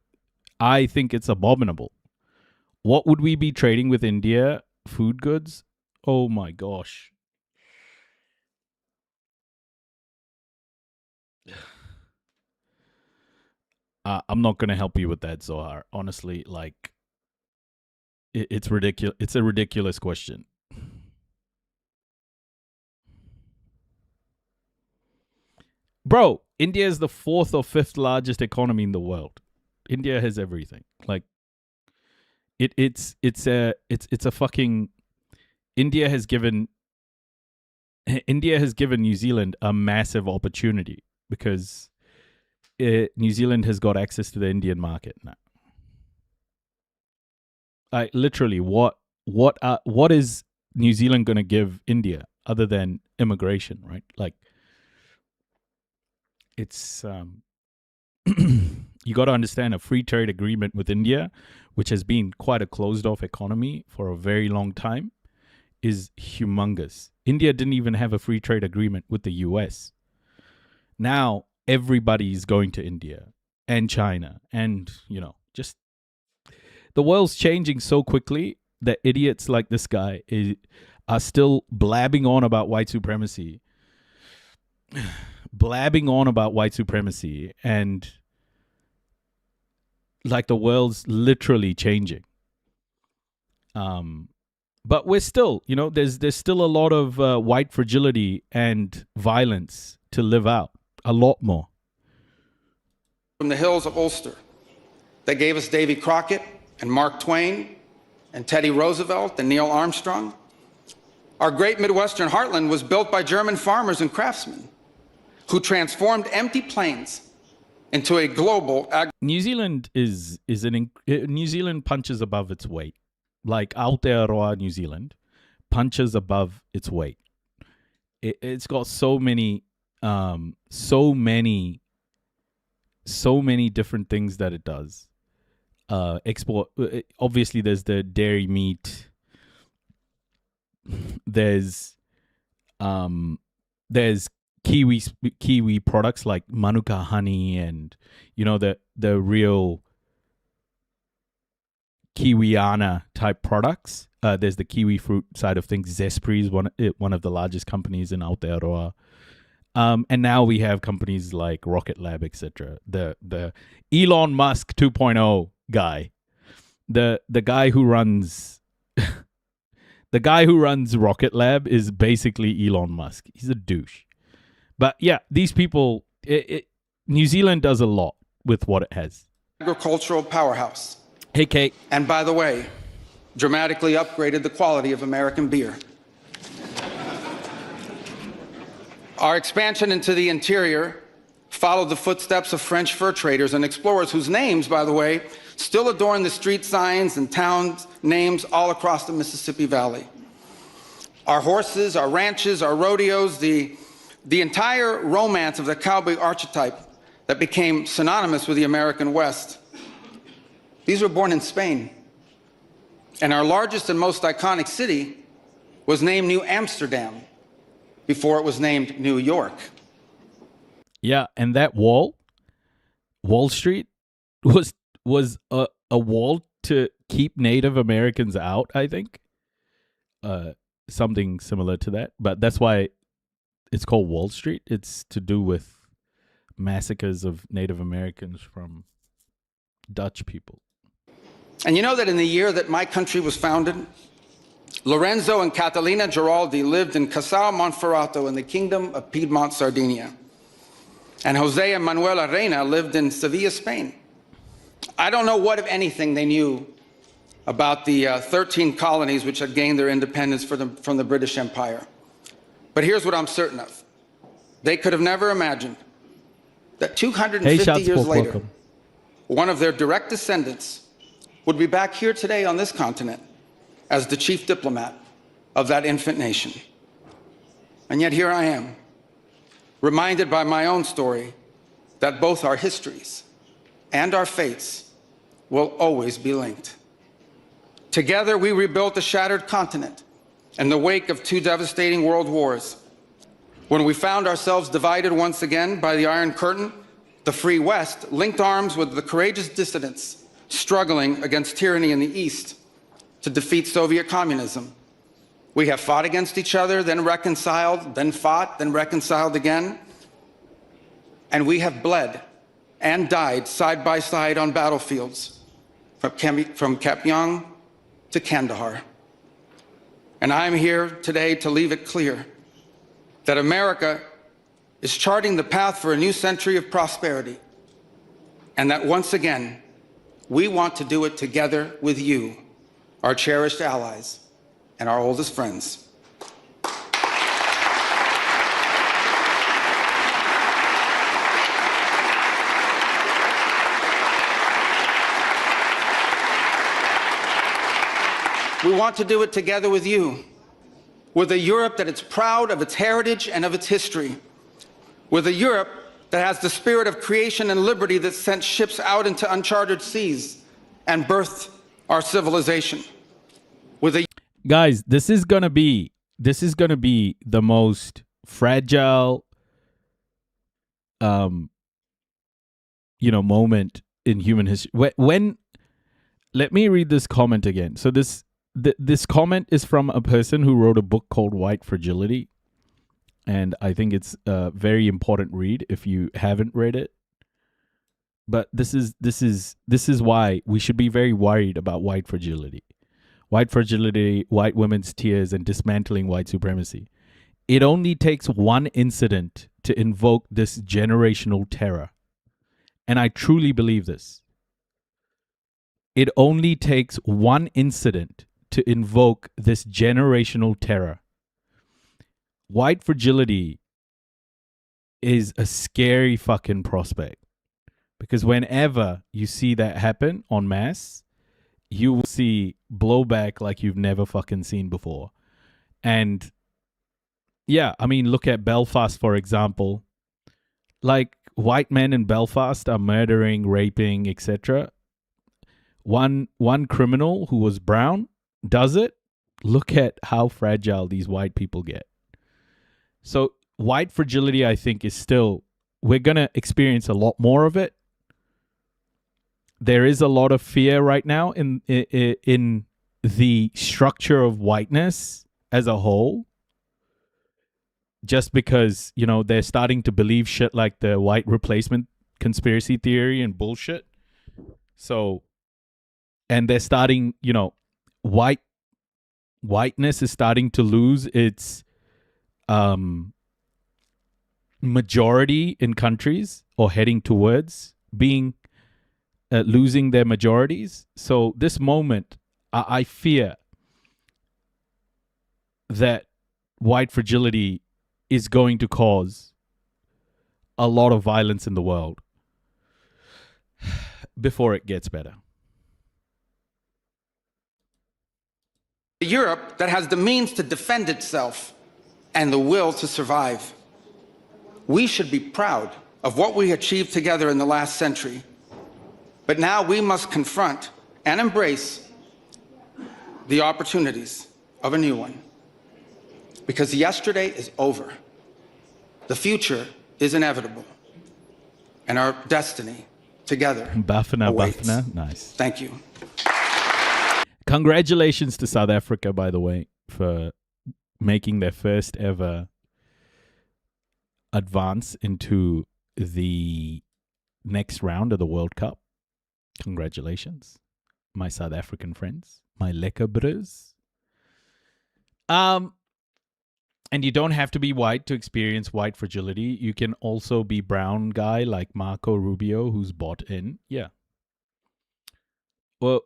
S18: I think it's abominable. What would we be trading with India? Food goods? Oh my gosh. I'm not going to help you with that, Zohar. Honestly, like, it's ridiculous. It's a ridiculous question. Bro, India is the 4th or 5th largest economy in the world. India has everything. Like, it's a fucking... India has given New Zealand a massive opportunity because New Zealand has got access to the Indian market now. Literally, what what is New Zealand going to give India other than immigration, right? Like, it's you got to understand, a free trade agreement with India, which has been quite a closed off economy for a very long time, is humongous. India didn't even have a free trade agreement with the US. Now everybody's going to India and China, and just the world's changing so quickly that idiots like this guy are still blabbing on about white supremacy. And like the world's literally changing. But we're still, there's still a lot of white fragility and violence to live out. A lot more.
S6: From the hills of Ulster that gave us Davy Crockett and Mark Twain and Teddy Roosevelt and Neil Armstrong. Our great Midwestern heartland was built by German farmers and craftsmen who transformed empty plains into a global...
S18: New Zealand New Zealand punches above its weight. Like Aotearoa, New Zealand punches above its weight. It's got so many different things that it does. Export. Obviously, there's the dairy meat. There's Kiwi products like Manuka honey, and the real Kiwiana type products. There's the kiwi fruit side of things. Zespri is one of the largest companies in Aotearoa. And now we have companies like Rocket Lab, etc. The Elon Musk 2.0 guy, the guy who runs Rocket Lab is basically Elon Musk. He's a douche. But yeah, these people, New Zealand does a lot with what it has.
S6: Agricultural powerhouse.
S18: Hey, Kate.
S6: And by the way, dramatically upgraded the quality of American beer. Our expansion into the interior followed the footsteps of French fur traders and explorers whose names, by the way, still adorn the street signs and town names all across the Mississippi Valley. Our horses, our ranches, our rodeos, the entire romance of the cowboy archetype that became synonymous with the American West. These were born in Spain. And our largest and most iconic city was named New Amsterdam before it was named New York.
S18: Yeah, and that Wall Street, was a wall to keep Native Americans out, I think. Something similar to that. But that's why it's called Wall Street. It's to do with massacres of Native Americans from Dutch people.
S6: And you know that in the year that my country was founded, Lorenzo and Catalina Giraldi lived in Casal Monferrato in the Kingdom of Piedmont, Sardinia. And Jose and Manuela Reina lived in Sevilla, Spain. I don't know what, if anything, they knew about the 13 colonies which had gained their independence from the British Empire. But here's what I'm certain of. They could have never imagined that 250 years later, one of their direct descendants would be back here today on this continent as the chief diplomat of that infant nation. And yet here I am, reminded by my own story that both our histories and our fates will always be linked. Together, we rebuilt a shattered continent in the wake of 2 devastating world wars. When we found ourselves divided once again by the Iron Curtain, the Free West linked arms with the courageous dissidents struggling against tyranny in the East to defeat Soviet communism. We have fought against each other, then reconciled, then fought, then reconciled again. And we have bled and died side by side on battlefields from Kapyong to Kandahar. And I'm here today to leave it clear that America is charting the path for a new century of prosperity, and that once again, we want to do it together with you, our cherished allies and our oldest friends. We want to do it together with you, with a Europe that is proud of its heritage and of its history, with a Europe that has the spirit of creation and liberty that sent ships out into uncharted seas and birthed our civilization. With a
S18: Guys, this is gonna be the most fragile moment in human history. When let me read this comment again. So this comment is from a person who wrote a book called White Fragility, and I think it's a very important read if you haven't read it. But this is why we should be very worried about white fragility. White fragility, white women's tears, and dismantling white supremacy. It only takes one incident to invoke this generational terror. And I truly believe this. It only takes one incident to invoke this generational terror. White fragility is a scary fucking prospect. Because whenever you see that happen en masse, you will see blowback like you've never fucking seen before. And yeah, I mean, look at Belfast, for example. Like, white men in Belfast are murdering, raping, etc. One criminal who was brown does it. Look at how fragile these white people get. So white fragility, I think, is still, we're going to experience a lot more of it. There is a lot of fear right now in the structure of whiteness as a whole. Just because, they're starting to believe shit like the white replacement conspiracy theory and bullshit. So, and they're starting, whiteness is starting to lose its majority in countries, or heading towards being losing their majorities. So this moment, I fear that white fragility is going to cause a lot of violence in the world before it gets better.
S6: A Europe that has the means to defend itself and the will to survive. We should be proud of what we achieved together in the last century. But now we must confront and embrace the opportunities of a new one. Because yesterday is over. The future is inevitable. And our destiny together awaits.
S18: Nice.
S6: Thank you.
S18: Congratulations to South Africa, by the way, for making their first ever advance into the next round of the World Cup. Congratulations, my South African friends, my lekker broers. And you don't have to be white to experience white fragility. You can also be brown guy like Marco Rubio, who's bought in. Yeah. Well,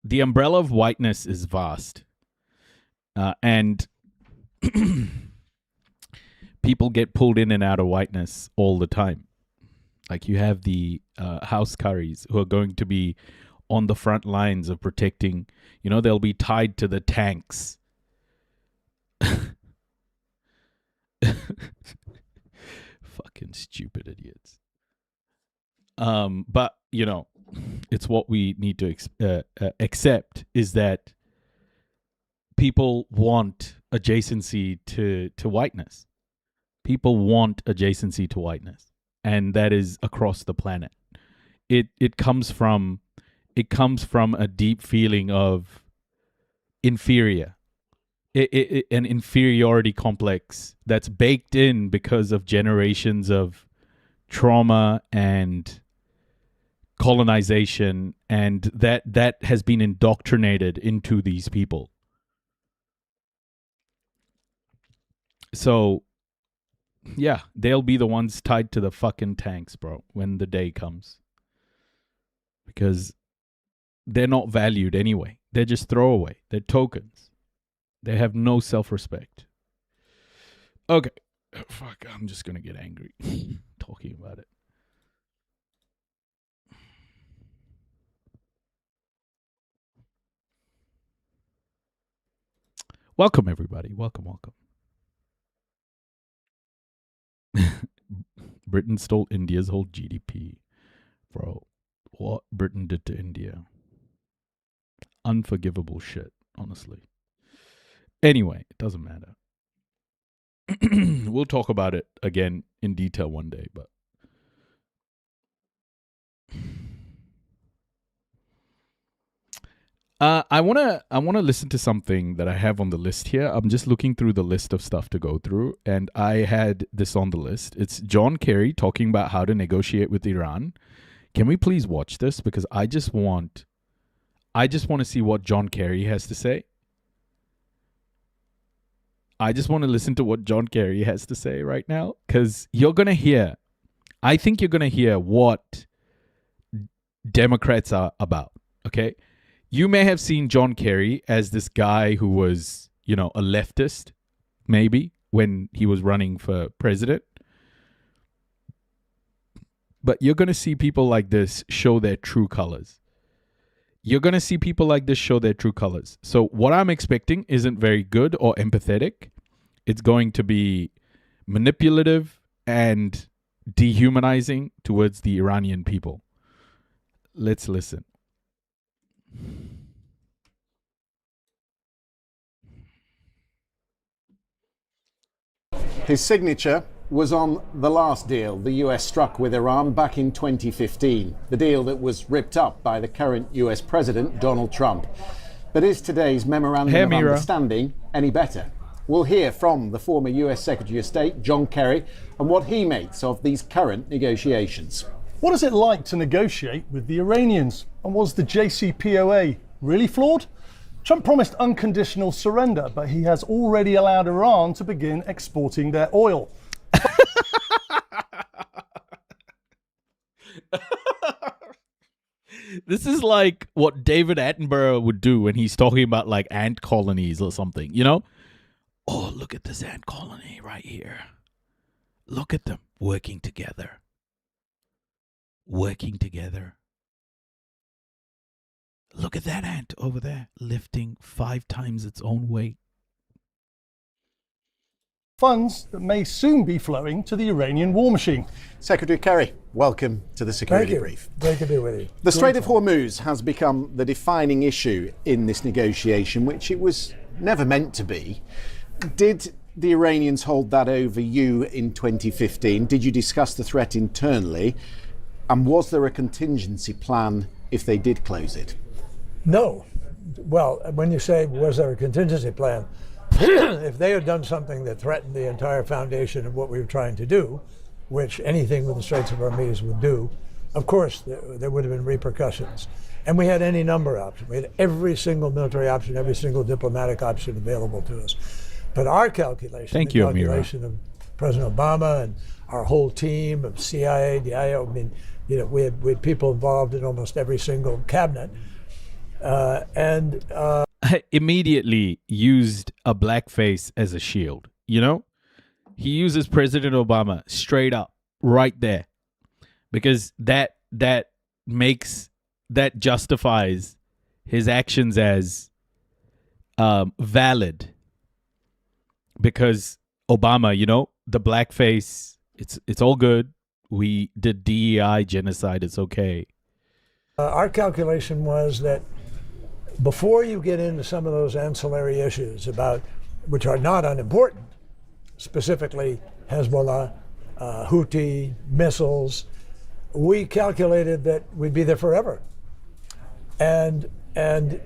S18: the umbrella of whiteness is vast. And people get pulled in and out of whiteness all the time. Like, you have the house curries who are going to be on the front lines of protecting, they'll be tied to the tanks. Fucking stupid idiots. But, it's what we need to accept, is that people want adjacency to whiteness. People want adjacency to whiteness. And that is across the planet. It comes from a deep feeling of inferior. An inferiority complex that's baked in because of generations of trauma and colonization, and that has been indoctrinated into these people. So, yeah, they'll be the ones tied to the fucking tanks, bro, when the day comes. Because they're not valued anyway. They're just throwaway. They're tokens. They have no self-respect. Okay. Fuck, I'm just going to get angry talking about it. Welcome, everybody. Welcome. Britain stole India's whole GDP. Bro, what Britain did to India. Unforgivable shit, honestly. Anyway, it doesn't matter. We'll talk about it again in detail one day, but I wanna listen to something that I have on the list here. I'm just looking through the list of stuff to go through, and I had this on the list. It's John Kerry talking about how to negotiate with Iran. Can we please watch this? Because I just want to see what John Kerry has to say. I just want to listen to what John Kerry has to say right now, because I think you're going to hear what Democrats are about, okay? You may have seen John Kerry as this guy who was, a leftist, maybe, when he was running for president. But you're going to see people like this show their true colors. So what I'm expecting isn't very good or empathetic. It's going to be manipulative and dehumanizing towards the Iranian people. Let's listen.
S1: His signature was on the last deal the US struck with Iran back in 2015, the deal that was ripped up by the current US President, Donald Trump. But is today's memorandum of understanding any better? We'll hear from the former US Secretary of State, John Kerry, and what he makes of these current negotiations.
S3: What is it like to negotiate with the Iranians? And was the JCPOA really flawed? Trump promised unconditional surrender, but he has already allowed Iran to begin exporting their oil.
S18: This is like what David Attenborough would do when he's talking about like ant colonies or something, Oh, look at this ant colony right here. Look at them working together. Look at that ant over there lifting 5 times its own weight.
S3: Funds that may soon be flowing to the Iranian war machine.
S1: Secretary Kerry, welcome to the Security Brief.
S23: Great to be with you.
S1: The Strait of Hormuz has become the defining issue in this negotiation, which it was never meant to be. Did the Iranians hold that over you in 2015? Did you discuss the threat internally? And was there a contingency plan if they did close it?
S23: No. Well, when you say, was there a contingency plan? If they had done something that threatened the entire foundation of what we were trying to do, which anything with the Straits of Hormuz would do, of course, there would have been repercussions. And we had any number of options. We had every single military option, every single diplomatic option available to us. But our calculation, the calculation of President Obama and our whole team of CIA, DIO, we had people involved in almost every single cabinet.
S18: Immediately used a blackface as a shield, He uses President Obama straight up right there because that justifies his actions as valid. Because Obama, the blackface, it's all good. We did DEI genocide. It's okay.
S23: Our calculation was that before you get into some of those ancillary issues which are not unimportant, specifically Hezbollah, Houthi, missiles, we calculated that we'd be there forever. And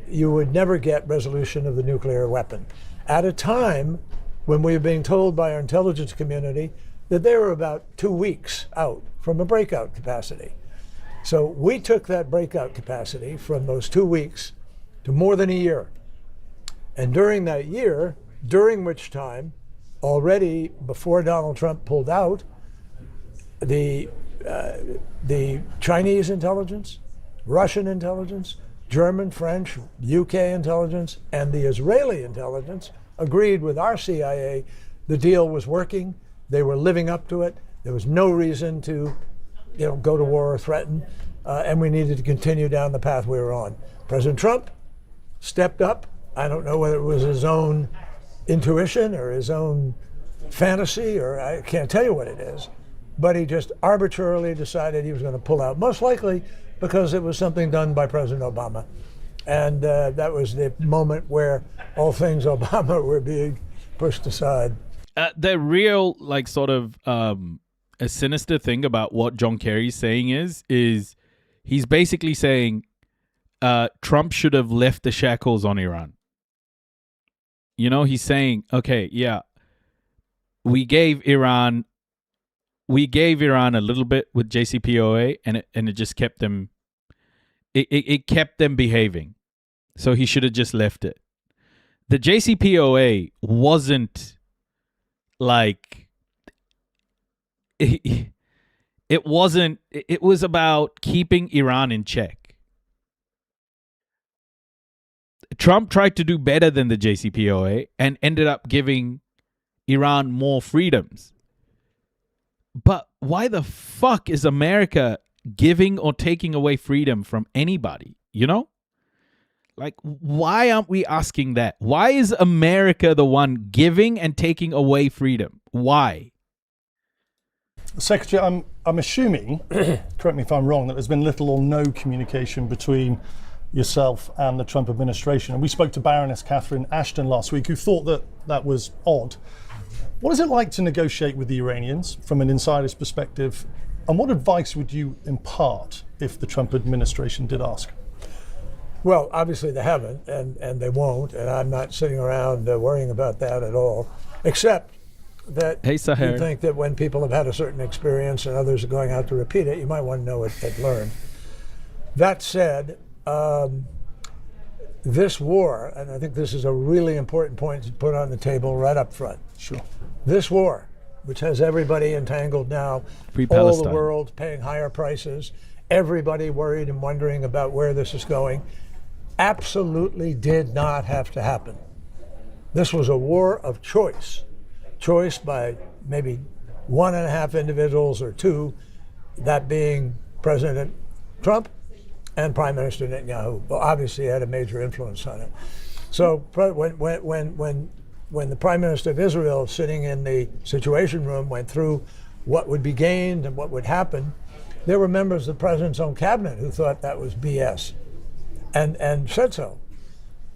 S23: you would never get resolution of the nuclear weapon at a time when we were being told by our intelligence community that they were about 2 weeks out from a breakout capacity. So we took that breakout capacity from those 2 weeks to more than a year. And during that year, during which time, already before Donald Trump pulled out, the Chinese intelligence, Russian intelligence, German, French, UK intelligence, and the Israeli intelligence agreed with our CIA the deal was working, they were living up to it, there was no reason to go to war or threaten, and we needed to continue down the path we were on. President Trump stepped up. I don't know whether it was his own intuition or his own fantasy, or I can't tell you what it is, but he just arbitrarily decided he was going to pull out, most likely because it was something done by President Obama. And that was the moment where all things Obama were being pushed aside.
S18: The real, like, sort of a sinister thing about what John Kerry's saying is he's basically saying Trump should have left the shackles on Iran. You know, he's saying, okay, yeah, we gave Iran a little bit with JCPOA, and it just kept them, it kept them behaving. So he should have just left it. The JCPOA wasn't like, it was about keeping Iran in check. Trump tried to do better than the JCPOA and ended up giving Iran more freedoms. But why the fuck is America giving or taking away freedom from anybody? You know? Like, why aren't we asking that? Why is America the one giving and taking away freedom? Why?
S3: Secretary, I'm assuming, correct me if I'm wrong, that there's been little or no communication between yourself and the Trump administration. And we spoke to Baroness Catherine Ashton last week, who thought that was odd. What is it like to negotiate with the Iranians from an insider's perspective? And what advice would you impart if the Trump administration did ask?
S23: Well, obviously they haven't, and they won't, and I'm not sitting around worrying about that at all, except that you think that when people have had a certain experience and others are going out to repeat it, you might want to know what they've learned. That said, this war, and I think this is a really important point to put on the table right up front.
S3: Sure.
S23: This war, which has everybody entangled now, all the world paying higher prices, everybody worried and wondering about where this is going, absolutely did not have to happen. This was a war of choice by maybe 1.5 individuals or 2, that being President Trump and Prime Minister Netanyahu. Well, obviously had a major influence on it. So when the Prime Minister of Israel, sitting in the Situation Room, went through what would be gained and what would happen, there were members of the President's own cabinet who thought that was BS and said so.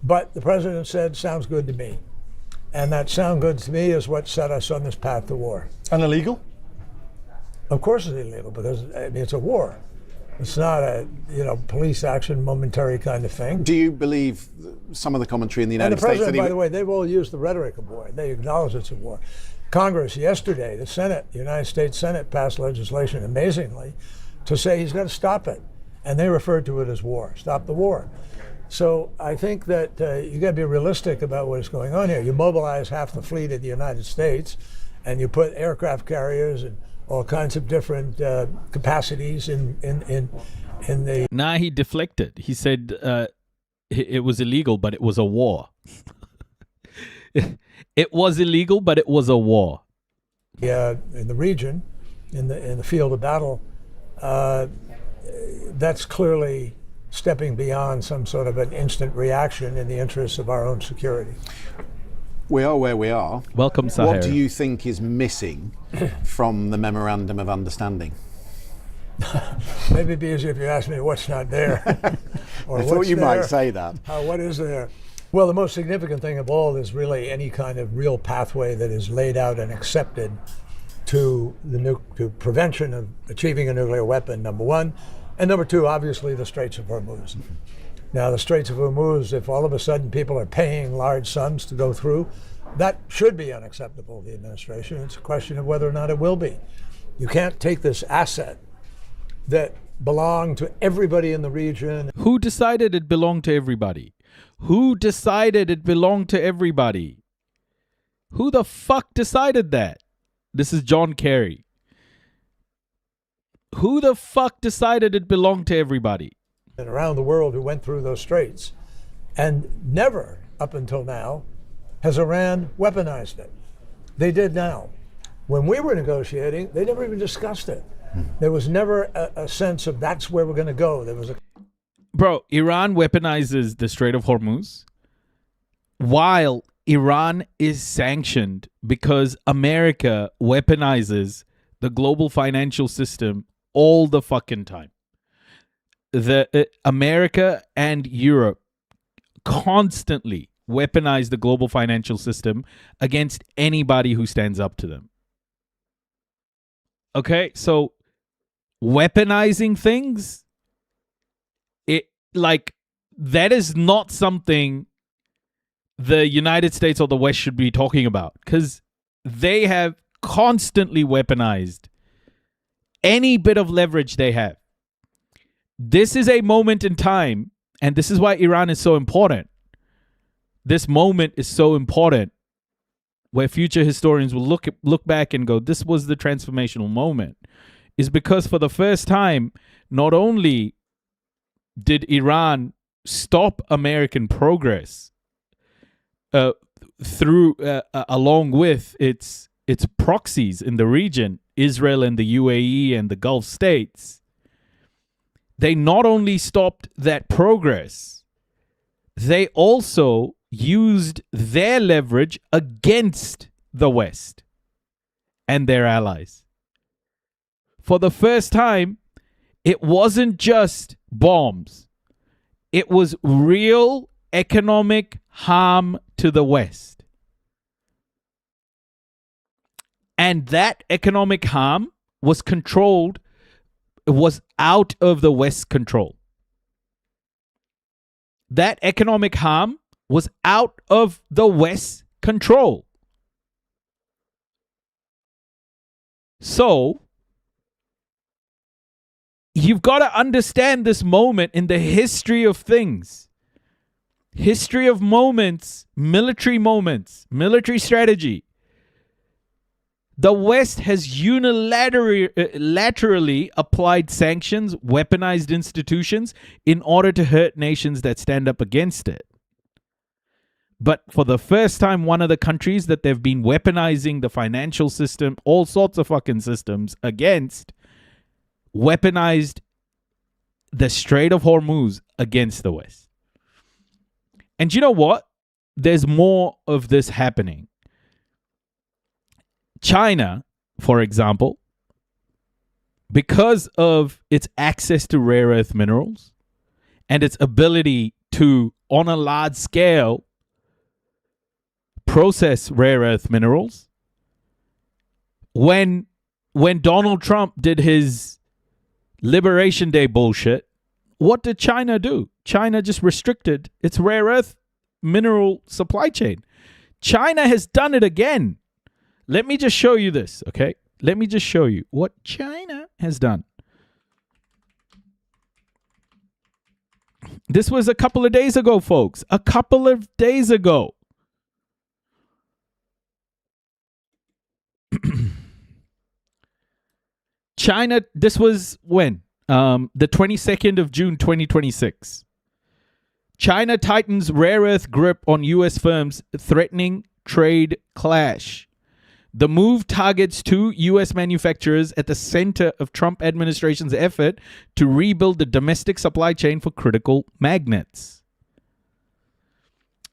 S23: But the President said, sounds good to me. And that sound good to me is what set us on this path to war.
S3: And illegal?
S23: Of course it's illegal, because it's a war. It's not a police action, momentary kind of thing.
S1: Do you believe some of the commentary in the United States?
S23: And the President, by the way, they've all used the rhetoric of war. They acknowledge it's a war. Congress yesterday, the Senate, the United States Senate passed legislation, amazingly, to say he's got to stop it. And they referred to it as war, stop the war. So I think that you got to be realistic about what is going on here. You mobilize half the fleet of the United States, and you put aircraft carriers and all kinds of different capacities in the.
S18: Nah, he deflected. He said it was illegal, but it was a war. It was illegal, but it was a war.
S23: Yeah, in the region, in the field of battle, that's clearly stepping beyond some sort of an instant reaction in the interests of our own security.
S1: We are where we are.
S18: Welcome, Sahara.
S1: What do you think is missing from the Memorandum of Understanding?
S23: Maybe it'd be easier if you asked me what's not there. Or
S1: I thought you might say that.
S23: What is there? Well, the most significant thing of all is really any kind of real pathway that is laid out and accepted to to prevention of achieving a nuclear weapon, number one. And number two, obviously, the Straits of Hormuz. Now, the Straits of Hormuz, if all of a sudden people are paying large sums to go through, that should be unacceptable to the administration. It's a question of whether or not it will be. You can't take this asset that belonged to everybody in the region.
S18: Who decided it belonged to everybody? Who decided it belonged to everybody? Who the fuck decided that? This is John Kerry. Who the fuck decided it belonged to everybody?
S23: And around the world who went through those straits. And never, up until now, has Iran weaponized it. They did now. When we were negotiating, they never even discussed it. There was never a sense of that's where we're going to go. There was a...
S18: Bro, Iran weaponizes the Strait of Hormuz while Iran is sanctioned because America weaponizes the global financial system all the fucking time. America and Europe constantly weaponize the global financial system against anybody who stands up to them. Okay, so weaponizing things, that is not something the United States or the West should be talking about, because they have constantly weaponized any bit of leverage they have. This is a moment in time, and this is why Iran is so important. This moment is so important, where future historians will look back and go, this was the transformational moment, is because for the first time, not only did Iran stop American progress along with its proxies in the region, Israel and the UAE and the Gulf states, they not only stopped that progress, they also used their leverage against the West and their allies. For the first time, it wasn't just bombs. It was real economic harm to the West. And that economic harm was controlled, was out of the West's control. That economic harm was out of the West's control. So, you've got to understand this moment in the history of things. History of moments, military strategy. The West has unilaterally applied sanctions, weaponized institutions in order to hurt nations that stand up against it. But for the first time, one of the countries that they've been weaponizing the financial system, all sorts of fucking systems against, weaponized the Strait of Hormuz against the West. And you know what? There's more of this happening. China, for example, because of its access to rare earth minerals and its ability to, on a large scale, process rare earth minerals, when Donald Trump did his Liberation Day bullshit, what did China do? China just restricted its rare earth mineral supply chain. China has done it again. Let me just show you this, okay? Let me just show you what China has done. This was a couple of days ago, folks. A couple of days ago. China, this was when? The 22nd of June, 2026. China tightens rare earth grip on U.S. firms, threatening trade clash. The move targets two U.S. manufacturers at the center of Trump administration's effort to rebuild the domestic supply chain for critical magnets.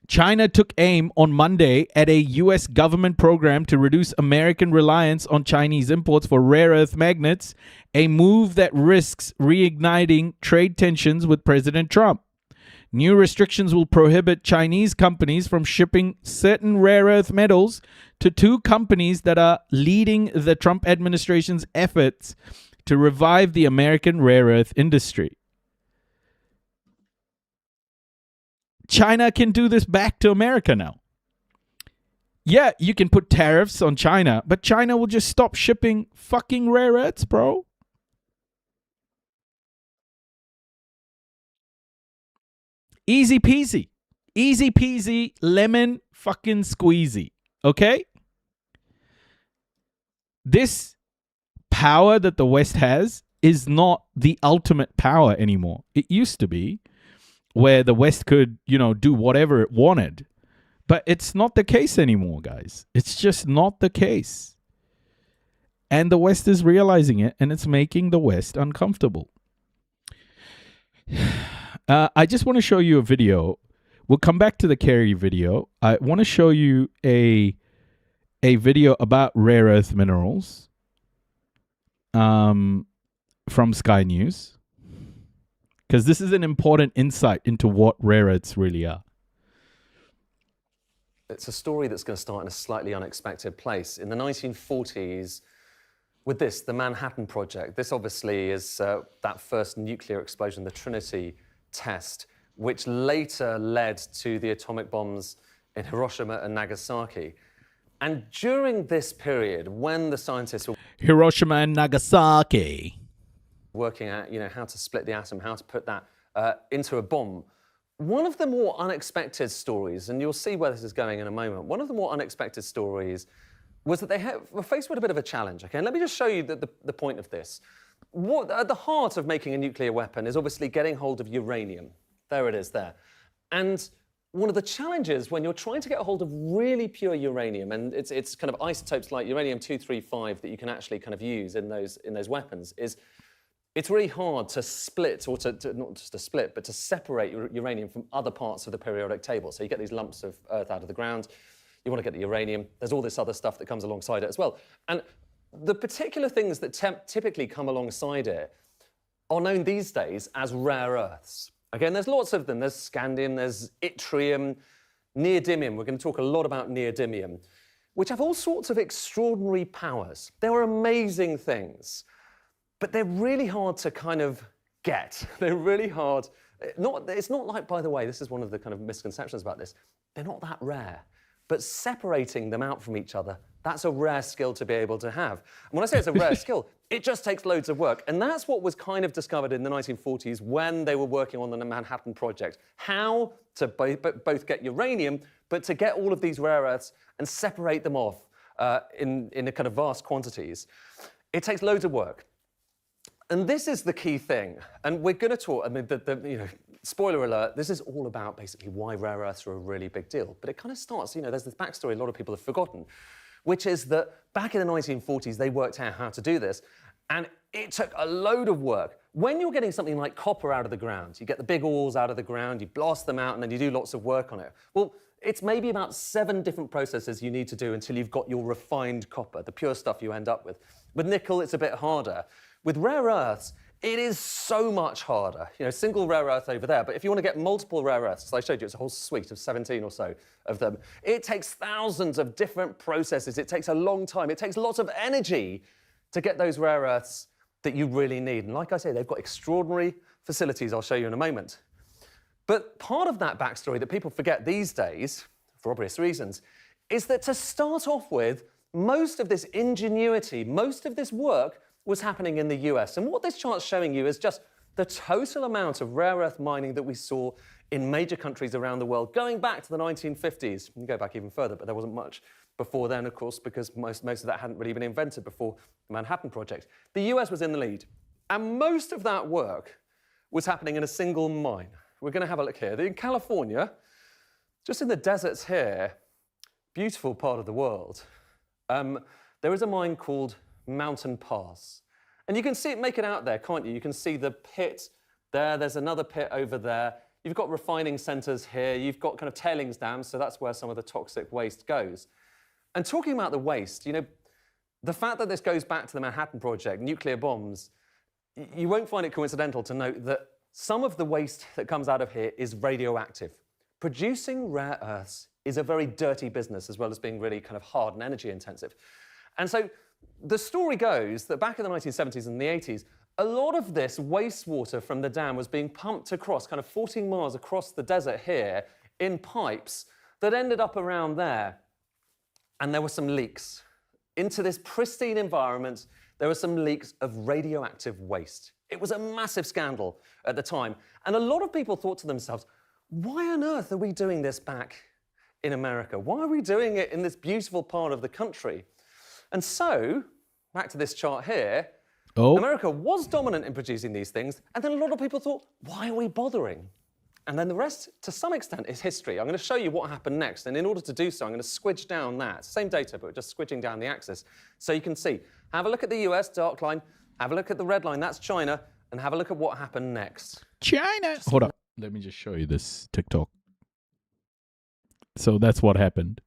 S18: China took aim on Monday at a U.S. government program to reduce American reliance on Chinese imports for rare earth magnets, a move that risks reigniting trade tensions with President Trump. New restrictions will prohibit Chinese companies from shipping certain rare earth metals to two companies that are leading the Trump administration's efforts to revive the American rare earth industry. China can do this back to America now. Yeah, you can put tariffs on China, but China will just stop shipping fucking rare earths, bro. Easy peasy. Easy peasy, lemon fucking squeezy. Okay? This power that the West has is not the ultimate power anymore. It used to be, where the West could, do whatever it wanted. But it's not the case anymore, guys. It's just not the case. And the West is realizing it, and it's making the West uncomfortable. I just want to show you a video We'll come back to the Kerry video. I want to show you a video about rare earth minerals from Sky News, because this is an important insight into what rare earths really are.
S2: It's a story that's going to start in a slightly unexpected place. In the 1940s, with this, the Manhattan Project, this obviously is that first nuclear explosion, the Trinity test, which later led to the atomic bombs in Hiroshima and Nagasaki. And during this period, when the scientists were
S18: Hiroshima and Nagasaki
S2: working out, how to split the atom, how to put that into a bomb, one of the more unexpected stories, and you'll see where this is going in a moment, one of the more unexpected stories was that they were faced with a bit of a challenge. Okay, and let me just show you the point of this. At the heart of making a nuclear weapon is obviously getting hold of uranium. There it is there. And one of the challenges when you're trying to get a hold of really pure uranium, and it's kind of isotopes like uranium-235 that you can actually kind of use in those weapons, is it's really hard to split, or to not just to split, but to separate uranium from other parts of the periodic table. So you get these lumps of earth out of the ground, you want to get the uranium, there's all this other stuff that comes alongside it as well. And the particular things that typically come alongside it are known these days as rare earths. Again, there's lots of them. There's scandium, there's yttrium, neodymium. We're going to talk a lot about neodymium, which have all sorts of extraordinary powers. They're amazing things. But they're really hard to kind of get. They're really hard. It's not like, by the way, this is one of the kind of misconceptions about this, they're not that rare. But separating them out from each other, that's a rare skill to be able to have. And when I say it's a rare skill, it just takes loads of work. And that's what was kind of discovered in the 1940s when they were working on the Manhattan Project. How to both get uranium, but to get all of these rare earths and separate them off in a kind of vast quantities. It takes loads of work. And this is the key thing. And we're going to talk, I mean, spoiler alert, this is all about basically why rare earths are a really big deal. But it kind of starts, there's this backstory a lot of people have forgotten, which is that back in the 1940s, they worked out how to do this. And it took a load of work. When you're getting something like copper out of the ground, you get the big ores out of the ground, you blast them out, and then you do lots of work on it. Well, it's maybe about 7 different processes you need to do until you've got your refined copper, the pure stuff you end up with. With nickel, it's a bit harder. With rare earths, it is so much harder. Single rare earth over there, but if you want to get multiple rare earths, as I showed you, it's a whole suite of 17 or so of them. It takes thousands of different processes. It takes a long time. It takes lots of energy to get those rare earths that you really need. And like I say, they've got extraordinary facilities I'll show you in a moment. But part of that backstory that people forget these days, for obvious reasons, is that to start off with, most of this ingenuity, most of this work was happening in the US. And what this chart's showing you is just the total amount of rare earth mining that we saw in major countries around the world, going back to the 1950s. You can go back even further, but there wasn't much before then, of course, because most of that hadn't really been invented before the Manhattan Project. The US was in the lead. And most of that work was happening in a single mine. We're going to have a look here. In California, just in the deserts here, beautiful part of the world, there is a mine called Mountain Pass. And you can see it, make it out there, can't you? You can see the pit there. There's another pit over there. You've got refining centers here. You've got kind of tailings dams, so that's where some of the toxic waste goes. And talking about the waste, the fact that this goes back to the Manhattan Project, nuclear bombs, you won't find it coincidental to note that some of the waste that comes out of here is radioactive. Producing rare earths is a very dirty business, as well as being really kind of hard and energy intensive. And so the story goes that back in the 1970s and the 80s, a lot of this wastewater from the dam was being pumped across, kind of 14 miles across the desert here, in pipes that ended up around there. And there were some leaks. Into this pristine environment, there were some leaks of radioactive waste. It was a massive scandal at the time. And a lot of people thought to themselves, why on earth are we doing this back in America? Why are we doing it in this beautiful part of the country? And so, back to this chart here, America was dominant in producing these things, and then a lot of people thought, why are we bothering? And then the rest, to some extent, is history. I'm going to show you what happened next, and in order to do so, I'm going to squidge down that. Same data, but just squidging down the axis. So you can see, have a look at the US, dark line, have a look at the red line, that's China, and have a look at what happened next.
S18: China! Hold up. Let me just show you this TikTok. So that's what happened.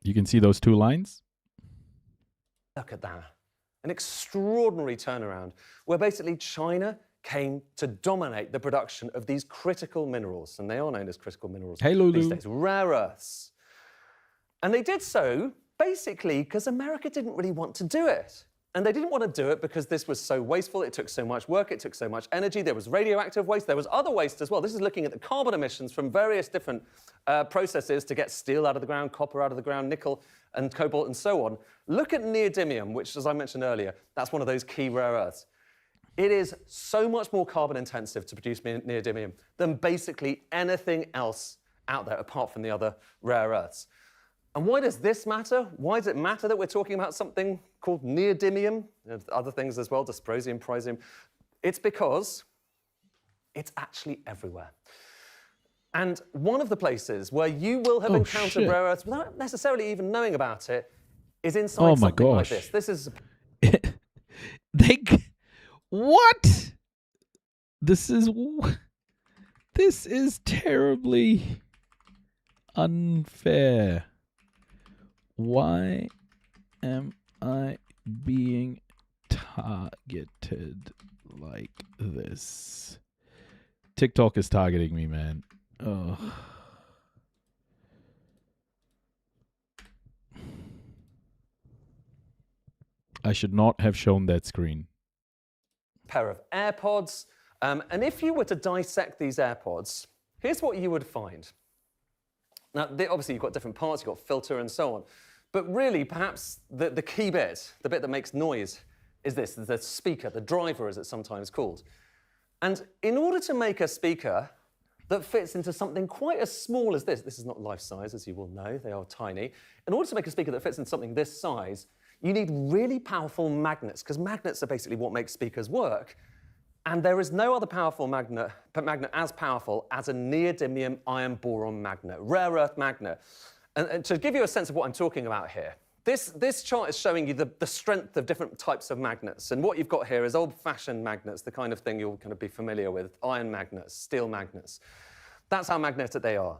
S18: You can see those two lines.
S2: Look at that. An extraordinary turnaround where basically China came to dominate the production of these critical minerals, and they are known as critical minerals
S18: Hey, Lulu.
S2: these days, rare earths. And they did so basically because America didn't really want to do it. And they didn't want to do it because this was so wasteful, it took so much work, it took so much energy, there was radioactive waste, there was other waste as well. This is looking at the carbon emissions from various different processes to get steel out of the ground, copper out of the ground, nickel and cobalt and so on. Look at neodymium, which, as I mentioned earlier, that's one of those key rare earths. It is so much more carbon intensive to produce neodymium than basically anything else out there apart from the other rare earths. And why does this matter? Why does it matter that we're talking about something called neodymium? There's other things as well, dysprosium, praseodymium. It's because it's actually everywhere. And one of the places where you will have encountered rare earths without necessarily even knowing about it is inside something like this. This is...
S18: What? This is terribly unfair. Why am I being targeted like this? TikTok is targeting me, man. Oh. I should not have shown that screen.
S2: Pair of AirPods. And if you were to dissect these AirPods, here's what you would find. Now, obviously, you've got different parts, you've got filter and so on. But really, perhaps the key bit, the bit that makes noise, is this, the speaker, the driver, as it's sometimes called. And in order to make a speaker that fits into something quite as small as this is not life size, as you will know, they are tiny. In order to make a speaker that fits into something this size, you need really powerful magnets, because magnets are basically what makes speakers work. And there is no other powerful magnet as powerful as a neodymium iron boron magnet, rare earth magnet. And to give you a sense of what I'm talking about here, this chart is showing you the strength of different types of magnets. And what you've got here is old-fashioned magnets, the kind of thing you'll kind of be familiar with, iron magnets, steel magnets. That's how magnetic they are.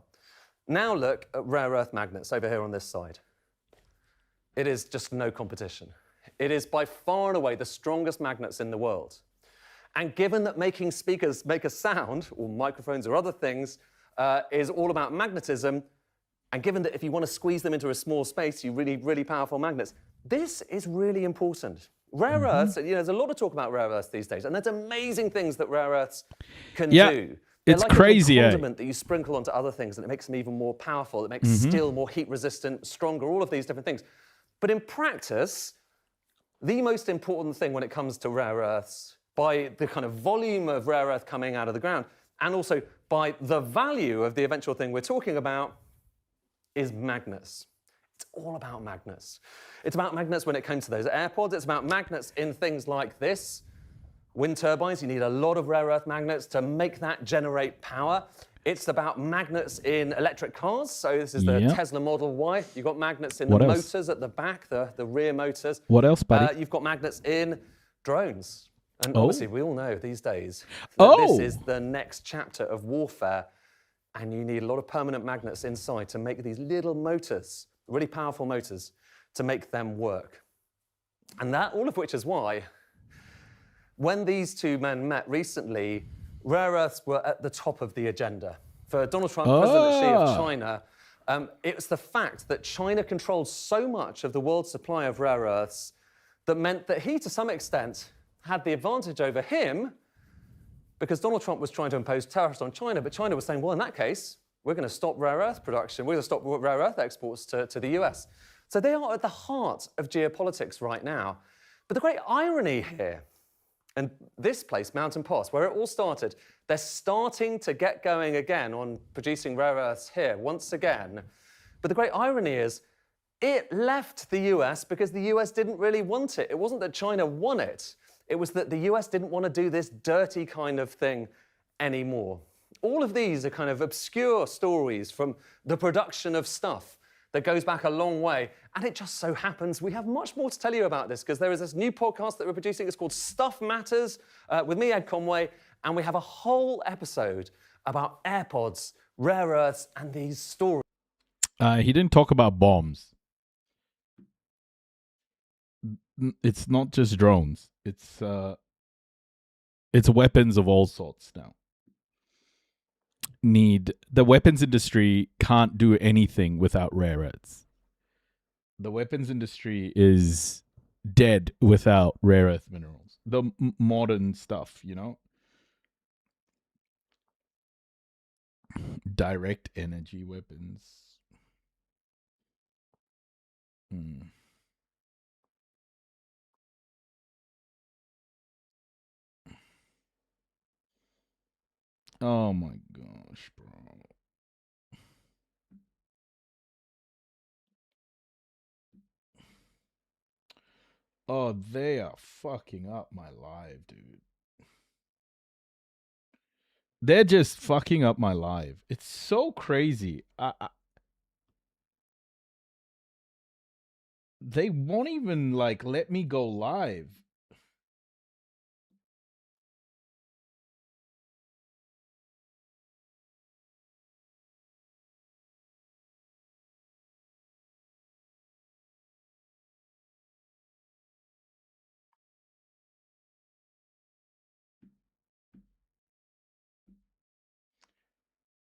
S2: Now look at rare earth magnets over here on this side. It is just no competition. It is by far and away the strongest magnets in the world. And given that making speakers make a sound, or microphones or other things, is all about magnetism, and given that if you want to squeeze them into a small space, you really, really powerful magnets, this is really important. Rare earths, there's a lot of talk about rare earths these days, and there's amazing things that rare earths can do. They're
S18: It's
S2: like
S18: crazy,
S2: a condiment that you sprinkle onto other things, and it makes them even more powerful. It makes steel more heat resistant, stronger, all of these different things. But in practice, the most important thing when it comes to rare earths, by the kind of volume of rare earth coming out of the ground, and also by the value of the eventual thing we're talking about, is magnets. It's all about magnets. It's about magnets when it comes to those AirPods. It's about magnets in things like this. Wind turbines, you need a lot of rare earth magnets to make that generate power. It's about magnets in electric cars. So this is the Tesla Model Y. You've got magnets in the motors at the back, the rear motors.
S18: What else, buddy?
S2: You've got magnets in drones. And obviously, we all know these days that this is the next chapter of warfare. And you need a lot of permanent magnets inside to make these little motors, really powerful motors, to make them work. And that, all of which is why, when these two men met recently, rare earths were at the top of the agenda. For Donald Trump, President Xi of China, it was the fact that China controlled so much of the world's supply of rare earths that meant that he, to some extent, had the advantage over him, because Donald Trump was trying to impose tariffs on China, but China was saying, well, in that case, we're going to stop rare earth production. We're going to stop rare earth exports to the US. So they are at the heart of geopolitics right now. But the great irony here, and this place, Mountain Pass, where it all started, they're starting to get going again on producing rare earths here once again. But the great irony is, it left the US because the US didn't really want it. It wasn't that China won it. It was that the US didn't want to do this dirty kind of thing anymore. All of these are kind of obscure stories from the production of stuff that goes back a long way. And it just so happens we have much more to tell you about this, because there is this new podcast that we're producing. It's called Stuff Matters with me, Ed Conway. And we have a whole episode about AirPods, rare earths, and these stories.
S18: He didn't talk about bombs. It's not just drones. It's weapons of all sorts now. The weapons industry can't do anything without rare earths. The weapons industry is dead without rare earth minerals. The modern stuff, you know? Direct energy weapons. Oh my gosh, bro. Oh, they are fucking up my live, dude. They're just fucking up my live. It's so crazy. They won't even like let me go live.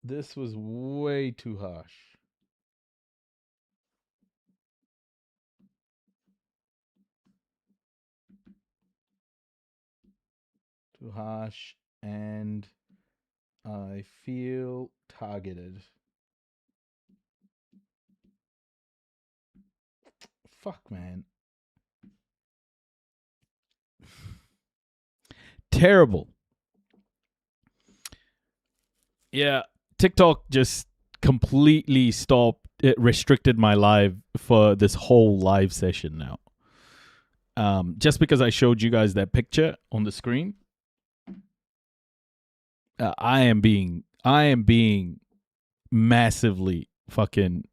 S18: This was way too harsh. Too harsh, and I feel targeted. Fuck, man. Terrible. Yeah, TikTok just completely stopped. It restricted my live for this whole live session now. Just because I showed you guys that picture on the screen. I am being massively fucking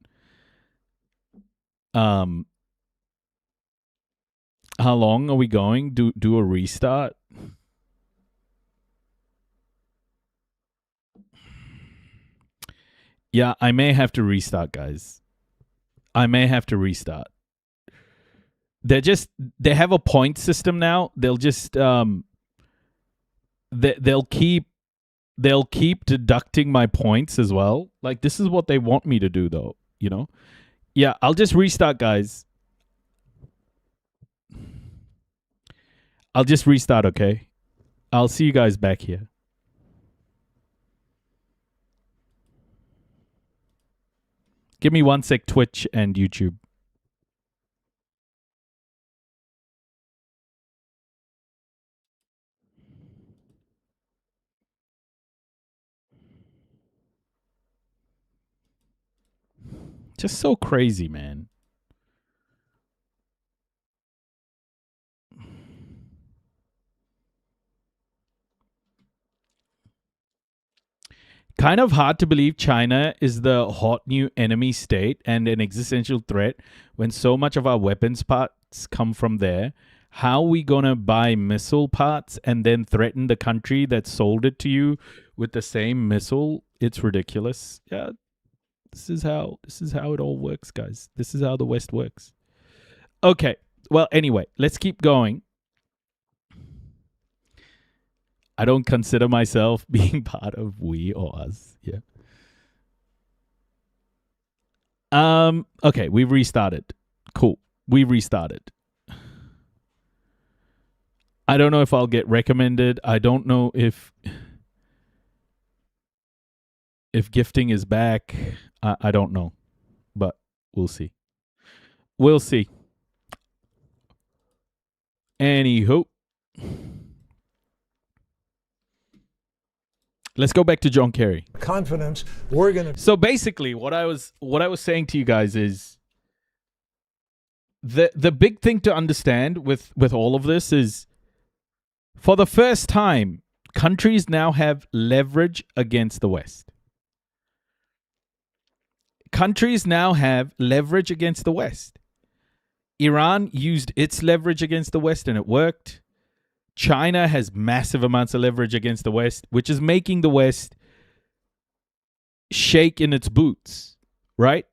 S18: how long are we going? Do a restart? Yeah, I may have to restart, guys. I may have to restart. They have a point system now. They'll just they'll keep deducting my points as well. Like, this is what they want me to do, though, you know? Yeah, I'll just restart, guys. I'll just restart, okay? I'll see you guys back here. Give me 1 sec, Twitch and YouTube. Just so crazy, man. Kind of hard to believe China is the hot new enemy state and an existential threat when so much of our weapons parts come from there. How are we gonna buy missile parts and then threaten the country that sold it to you with the same missile? It's ridiculous. Yeah, this is how it all works, guys. This is how the West works. Okay. Well, anyway, let's keep going. I don't consider myself being part of we or us. Yeah. Okay, we've restarted. Cool. We restarted. I don't know if I'll get recommended. I don't know if gifting is back. I don't know. But we'll see. We'll see. Anywho. Let's go back to John Kerry.
S23: Confidence. We're gonna.
S18: So basically, what I was saying to you guys is the big thing to understand with all of this is, for the first time, countries now have leverage against the West. Countries now have leverage against the West. Iran used its leverage against the West and it worked. China has massive amounts of leverage against the West, which is making the West shake in its boots, right?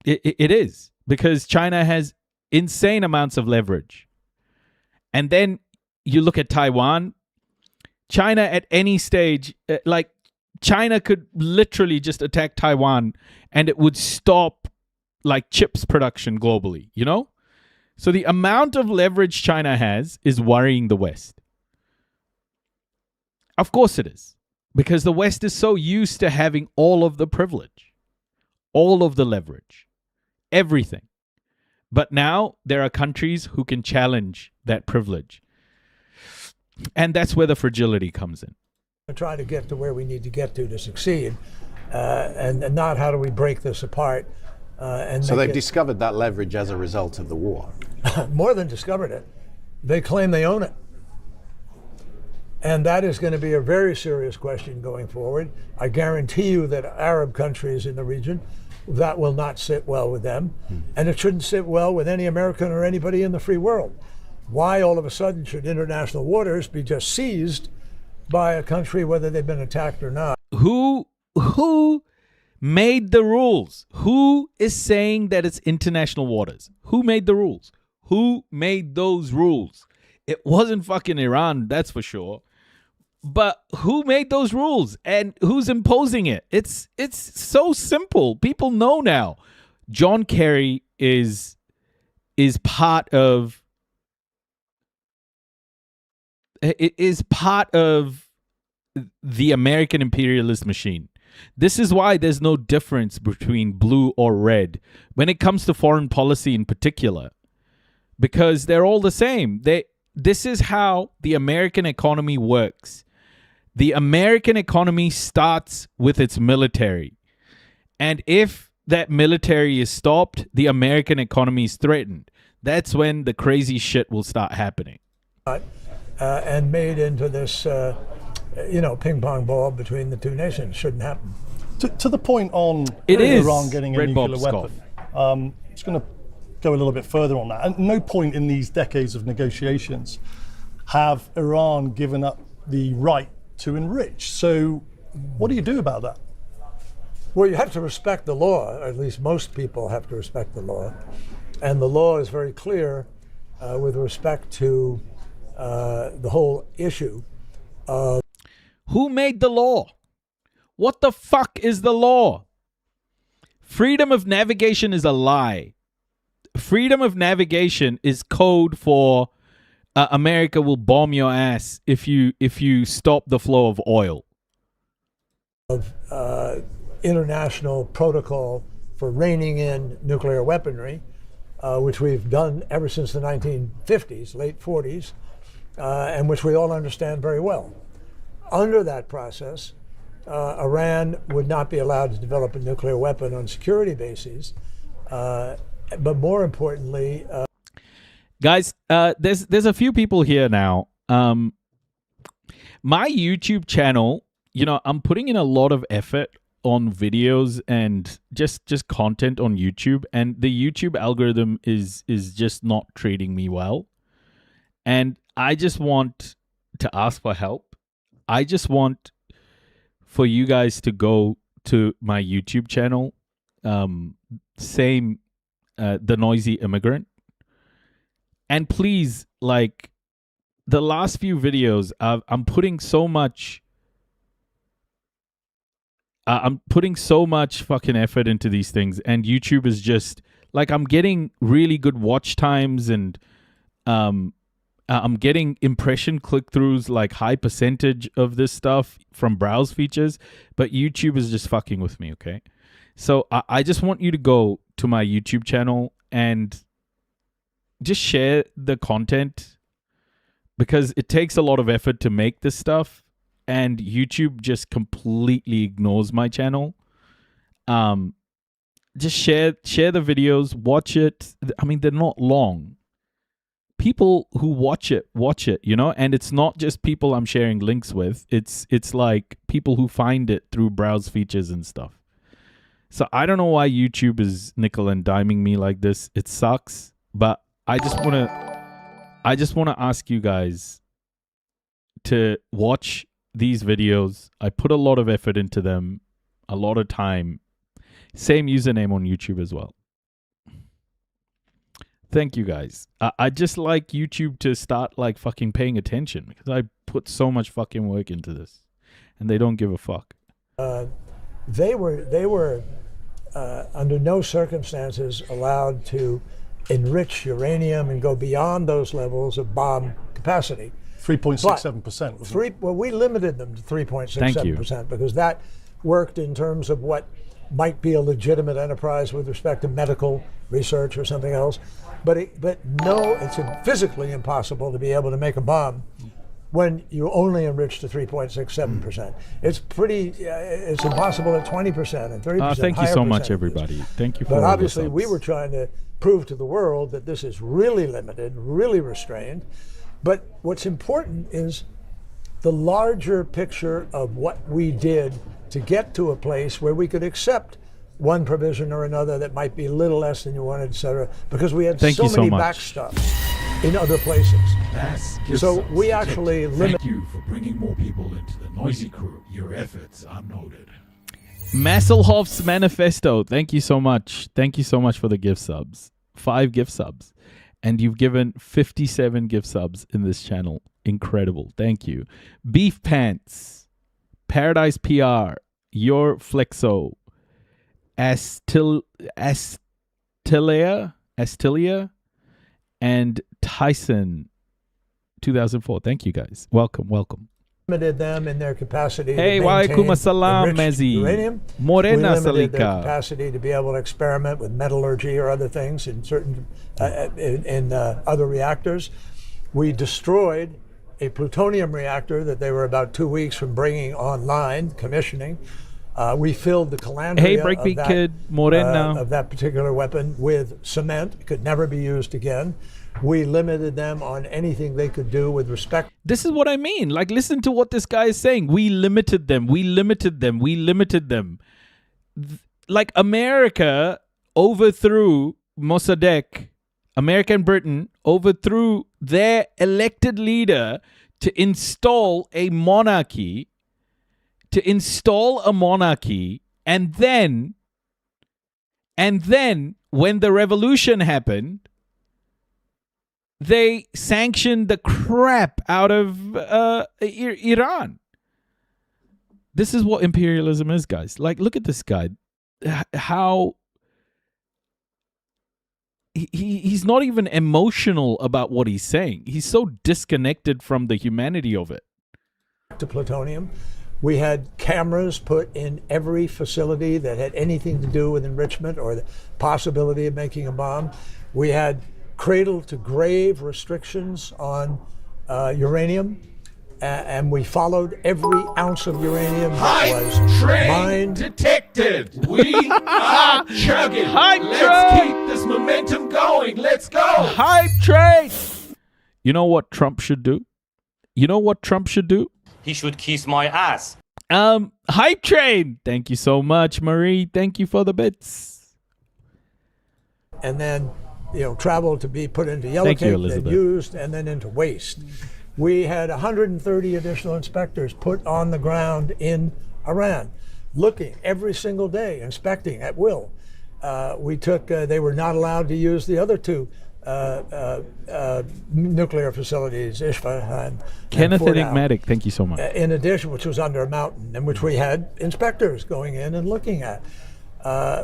S18: It is, because China has insane amounts of leverage. And then you look at Taiwan. China at any stage, like China could literally just attack Taiwan and it would stop like chips production globally, you know? So the amount of leverage China has is worrying the West. Of course it is. Because the West is so used to having all of the privilege, all of the leverage, everything. But now there are countries who can challenge that privilege. And that's where the fragility comes in.
S23: We're trying to get to where we need to get to succeed, and not how do we break this apart.
S1: So they've discovered that leverage as a result of the war.
S23: More than discovered it. They claim they own it. And that is going to be a very serious question going forward. I guarantee you that Arab countries in the region, that will not sit well with them. And it shouldn't sit well with any American or anybody in the free world. Why all of a sudden should international waters be just seized by a country, whether they've been attacked or not?
S18: Who made the rules? Who is saying that it's international waters? Who made the rules? Who made those rules? It wasn't fucking Iran, that's for sure. But who made those rules and who's imposing it? It's so simple. People know now. John Kerry is part of the American imperialist machine. This is why there's no difference between blue or red when it comes to foreign policy in particular, because they're all the same. This is how the American economy works. The American economy starts with its military. And if that military is stopped, the American economy is threatened. That's when the crazy shit will start happening.
S23: And made into this, ping pong ball between the two nations. Shouldn't happen.
S3: To the point on Iran getting a nuclear weapon, it's going to go a little bit further on that. At no point in these decades of negotiations have Iran given up the right to enrich. So what do you do about that?
S23: Well, you have to respect the law, or at least most people have to respect the law. And the law is very clear with respect to the whole issue of...
S18: Who made the law? What the fuck is the law? Freedom of navigation is a lie. Freedom of navigation is code for America will bomb your ass if you stop the flow of oil.
S23: Of international protocol for reining in nuclear weaponry, which we've done ever since the 1950s, late 40s, and which we all understand very well. Under that process, Iran would not be allowed to develop a nuclear weapon on security bases, but more importantly...
S18: Guys, there's a few people here now. My YouTube channel, I'm putting in a lot of effort on videos and just content on YouTube, and the YouTube algorithm is just not treating me well. And I just want to ask for help. I just want for you guys to go to my YouTube channel, The Noisy Immigrant. And please, like, the last few videos, I'm putting so much fucking effort into these things, and YouTube is just like, I'm getting really good watch times, and I'm getting impression click-throughs, like high percentage of this stuff from browse features, but YouTube is just fucking with me, okay? So I just want you to go to my YouTube channel and just share the content, because it takes a lot of effort to make this stuff, and YouTube just completely ignores my channel. Just share the videos, watch it. I mean, they're not long. People who watch it, and it's not just people I'm sharing links with. It's like people who find it through browse features and stuff. So I don't know why YouTube is nickel and diming me like this. It sucks, but I just want to ask you guys, to watch these videos. I put a lot of effort into them, a lot of time. Same username on YouTube as well. Thank you guys. I just like YouTube to start like fucking paying attention because I put so much fucking work into this and they don't give a fuck.
S23: They were under no circumstances allowed to enrich uranium and go beyond those levels of bomb capacity.
S3: 3.67%.
S23: Well, we limited them to 3.67% because that worked in terms of what might be a legitimate enterprise with respect to medical research or something else. But no, it's physically impossible to be able to make a bomb when you only enrich to 3.67%. It's impossible at 20% and 30%.
S18: Thank you so much, everybody. Thank you for
S23: But
S18: all
S23: obviously,
S18: the
S23: we
S18: subs.
S23: were trying to prove to the world that this is really limited, really restrained. But what's important is the larger picture of what we did to get to a place where we could accept one provision or another that might be a little less than you wanted, et cetera, because we had so many backstops in other places. So we actually limit.
S5: Thank you for bringing more people into the Noisy Crew. Your efforts are noted.
S18: Masselhoff's Manifesto. Thank you so much. Thank you so much for the gift subs. 5 gift subs. And you've given 57 gift subs in this channel. Incredible. Thank you. Beef Pants. Paradise PR. Your Flexo. Astilia. And Tyson 2004. Thank you guys. Welcome.
S23: Limited them in their capacity
S18: Hey,
S23: to
S18: walaikum
S23: maintain
S18: assalam,
S23: enriched
S18: Mezi.
S23: uranium.
S18: Morena
S23: we limited their
S18: Salika.
S23: capacity to be able to experiment with metallurgy or other things in certain other reactors. We destroyed a plutonium reactor that they were about 2 weeks from bringing online, commissioning. We filled the calandria of that particular weapon with cement. It could never be used again. We limited them on anything they could do with respect.
S18: This is what I mean. Like, listen to what this guy is saying. We limited them. Like, America overthrew Mossadegh. America and Britain overthrew their elected leader to install a monarchy. And then when the revolution happened, they sanctioned the crap out of Iran. This is what imperialism is, guys. Like, look at this guy. How he's not even emotional about what he's saying. He's so disconnected from the humanity of it.
S23: To plutonium. We had cameras put in every facility that had anything to do with enrichment or the possibility of making a bomb. We had cradle-to-grave restrictions on uranium, and we followed every ounce of uranium that was mined.
S5: Detected. We are chugging.
S18: Let's
S5: keep this momentum going. Let's go.
S18: Hype train. You know what Trump should do?
S7: He should kiss my ass.
S18: Hype train. Thank you so much, Marie. Thank you for the bits.
S23: And then, travel to be put into yellowcake, then used, and then into waste. We had 130 additional inspectors put on the ground in Iran, looking every single day, inspecting at will. They were not allowed to use the other 2 nuclear facilities, Ishfa and
S18: Kenneth
S23: Fort
S18: Enigmatic, thank you so much.
S23: In addition, which was under a mountain, and which we had inspectors going in and looking at.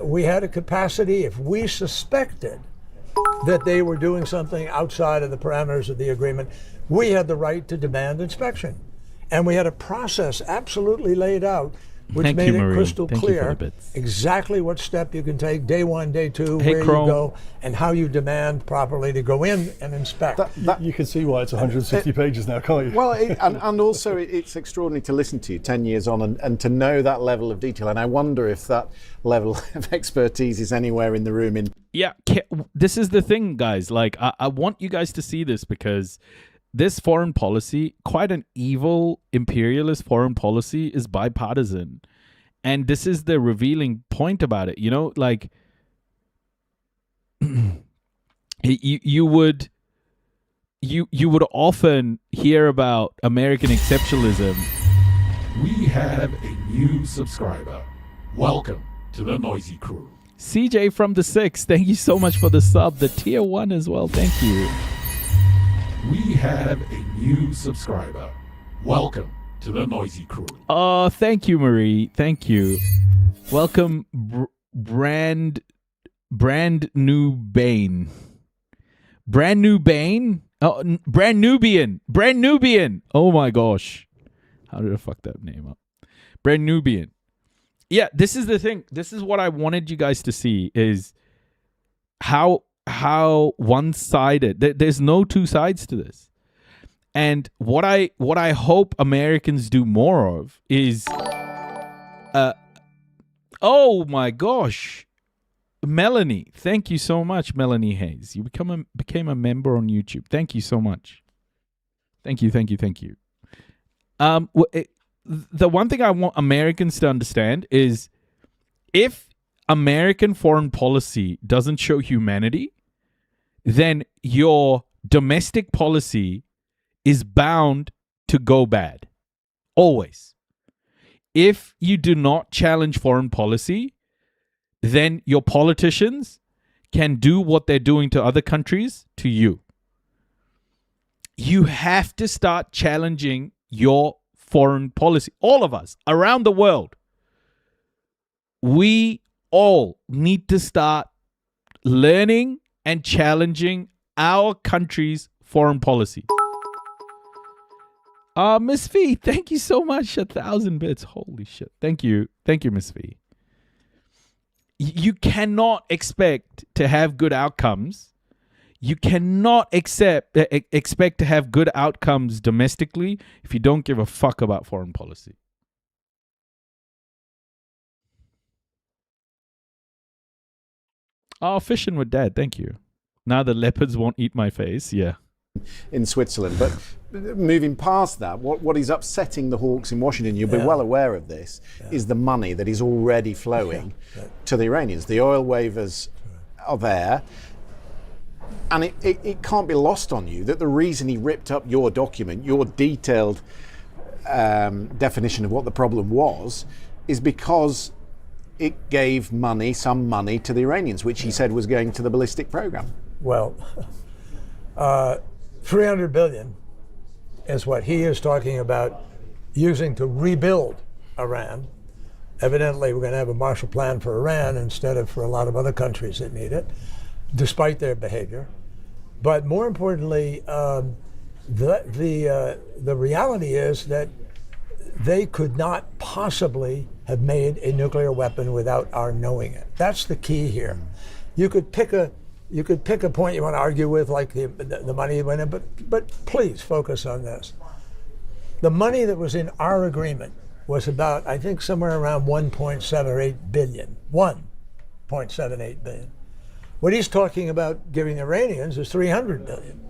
S23: We had a capacity, if we suspected that they were doing something outside of the parameters of the agreement, we had the right to demand inspection. And we had a process absolutely laid out which made it crystal clear exactly what step you can take, day 1, day 2, where you go, and how you demand properly to go in and inspect.
S3: You can see why it's 160 pages now, can't you?
S1: Well, and also it's extraordinary to listen to you 10 years on and to know that level of detail. And I wonder if that level of expertise is anywhere in the room.
S18: Yeah, this is the thing, guys. Like, I want you guys to see this because this foreign policy, quite an evil imperialist foreign policy, is bipartisan. And this is the revealing point about it. Like, you would you would often hear about American exceptionalism.
S5: We have a new subscriber. Welcome to the Noisy Crew.
S18: CJ from the 6, thank you so much for the sub. The tier 1 as well, thank you.
S5: We have a new subscriber. Welcome to the Noisy Crew.
S18: Oh, thank you, Marie. Thank you. Welcome, brand new Bane. Brand new Bane? Oh, brand Nubian. Oh my gosh. How did I fuck that name up? Brand Nubian. Yeah, this is the thing. This is what I wanted you guys to see is how one-sided. There's no two sides to this. And what I hope Americans do more of is oh my gosh. Melanie, thank you so much, Melanie Hayes. You became a member on YouTube. Thank you so much. Thank you. The one thing I want Americans to understand is if American foreign policy doesn't show humanity, then your domestic policy is bound to go bad. Always. If you do not challenge foreign policy, then your politicians can do what they're doing to other countries to you. You have to start challenging your foreign policy. All of us around the world. We all need to start learning and challenging our country's foreign policy. Miss V, thank you so much. 1,000 bits. Holy shit. Thank you. Thank you, Miss V. You cannot expect to have good outcomes. You cannot expect to have good outcomes domestically if you don't give a fuck about foreign policy. Oh, fishing with Dad. Thank you. Now the leopards won't eat my face. Yeah.
S1: In Switzerland. But moving past that, what is upsetting the hawks in Washington, you'll be well aware of this, is the money that is already flowing to the Iranians. The oil waivers are there. And it can't be lost on you that the reason he ripped up your document, your detailed definition of what the problem was, is because it gave some money to the Iranians, which he said was going to the ballistic program.
S23: Well, 300 billion is what he is talking about using to rebuild Iran. Evidently, we're going to have a Marshall Plan for Iran instead of for a lot of other countries that need it, despite their behavior. But more importantly, the reality is that they could not possibly have made a nuclear weapon without our knowing it. That's the key here. You could pick a point you want to argue with, like the money went in, but please focus on this. The money that was in our agreement was about, I think, somewhere around 1.78 billion. 1.78 billion. What he's talking about giving the Iranians is 300 billion.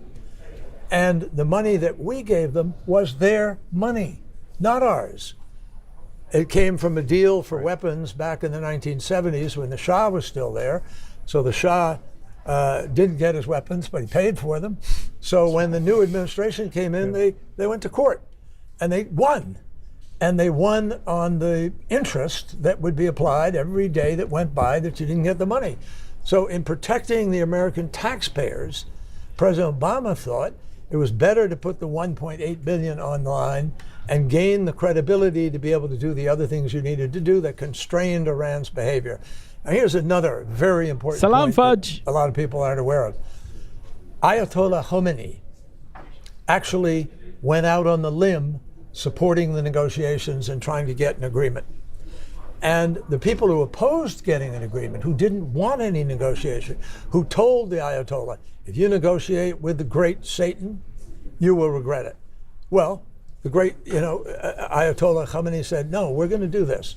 S23: And the money that we gave them was their money, not ours. It came from a deal for weapons back in the 1970s when the Shah was still there. So the Shah didn't get his weapons, but he paid for them. So when the new administration came in, they went to court and they won. And they won on the interest that would be applied every day that went by that you didn't get the money. So in protecting the American taxpayers, President Obama thought it was better to put the 1.8 billion on the line and gain the credibility to be able to do the other things you needed to do that constrained Iran's behavior. Now here's another very important point that a lot of people aren't aware of. Ayatollah Khomeini actually went out on the limb supporting the negotiations and trying to get an agreement. And the people who opposed getting an agreement, who didn't want any negotiation, who told the Ayatollah, if you negotiate with the great Satan, you will regret it. Well, the great, Ayatollah Khomeini said, no, we're going to do this.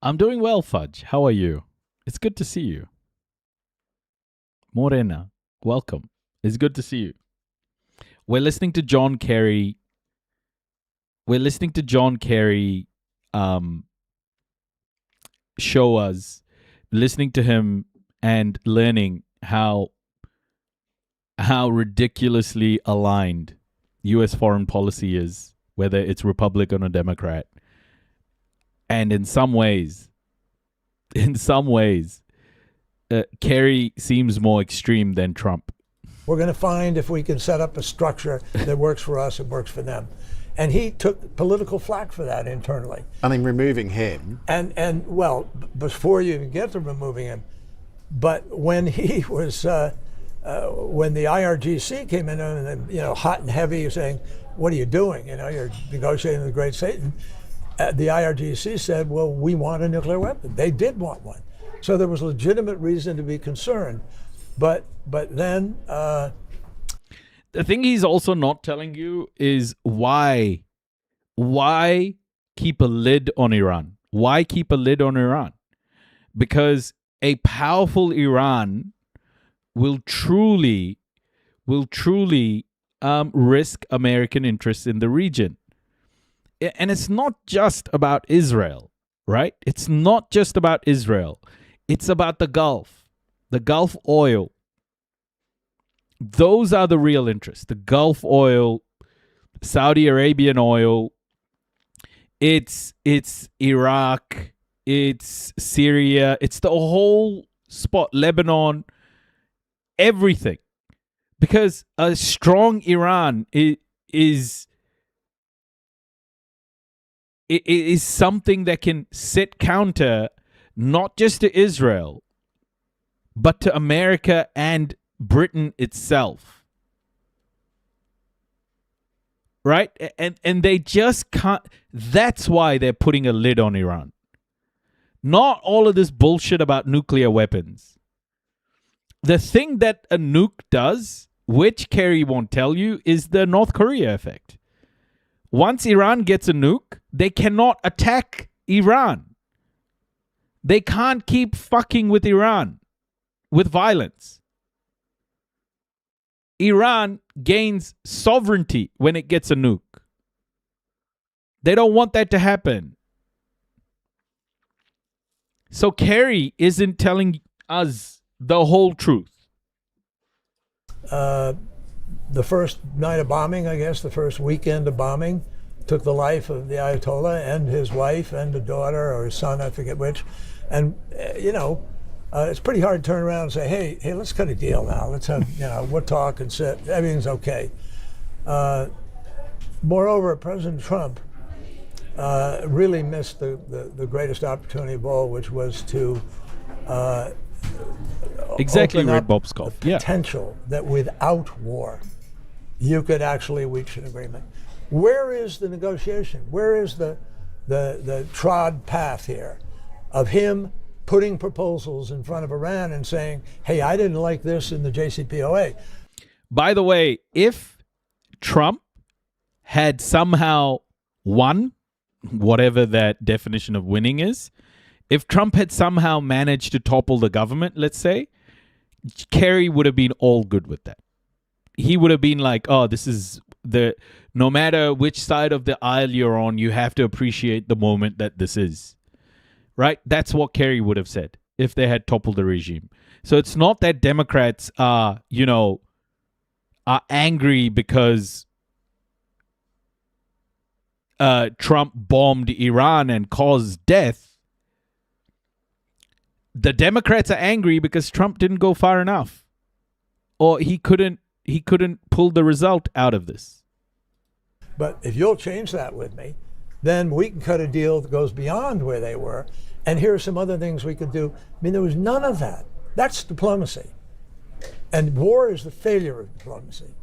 S18: I'm doing well, Fudge. How are you? It's good to see you. Morena, welcome. It's good to see you. We're listening to John Kerry. Show us, listening to him and learning how how ridiculously aligned U.S. foreign policy is, whether it's Republican or Democrat. And in some ways, Kerry seems more extreme than Trump.
S23: We're going to find if we can set up a structure that works for us and works for them. And he took political flack for that internally.
S1: And in removing him.
S23: And well, before you even get to removing him, but when he was, when the IRGC came in and, hot and heavy saying, what are you doing? You're negotiating with the great Satan. The IRGC said, well, we want a nuclear weapon. They did want one. So there was legitimate reason to be concerned. But then...
S18: the thing he's also not telling you is why keep a lid on Iran? Why keep a lid on Iran? Because a powerful Iran will truly risk American interests in the region. And it's not just about Israel, right? It's not just about Israel. It's about the Gulf oil. Those are the real interests. The Gulf oil, Saudi Arabian oil, it's Iraq, it's Syria, it's the whole spot, Lebanon, everything. Because a strong Iran is something that can sit counter not just to Israel, but to America and Britain itself. Right? And they just can't. That's why they're putting a lid on Iran. Not all of this bullshit about nuclear weapons. The thing that a nuke does, which Kerry won't tell you, is the North Korea effect. Once Iran gets a nuke, they cannot attack Iran. They can't keep fucking with Iran with violence. Iran gains sovereignty when it gets a nuke. They don't want that to happen. So Kerry isn't telling us the whole truth.
S23: The first night of bombing, I guess, the first weekend of bombing, took the life of the Ayatollah and his wife and a daughter or his son, I forget which. And, it's pretty hard to turn around and say, hey, let's cut a deal now. Let's have, we'll talk and sit. Everything's okay. Moreover, President Trump really missed the greatest opportunity of all, which was to
S18: exactly
S23: open
S18: read
S23: up
S18: Bob's call.
S23: The potential that without war, you could actually reach an agreement. Where is the negotiation? Where is the trod path here of him putting proposals in front of Iran and saying, hey, I didn't like this in the JCPOA.
S18: By the way, if Trump had somehow won, whatever that definition of winning is, if Trump had somehow managed to topple the government, let's say, Kerry would have been all good with that. He would have been like, oh, this is no matter which side of the aisle you're on, you have to appreciate the moment that this is. Right? That's what Kerry would have said if they had toppled the regime. So it's not that Democrats are angry because Trump bombed Iran and caused death. The Democrats are angry because Trump didn't go far enough, or he couldn't pull the result out of this.
S23: But if you'll change that with me, then we can cut a deal that goes beyond where they were. And here are some other things we could do. I mean, there was none of that. That's diplomacy. And war is the failure of diplomacy.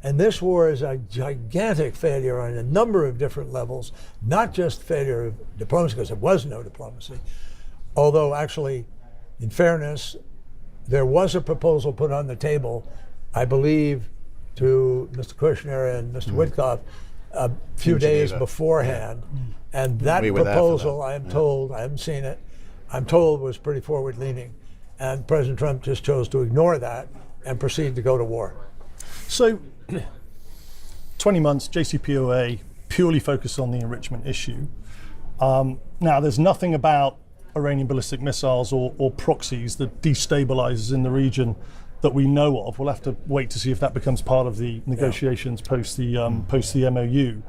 S23: And this war is a gigantic failure on a number of different levels, not just failure of diplomacy, because there was no diplomacy. Although actually, in fairness, there was a proposal put on the table, I believe, to Mr. Kushner and Mr. Witkoff a few days beforehand. Yeah. And that proposal, I am told, I haven't seen it, I'm told was pretty forward-leaning. And President Trump just chose to ignore that and proceed to go to war.
S3: So, 20 months, JCPOA, purely focused on the enrichment issue. Now, there's nothing about Iranian ballistic missiles or proxies that destabilizes in the region that we know of. We'll have to wait to see if that becomes part of the negotiations post the MOU.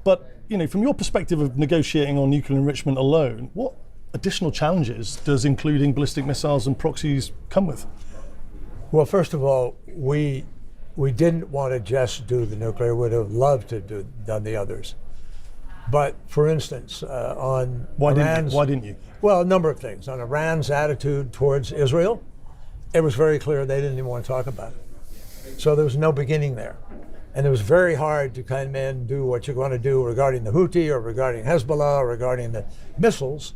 S3: But from your perspective of negotiating on nuclear enrichment alone, what additional challenges does including ballistic missiles and proxies come with?
S23: Well, first of all, we didn't want to just do the nuclear. We'd have loved to done the others. But for instance, on
S3: why didn't you?
S23: Well, a number of things. On Iran's attitude towards Israel, it was very clear they didn't even want to talk about it. So there was no beginning there. And it was very hard to come in and do what you're going to do regarding the Houthi or regarding Hezbollah or regarding the missiles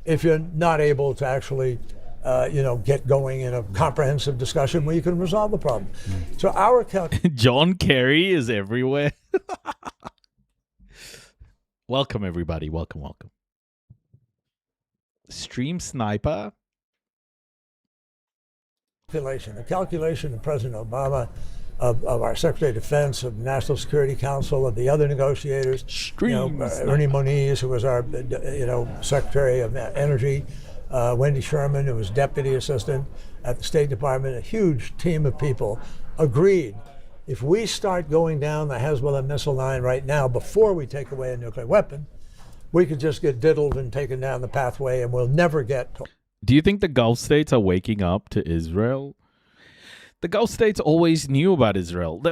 S23: if you're not able to actually get going in a comprehensive discussion where you can resolve the problem. So our
S18: John Kerry is everywhere. Welcome, everybody. Welcome. Stream Sniper.
S23: The calculation of President Obama, of our Secretary of Defense, of the National Security Council, of the other negotiators, Ernie Moniz, who was our Secretary of Energy, Wendy Sherman, who was Deputy Assistant at the State Department, a huge team of people agreed if we start going down the Hezbollah missile line right now before we take away a nuclear weapon, we could just get diddled and taken down the pathway and we'll never get to.
S18: Do you think the Gulf states are waking up to Israel? The Gulf states always knew about Israel.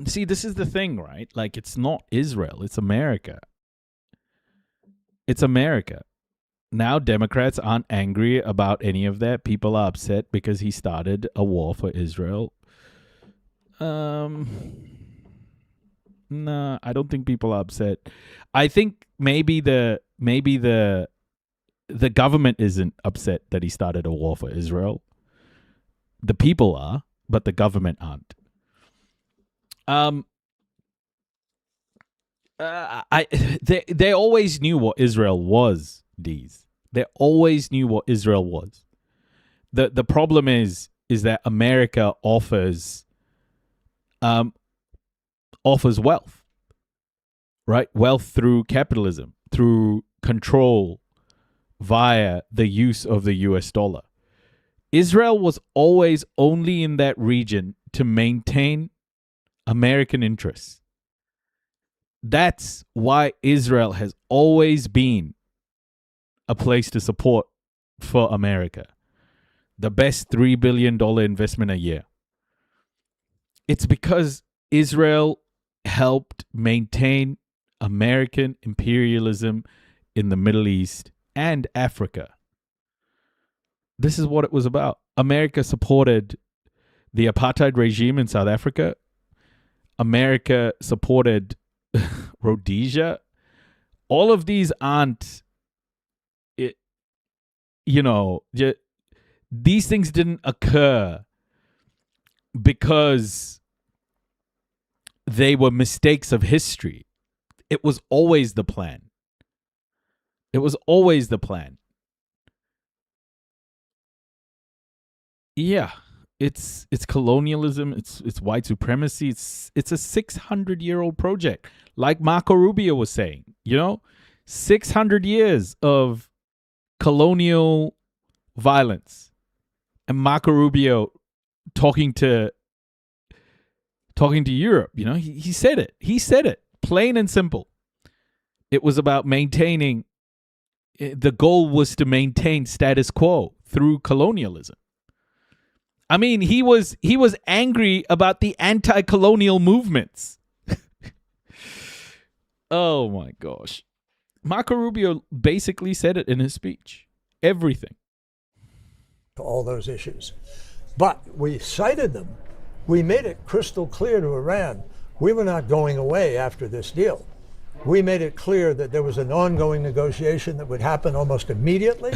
S18: See, this is the thing, right? Like, it's not Israel, it's America. It's America. Now Democrats aren't angry about any of that. People are upset because he started a war for Israel. No, I don't think people are upset. I think maybe the government isn't upset that he started a war for Israel. The people are, but the government aren't. They always knew what Israel was, Deez. They always knew what Israel was. The problem is that America offers wealth, right? Wealth through capitalism, through control via the use of the US dollar. Israel was always only in that region to maintain American interests. That's why Israel has always been a place to support for America. The best $3 billion investment a year. It's because Israel helped maintain American imperialism in the Middle East and Africa. This is what it was about. America supported the apartheid regime in South Africa. America supported Rhodesia. All of these aren't, these things didn't occur because they were mistakes of history. It was always the plan. It was always the plan. Yeah, it's colonialism. It's white supremacy. It's a 600-year-old project, like Marco Rubio was saying. 600 years of colonial violence, and Marco Rubio talking to Europe. He said it. He said it plain and simple. It was about maintaining. The goal was to maintain status quo through colonialism. I mean, he was angry about the anti-colonial movements. Oh my gosh. Marco Rubio basically said it in his speech. Everything.
S23: All those issues. But we cited them. We made it crystal clear to Iran we were not going away after this deal. We made it clear that there was an ongoing negotiation that would happen almost immediately,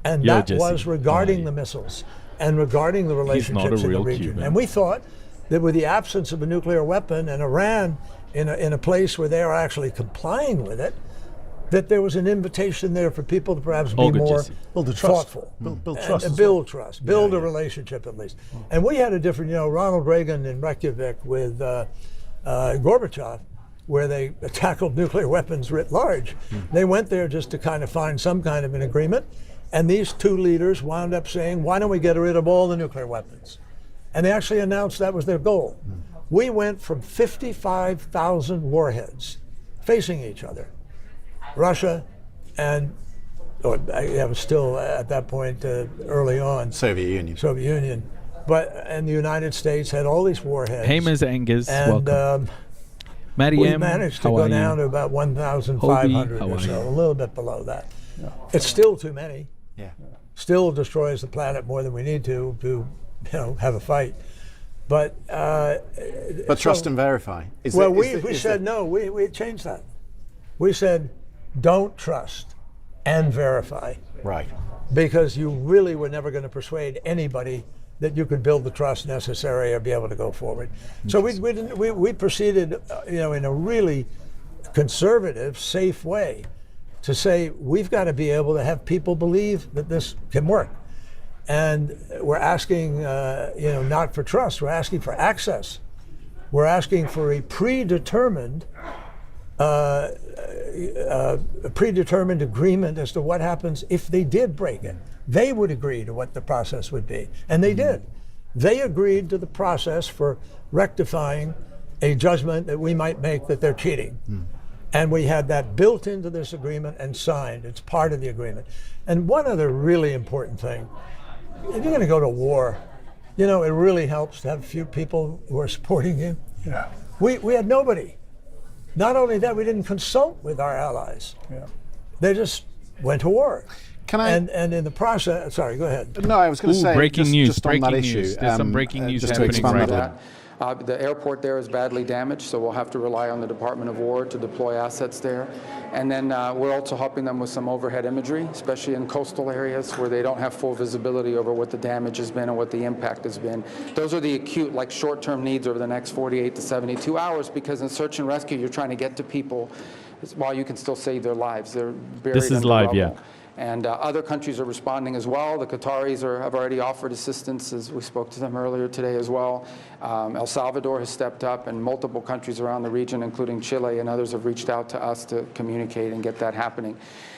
S23: and that was regarding the missiles and regarding the relationships in the region. Cuban. And we thought that with the absence of a nuclear weapon and Iran in a place where they are actually complying with it, that there was an invitation there for people to perhaps be more thoughtful.
S3: Build trust.
S23: Build trust. Build a relationship at least. And we had a different, Ronald Reagan in Reykjavik with Gorbachev, where they tackled nuclear weapons writ large. They went there just to kind of find some kind of an agreement. And these two leaders wound up saying, why don't we get rid of all the nuclear weapons? And they actually announced that was their goal. We went from 55,000 warheads facing each other. Russia and, it was still at that point early on.
S1: Soviet Union.
S23: And the United States had all these warheads.
S18: Hey, Ms. Angus,
S23: and,
S18: welcome. Maddie
S23: we
S18: M,
S23: managed to
S18: how
S23: go
S18: are
S23: down
S18: you?
S23: to about 1,500 or so, a little bit below that. It's still too many.
S1: Yeah.
S23: Still destroys the planet more than we need to have a fight. But
S1: trust and verify.
S23: We said no. We changed that. We said don't trust and verify.
S1: Right.
S23: Because you really were never going to persuade anybody that you could build the trust necessary or be able to go forward. So we proceeded, in a really conservative, safe way to say we've got to be able to have people believe that this can work. And we're asking, not for trust, we're asking for access. We're asking for a predetermined agreement as to what happens if they did break it. They would agree to what the process would be, and they did. They agreed to the process for rectifying a judgment that we might make that they're cheating. And we had that built into this agreement and signed. It's part of the agreement. And one other really important thing, if you're going to go to war, it really helps to have a few people who are supporting you.
S3: Yeah.
S23: We had nobody. Not only that, we didn't consult with our allies.
S3: Yeah.
S23: They just went to war.
S1: Can I?
S23: And in the process, sorry, go ahead.
S1: No, I was going to say
S18: breaking news.
S1: Just on that issue.
S18: There's some breaking news
S1: just to
S18: happening
S1: expand
S18: right
S1: that.
S18: now.
S6: The airport there is badly damaged, so we'll have to rely on the Department of War to deploy assets there. And then we're also helping them with some overhead imagery, especially in coastal areas where they don't have full visibility over what the damage has been and what the impact has been. Those are the acute, short-term needs over the next 48 to 72 hours, because in search and rescue, you're trying to get to people while you can still save their lives. They're buried
S18: This is
S6: under
S18: live,
S6: rubble.
S18: yeah.
S6: And other countries are responding as well. The Qataris have already offered assistance, as we spoke to them earlier today as well. El Salvador has stepped up, and multiple countries around the region, including Chile and others, have reached out to us to communicate and get that happening.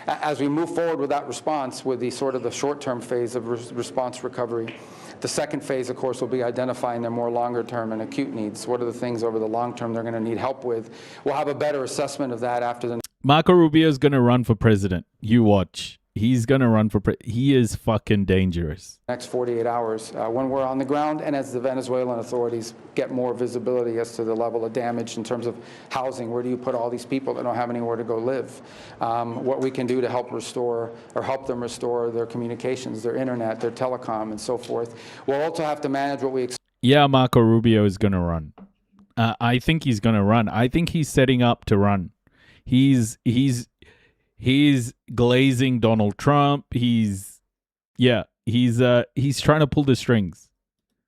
S6: As we move forward with that response, with the short-term phase of response recovery, the second phase, of course, will be identifying their more longer-term and acute needs. What are the things over the long term they're going to need help with? We'll have a better assessment of that after the
S18: Marco Rubio is going to run for president. You watch. He's going to run for he is fucking dangerous.
S6: next 48 hours when we're on the ground, and as the Venezuelan authorities get more visibility as to the level of damage in terms of housing. Where do you put all these people that don't have anywhere to go live? What we can do to help them restore their communications, their internet, their telecom, and so forth. We'll also have to manage what we
S18: Yeah, Marco Rubio is going to run. I think he's going to run. I think he's setting up to run. He's glazing Donald Trump. He's trying to pull the strings.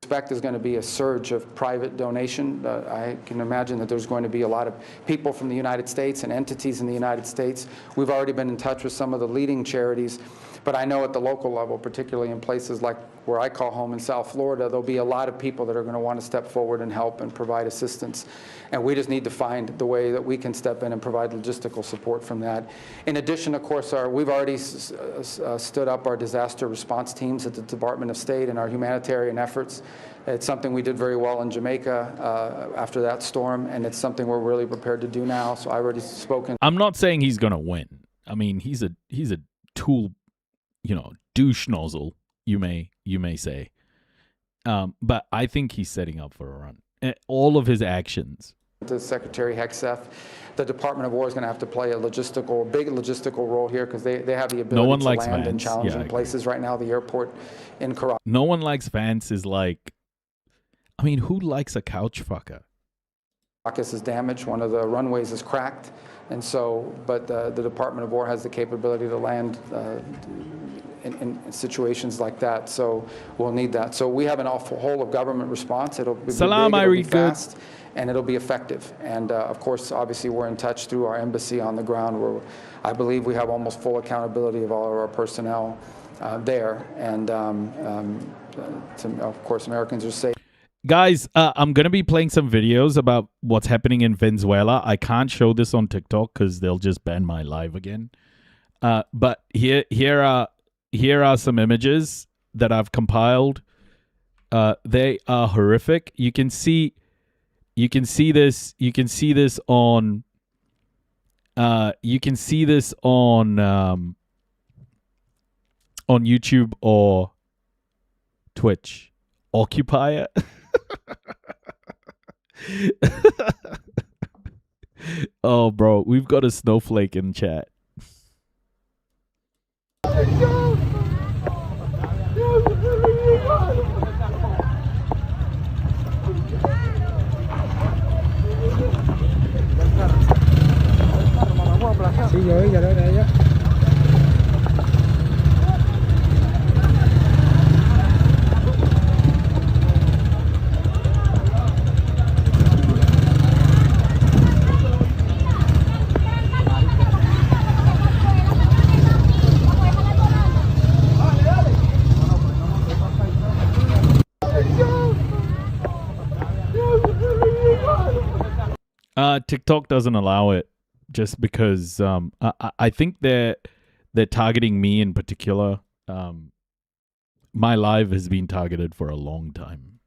S6: expect there's going to be a surge of private donation. I can imagine that there's going to be a lot of people from the United States and entities in the United States. We've already been in touch with some of the leading charities, but I know at the local level, particularly in places like where I call home in South Florida, there'll be a lot of people that are going to want to step forward and help and provide assistance. And we just need to find the way that we can step in and provide logistical support from that. In addition, of course, we've already stood up our disaster response teams at the Department of State and our humanitarian efforts. It's something we did very well in Jamaica after that storm, and it's something we're really prepared to do now. So I already spoken.
S18: I'm not saying he's going to win. I mean, he's a tool, douche nozzle, you may say. But I think he's setting up for a run. All of his actions.
S6: The Secretary Hegseth, the Department of War is going to have to play a big logistical role here because they have the ability to land in challenging places right now. The airport in Caracas.
S18: No one likes Vance is like, I mean, who likes a couch fucker?
S6: Caracas is damaged. One of the runways is cracked. And so, but the Department of War has the capability to land in situations like that. So we'll need that. So we have an whole of government response. It'll be big, it'll be fast, and it'll be effective. And of course, obviously, we're in touch through our embassy on the ground, where I believe we have almost full accountability of all of our personnel there. And of course, Americans are safe.
S18: Guys, I'm going to be playing some videos about what's happening in Venezuela. I can't show this on TikTok because they'll just ban my live again. But here are some images that I've compiled They are horrific. You can see this on YouTube or Twitch. Occupier. Oh, bro, we've got a snowflake in chat. TikTok doesn't allow it just because I think they're targeting me in particular. My live has been targeted for a long time.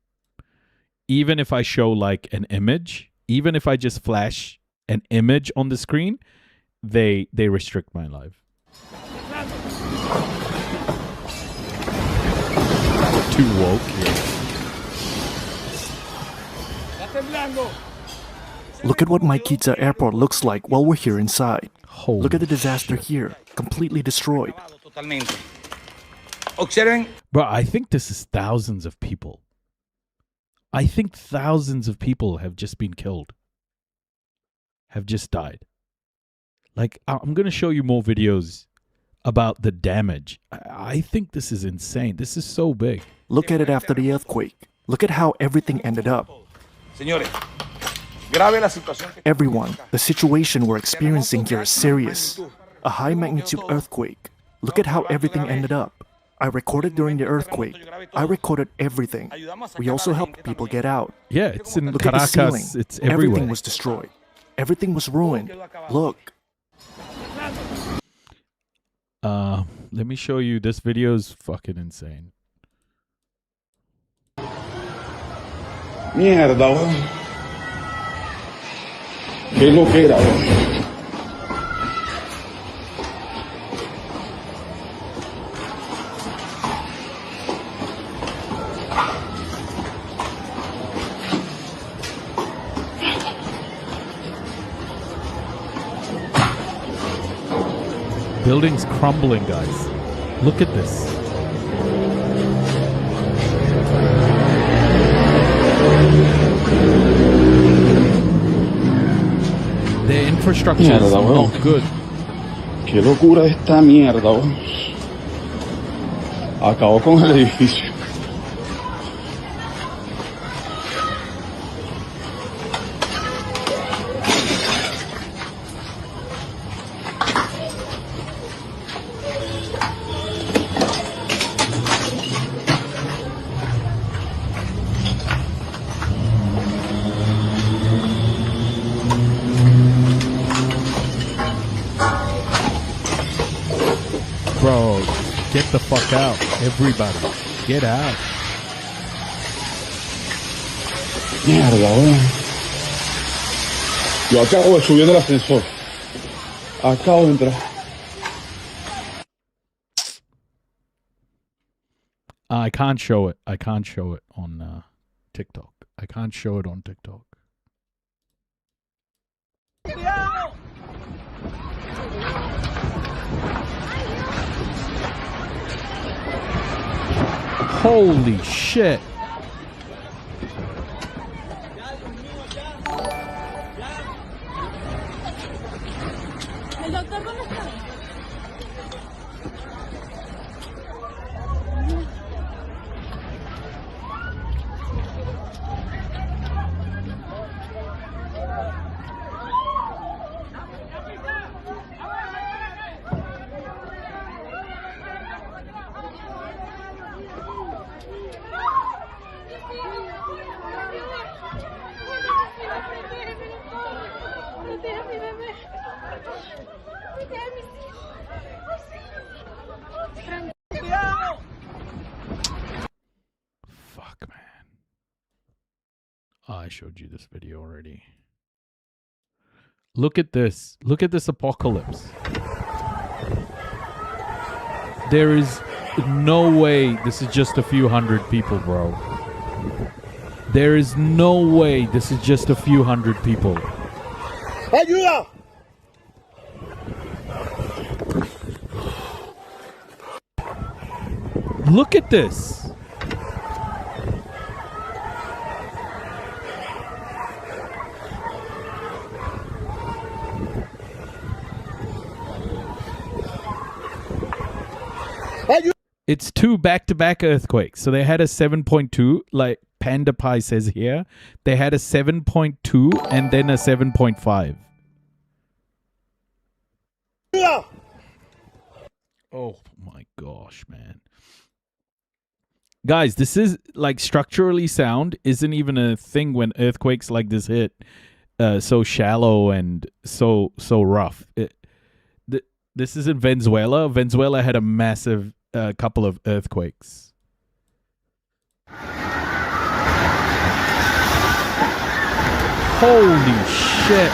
S18: Even if I show like an image, even if I just flash an image on the screen, they restrict my live. Too woke here.
S10: Look at what Maikita Airport looks like while we're here inside. Look at the disaster here, completely destroyed.
S18: Bro, I think this is thousands of people. I think thousands of people have just been killed. Have just died. Like, I'm going to show you more videos about the damage. I think this is insane. This is so big.
S10: Look at it after the earthquake. Look at how everything ended up. Everyone, the situation we're experiencing here is serious. A high magnitude earthquake. Look at how everything ended up. I recorded during the earthquake. I recorded everything. We also helped people get out.
S18: Yeah, it's in
S10: Look
S18: Caracas.
S10: at the ceiling.
S18: It's everywhere.
S10: Everything was destroyed. Everything was ruined. Look.
S18: Let me show you. This video is fucking insane.
S9: Mierda, weón. Qué loquera, weón.
S18: Buildings crumbling, guys. Look at this. The infrastructure is not good.
S9: Qué locura esta mierda, weón. Acabó con el edificio.
S18: Bro, get the fuck out. Everybody, get out.
S9: Mierda, weón. Yo acabo de subir en el ascensor. Acabo de entrar.
S18: I can't show it. I can't show it on TikTok. I can't show it on TikTok. Holy shit. Oh, I showed you this video already. Look at this. Look at this apocalypse. There is no way this is just a few hundred people, bro. There is no way this is just a few hundred people.
S14: ¡Ayuda!
S18: Look at this. It's 2 back-to-back earthquakes. So they had a 7.2, like Panda Pie says here. They had a 7.2 and then a 7.5. Oh my gosh, man. Guys, this is like structurally sound isn't even a thing when earthquakes like this hit so shallow and so rough. This is in Venezuela. Venezuela had a massive couple of earthquakes. Holy shit.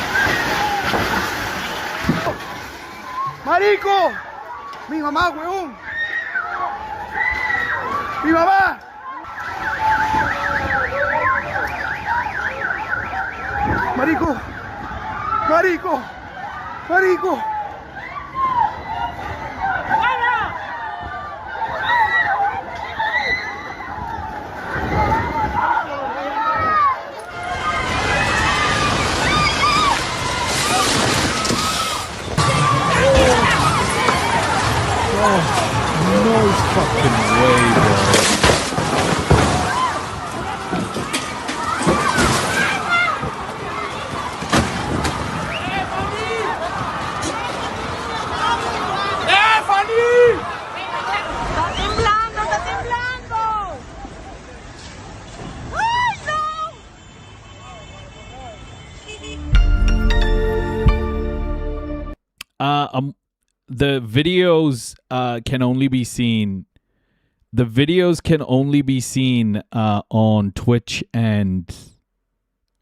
S14: ¡Marico! ¡Mi mamá, huevón! ¡Mi mamá! ¡Marico! ¡Marico! ¡Marico!
S18: No fucking way, bro. The videos can only be seen. The videos can only be seen on Twitch and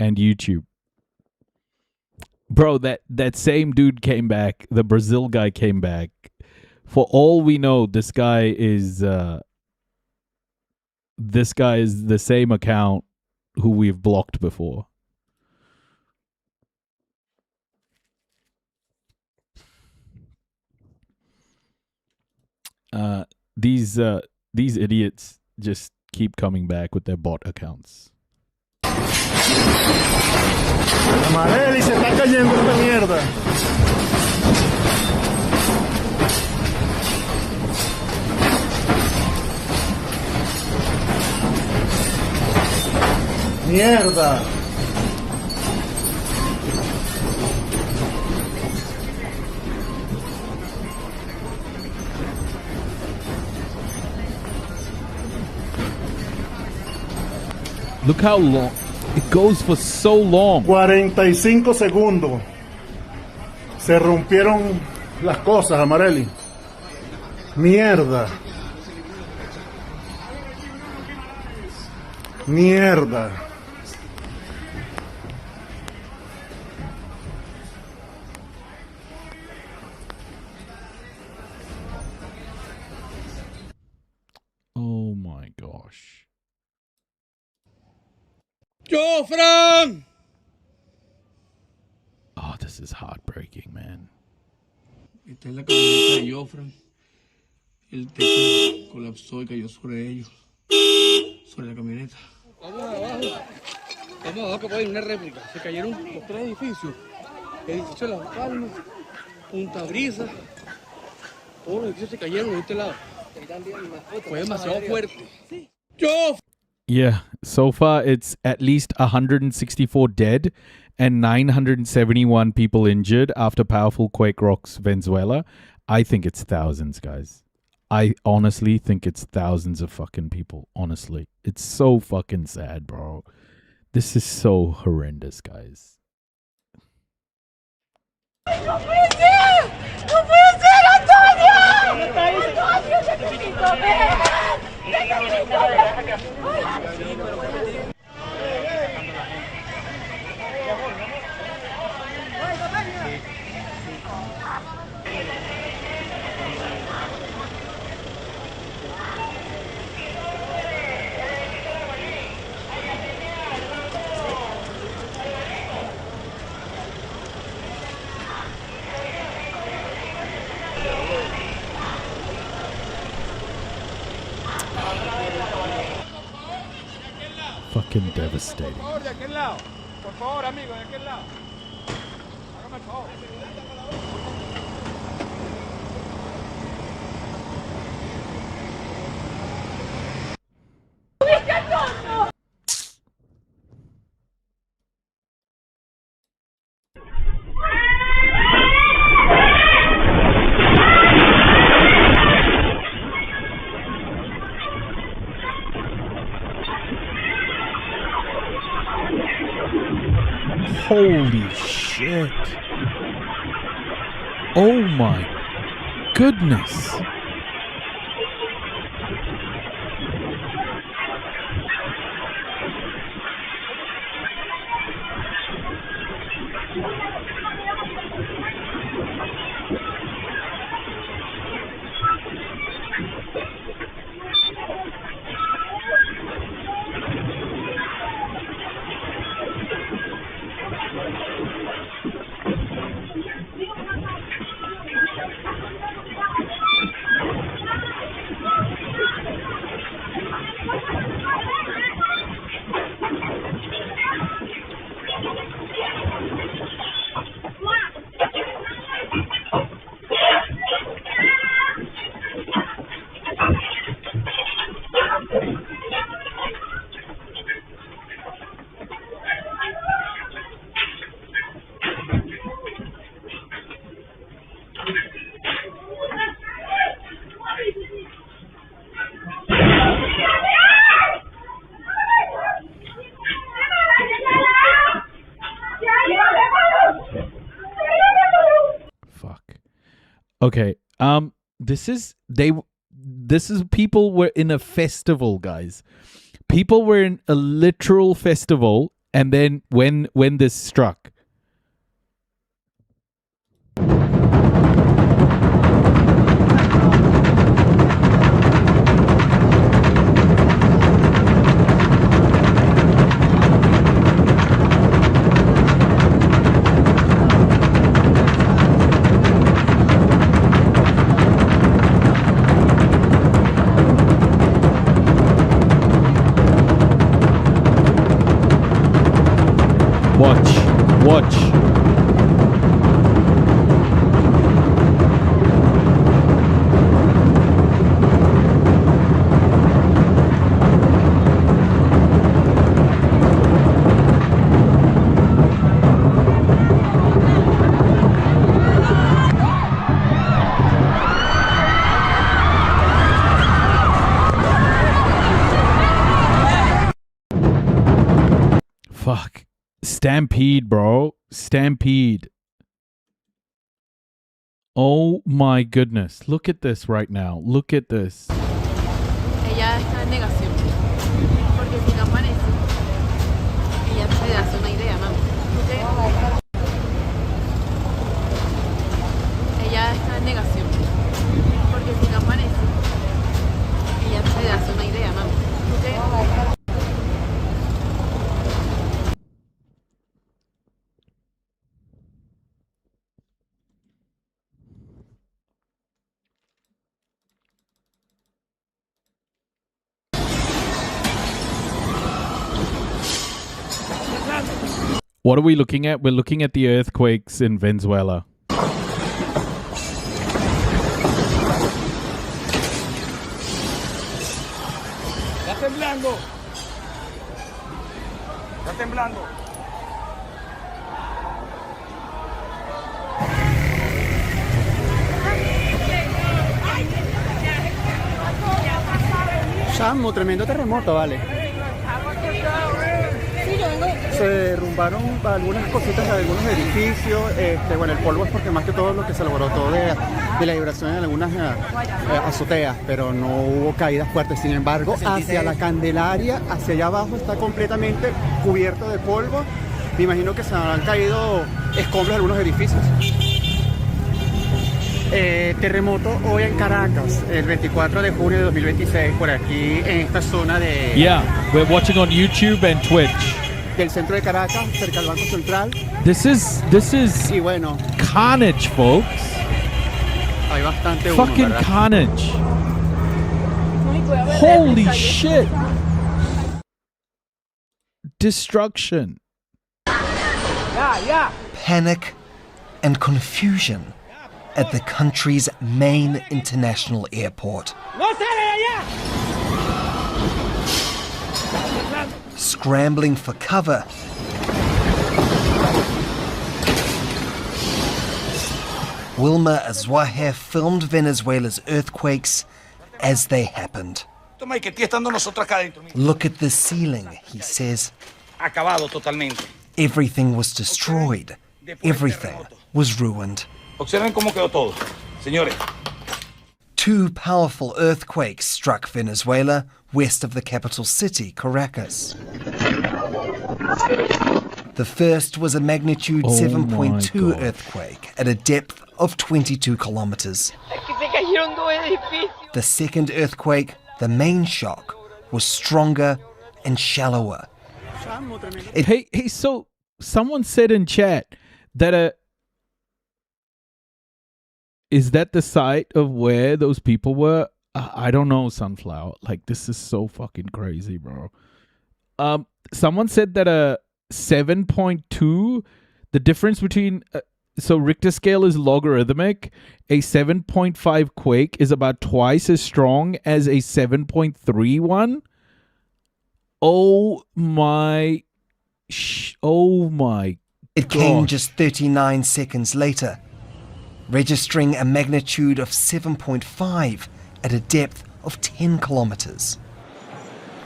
S18: YouTube. Bro, that same dude came back. The Brazil guy came back. For all we know, this guy is the same account who we've blocked before. These idiots just keep coming back with their bot accounts.
S14: Amareli, se está cayendo esta mierda. Mierda.
S18: Look how long. It goes for so long.
S14: 45 segundos. Se rompieron las cosas, Amareli. Mierda. Mierda.
S18: Oh my gosh.
S14: ¡Jofran!
S18: Oh, this is heartbreaking, man.
S11: Esta es la camioneta de Jofran. El techo colapsó y cayó sobre ellos. Sobre la camioneta. Vamos abajo. Vamos abajo que puede haber una réplica. Se cayeron los 3 edificios. Edificio de Las Palmas, Punta Brisa. Todos los edificios se cayeron de este lado. Fue demasiado fuerte. ¡Jofran!
S18: Yeah, so far it's at least 164 dead and 971 people injured after powerful quake rocks Venezuela. I think it's thousands, guys. I honestly think it's thousands of fucking people, honestly. It's so fucking sad, bro. This is so horrendous, guys.
S14: ¡No puede ser! ¡No puede ser, Antonio! ¡Antonio, necesito ver! ¡Necesito ver!
S18: Fucking devastating. Holy shit. Oh my goodness. Okay. This is people were in a festival, guys. People were in a literal festival, and then when this struck. Watch. Fuck. Stampede, bro. Stampede. Oh my goodness. Look at this right now. Look at this.
S12: Ella está en negación. Porque si no aparece, ella te hace una idea, mami. Ella está en negación. Porque si no aparece, ella te hace una idea, mami.
S18: What are we looking at? We're looking at the earthquakes in Venezuela.
S11: Está temblando. Está temblando.
S15: Chamo, tremendo terremoto, vale. Se derrumbaron algunas cositas de algunos edificios. Bueno, el polvo es porque más que todo lo que se alborotó de la vibración en algunas azoteas, pero no hubo caídas fuertes. Sin embargo, hacia la Candelaria, hacia allá abajo, está completamente cubierto de polvo. Me imagino que se han caído escombros de algunos edificios. Terremoto hoy en Caracas, el 24 de junio de 2026, por aquí en esta zona de...
S18: Yeah, we're watching on YouTube and Twitch.
S15: Del centro de Caracas, cerca del Banco Central.
S18: This is
S15: y bueno,
S18: carnage, folks.
S15: Hay bastante humo,
S18: fucking
S15: ¿verdad?
S18: carnage. Holy shit.
S4: destruction.
S13: Panic and confusion at the country's main international airport. Scrambling for cover, Wilma Azuaje filmed Venezuela's earthquakes as they happened. Look at the ceiling, he says. Everything was destroyed. Everything was ruined. Two powerful earthquakes struck Venezuela west of the capital city, Caracas. The first was a magnitude 7.2 earthquake at a depth of 22 kilometers. The second earthquake, the main shock, was stronger and shallower.
S4: So someone said in chat that is that the site of where those people were? I don't know, Sunflower. Like, this is so fucking crazy, bro. Someone said that a 7.2, the difference between so Richter scale is logarithmic. A 7.5 quake is about twice as strong as a 7.31. Oh my
S13: It came just 39 seconds later, registering a magnitude of 7.5 at a depth of 10 kilometers.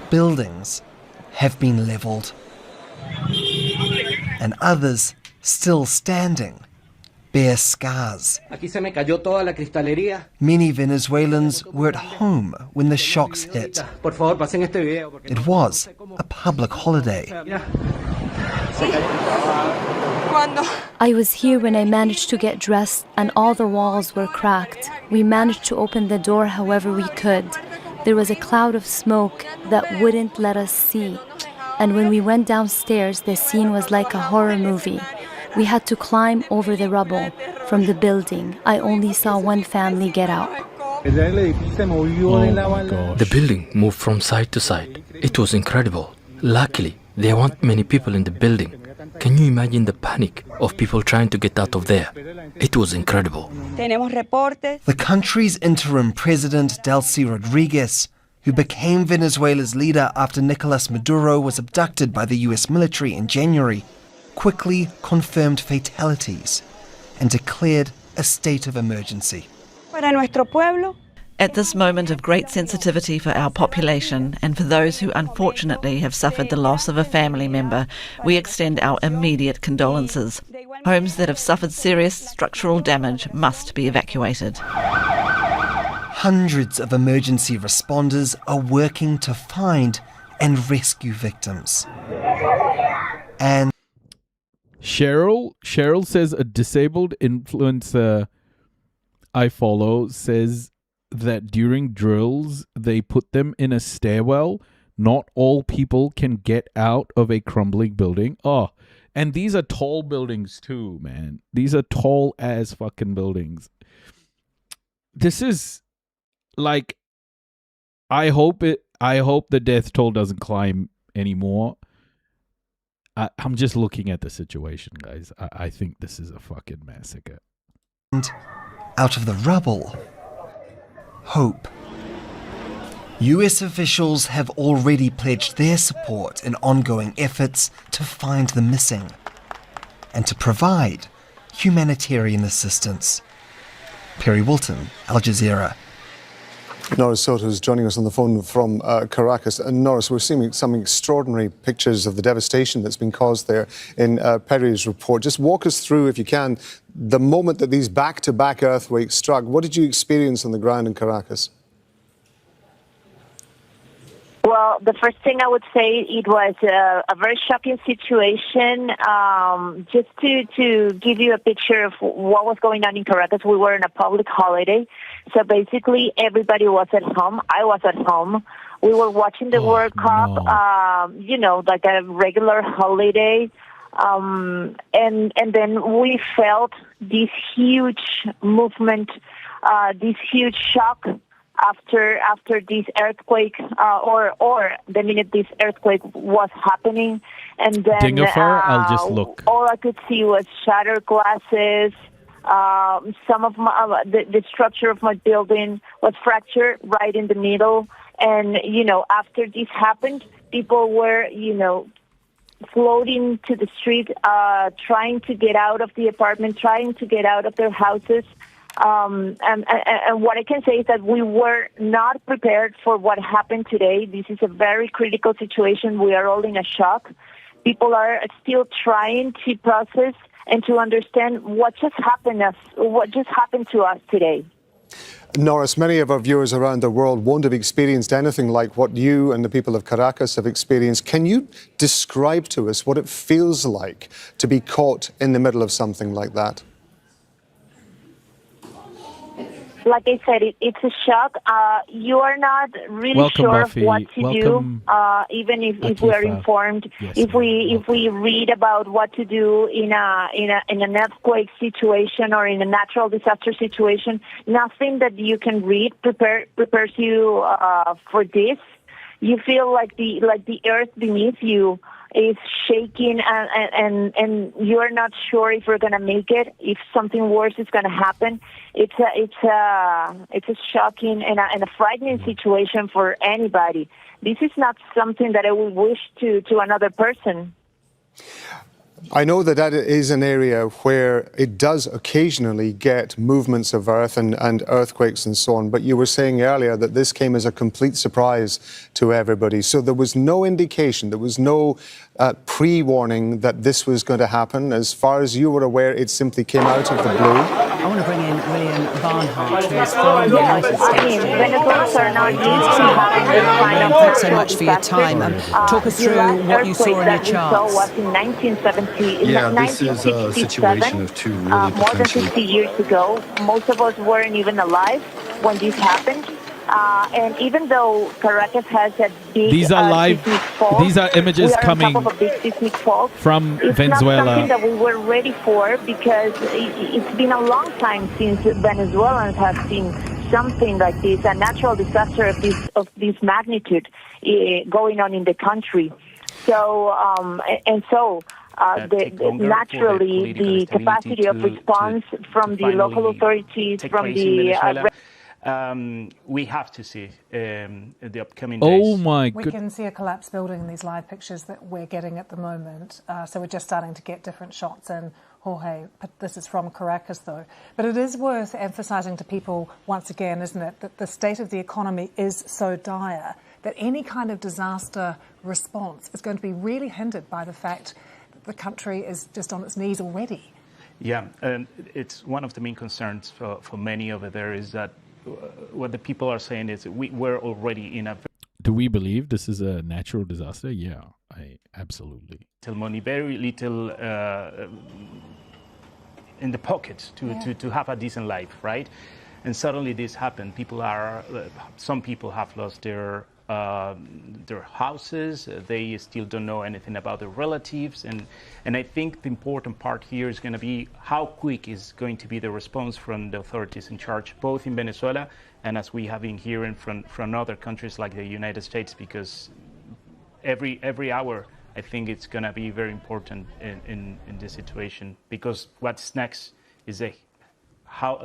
S13: Buildings have been leveled, and others still standing bear scars. Many Venezuelans were at home when the shocks hit. It was a public holiday.
S16: I was here when I managed to get dressed and all the walls were cracked. We managed to open the door however we could. There was a cloud of smoke that wouldn't let us see. And when we went downstairs, the scene was like a horror movie. We had to climb over the rubble from the building. I only saw one family get out.
S17: The building moved from side to side. It was incredible. Luckily, there weren't many people in the building. Can you imagine the panic of people trying to get out of there? It was incredible.
S13: The country's interim president, Delcy Rodriguez, who became Venezuela's leader after Nicolas Maduro was abducted by the US military in January, quickly confirmed fatalities and declared a state of emergency.
S24: At this moment of great sensitivity for our population and for those who unfortunately have suffered the loss of a family member, we extend our immediate condolences. Homes that have suffered serious structural damage must be evacuated.
S13: Hundreds of emergency responders are working to find and rescue victims. And
S4: Cheryl says a disabled influencer I follow says that during drills they put them in a stairwell. Not all people can get out of a crumbling building. Oh, and these are tall buildings too, man. These are tall as fucking buildings. This is like, I hope the death toll doesn't climb anymore. I'm just looking at the situation, guys. I think this is a fucking massacre.
S13: And out of the rubble, hope. US officials have already pledged their support in ongoing efforts to find the missing and to provide humanitarian assistance. Perry Wilton, Al Jazeera.
S25: Norris Soto is joining us on the phone from Caracas. And Norris, we're seeing some extraordinary pictures of the devastation that's been caused there in Perry's report. Just walk us through, if you can, the moment that these back-to-back earthquakes struck. What did you experience on the ground in Caracas?
S26: Well, the first thing I would say, it was a very shocking situation. Just to give you a picture of what was going on in Caracas, we were in a public holiday. So basically, everybody was at home. I was at home. We were watching the World Cup, like a regular holiday. And then we felt this huge movement, this huge shock after this earthquake, or the minute this earthquake was happening, and then
S18: I'll just look.
S26: All I could see was shattered glasses. Some of my the structure of my building was fractured right in the middle, and after this happened, people were floating to the street, trying to get out of the apartment, trying to get out of their houses. And what I can say is that we were not prepared for what happened today. This is a very critical situation. We are all in a shock. People are still trying to process and to understand what just happened to us today.
S25: Norris, many of our viewers around the world won't have experienced anything like what you and the people of Caracas have experienced. Can you describe to us what it feels like to be caught in the middle of something like that?
S26: Like I said, it's a shock. You are not really sure
S18: Buffy.
S26: of what to do, even if we are informed.
S18: Yes,
S26: if we read about what to do in an earthquake situation or in a natural disaster situation, nothing that you can read prepares you for this. You feel like the earth beneath you is shaking, and you're not sure if you're going to make it, if something worse is going to happen. It's a shocking and a frightening situation for anybody. This is not something that I would wish to another person.
S25: I know that is an area where it does occasionally get movements of earth and earthquakes and so on, but you were saying earlier that this came as a complete surprise to everybody. So there was no indication, there was no pre-warning that this was going to happen. As far as you were aware, it simply came out of the blue.
S2: I want to bring in William Barnhart, who is from the United States.
S26: Venezuelans are not used to having this kind of
S2: Thanks so much for your time. Talk us through what you saw in your charts.
S26: Was in 1970.
S8: Yeah, this is a situation of two really
S26: more than
S8: potentially
S26: 50 years ago. Most of us weren't even alive when this happened. And even though Caracas has a big
S18: These are live.
S26: seismic fault,
S18: These are images
S26: we are
S18: coming
S26: on top of a big seismic fault.
S18: from
S26: It's
S18: Venezuela.
S26: not something that we were ready for, because it's been a long time since Venezuelans have seen something like this, a natural disaster of this magnitude going on in the country. So naturally, the capacity of response from the local authorities, from the
S19: we have to see the upcoming
S18: Oh
S19: days.
S18: my
S20: We
S18: god.
S20: can see a collapsed building in these live pictures that we're getting at the moment. So we're just starting to get different shots in, Jorge. But this is from Caracas, though. But it is worth emphasising to people, once again, isn't it, that the state of the economy is so dire that any kind of disaster response is going to be really hindered by the fact that the country is just on its knees already.
S19: Yeah, and it's one of the main concerns for many over there is that what the people are saying is we're already in a
S18: Do we believe this is a natural disaster? Yeah, I absolutely.
S19: little money, very little in the pocket to have a decent life, right? And suddenly this happened. Some people have lost their houses. They still don't know anything about their relatives, and I think the important part here is going to be how quick is going to be the response from the authorities in charge, both in Venezuela and as we have been hearing from other countries like the United States, because every hour I think it's going to be very important in this situation, because what's next is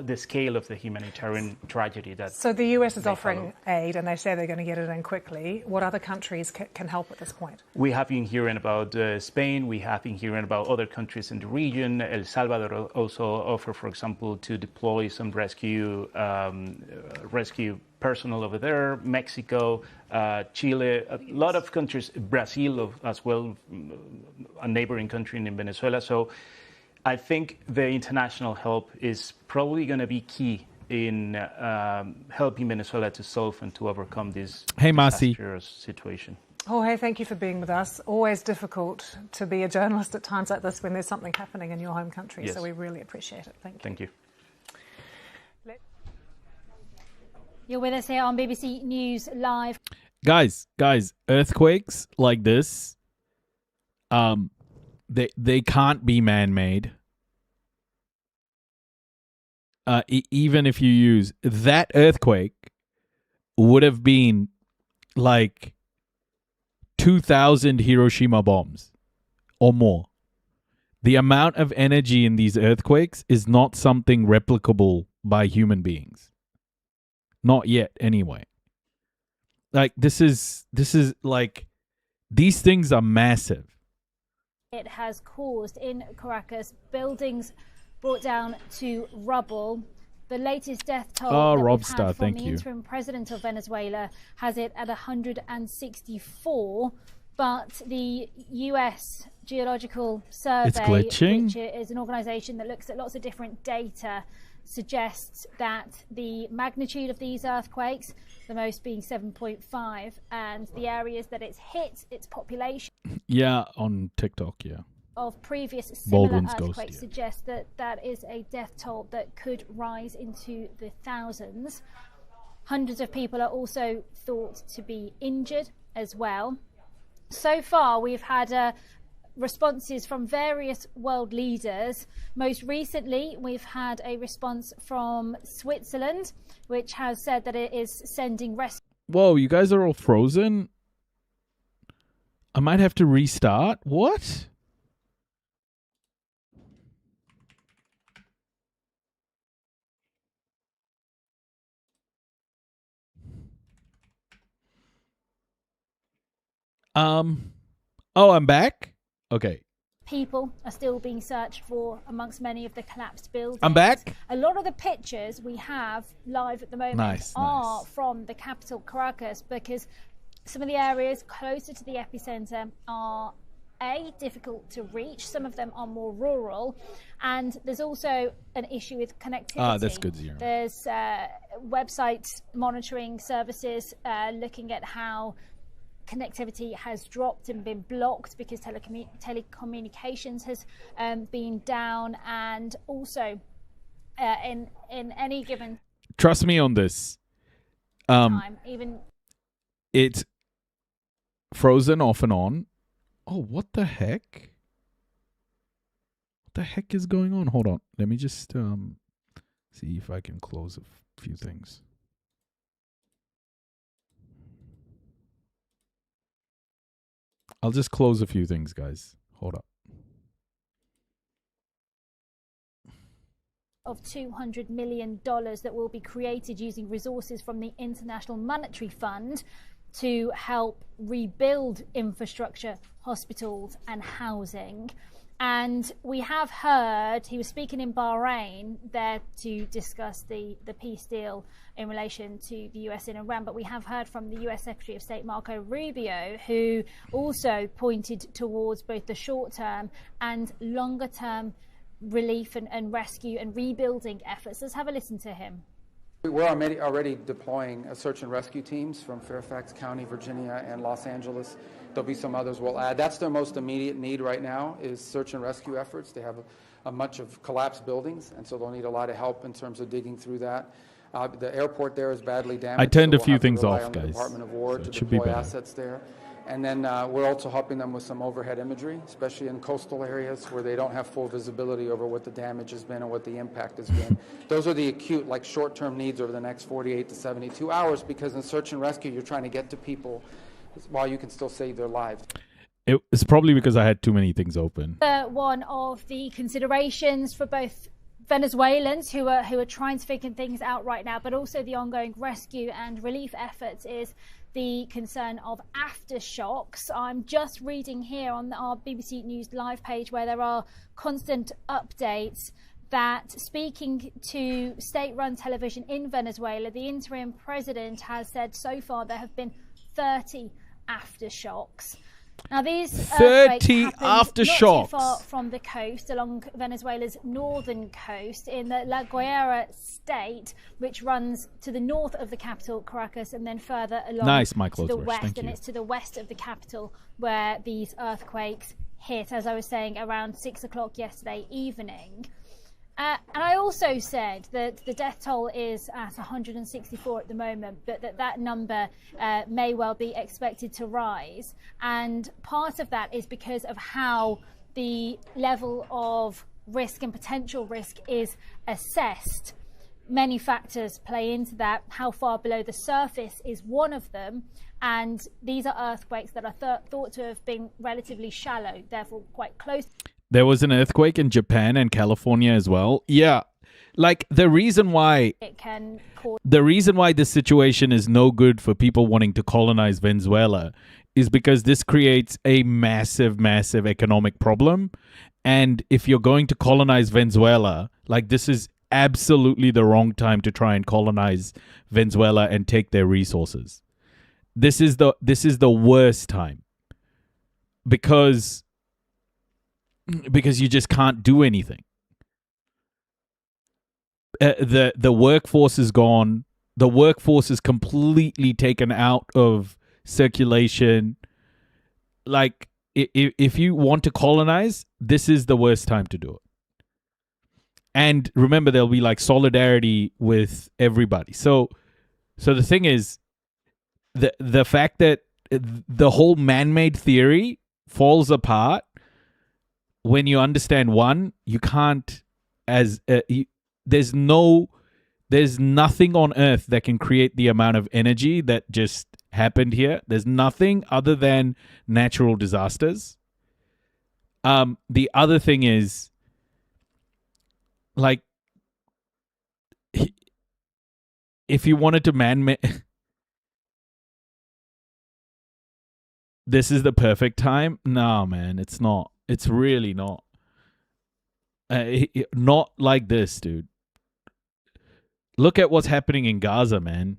S19: the scale of the humanitarian tragedy that.
S20: So the US is offering aid, and they say they're going to get it in quickly. What other countries can help at this point?
S19: We have been hearing about Spain. We have been hearing about other countries in the region. El Salvador also offer, for example, to deploy some rescue personnel over there. Mexico, Chile, a lot of countries. Brazil as well, a neighboring country in Venezuela. So I think the international help is probably going to be key in helping Venezuela to solve and to overcome this disastrous situation.
S20: Jorge, thank you for being with us. Always difficult to be a journalist at times like this when there's something happening in your home country.
S19: Yes.
S20: So we really appreciate it. Thank you.
S19: Thank you.
S21: You're with us here on BBC News Live.
S18: Guys, earthquakes like this, they can't be man-made. Even if you use that earthquake, would have been like 2,000 Hiroshima bombs or more. The amount of energy in these earthquakes is not something replicable by human beings. Not yet, anyway. Like, this is like, these things are massive.
S21: It has caused in Caracas buildings brought down to rubble. The latest death toll that we've had from the interim president of Venezuela has it at 164. But the US Geological Survey, which is an organization that looks at lots of different data, suggests that the magnitude of these earthquakes, the most being 7.5, and the areas that it's hit, its population.
S18: Yeah, on TikTok, yeah.
S21: Of previous similar earthquakes suggests that that is a death toll that could rise into the thousands. Hundreds of people are also thought to be injured as well. So far, we've had responses from various world leaders. Most recently, we've had a response from Switzerland, which has said that it is sending rescue.
S18: Whoa, you guys are all frozen? I might have to restart? What? Oh, I'm back? Okay.
S21: People are still being searched for amongst many of the collapsed buildings.
S18: I'm back.
S21: A lot of the pictures we have live at the moment are from the capital, Caracas, because some of the areas closer to the epicenter are difficult to reach. Some of them are more rural, and there's also an issue with connectivity.
S18: That's good, Zero.
S21: There's website monitoring services looking at how connectivity has dropped and been blocked because telecommunications has been down, and also in any given
S18: trust me on this,
S21: time, even
S18: it's frozen off and on. Oh, what the heck? What the heck is going on? Hold on, let me just see if I can close a few things. I'll just close a few things, guys. Hold up.
S21: Of $200 million that will be created using resources from the International Monetary Fund to help rebuild infrastructure, hospitals and housing. And we have heard, he was speaking in Bahrain there to discuss the peace deal in relation to the US and Iran, but we have heard from the US Secretary of State Marco Rubio, who also pointed towards both the short-term and longer-term relief and rescue and rebuilding efforts. Let's have a listen to him.
S6: We're already deploying search and rescue teams from Fairfax County, Virginia, and Los Angeles. There'll be some others we'll add. That's their most immediate need right now is search and rescue efforts. They have a much of collapsed buildings, and so they'll need a lot of help in terms of digging through that. The airport there is badly damaged.
S18: I turned
S6: so
S18: a few
S6: we'll
S18: things
S6: rely
S18: off,
S6: on the
S18: guys.
S6: Department of War
S18: So
S6: to
S18: it should be
S6: deploy
S18: better.
S6: assets there. And then we're also helping them with some overhead imagery, especially in coastal areas where they don't have full visibility over what the damage has been and what the impact has been. Those are the acute, like short-term needs over the next 48 to 72 hours, because in search and rescue, you're trying to get to people while you can still save their lives.
S18: It's probably because I had too many things open.
S21: One of the considerations for both Venezuelans who are trying to figure things out right now, but also the ongoing rescue and relief efforts, is the concern of aftershocks. I'm just reading here on our BBC News Live page where there are constant updates that, speaking to state-run television in Venezuela, the interim president has said so far there have been 30 aftershocks. Now, these
S18: 30 aftershocks
S21: not too far from the coast, along Venezuela's northern coast, in the La Guaira state, which runs to the north of the capital, Caracas, and then further along to the west. And it's to the west of the capital where these earthquakes hit, as I was saying, around 6 o'clock yesterday evening. And I also said that the death toll is at 164 at the moment, but that number may well be expected to rise. And part of that is because of how the level of risk and potential risk is assessed. many factors play into that. How far below the surface is one of them, and these are earthquakes that are thought to have been relatively shallow, therefore quite close.
S18: There was an earthquake in Japan and California as well. Yeah. Like the reason why this situation is no good for people wanting to colonize Venezuela is because this creates a massive, massive economic problem. And if you're going to colonize Venezuela, like this is absolutely the wrong time to try and colonize Venezuela and take their resources. This is the worst time because you just can't do anything. The workforce is gone. The workforce is completely taken out of circulation. Like if you want to colonize, this is the worst time to do it. And remember, there'll be like solidarity with everybody. So the thing is, the fact that the whole man-made theory falls apart when you understand one, you can't there's nothing on earth that can create the amount of energy that just happened here. There's nothing other than natural disasters. The other thing is, like, if you wanted to man-made, this is the perfect time. No, man, it's not. It's really not. Not like this, dude. Look at what's happening in Gaza, man.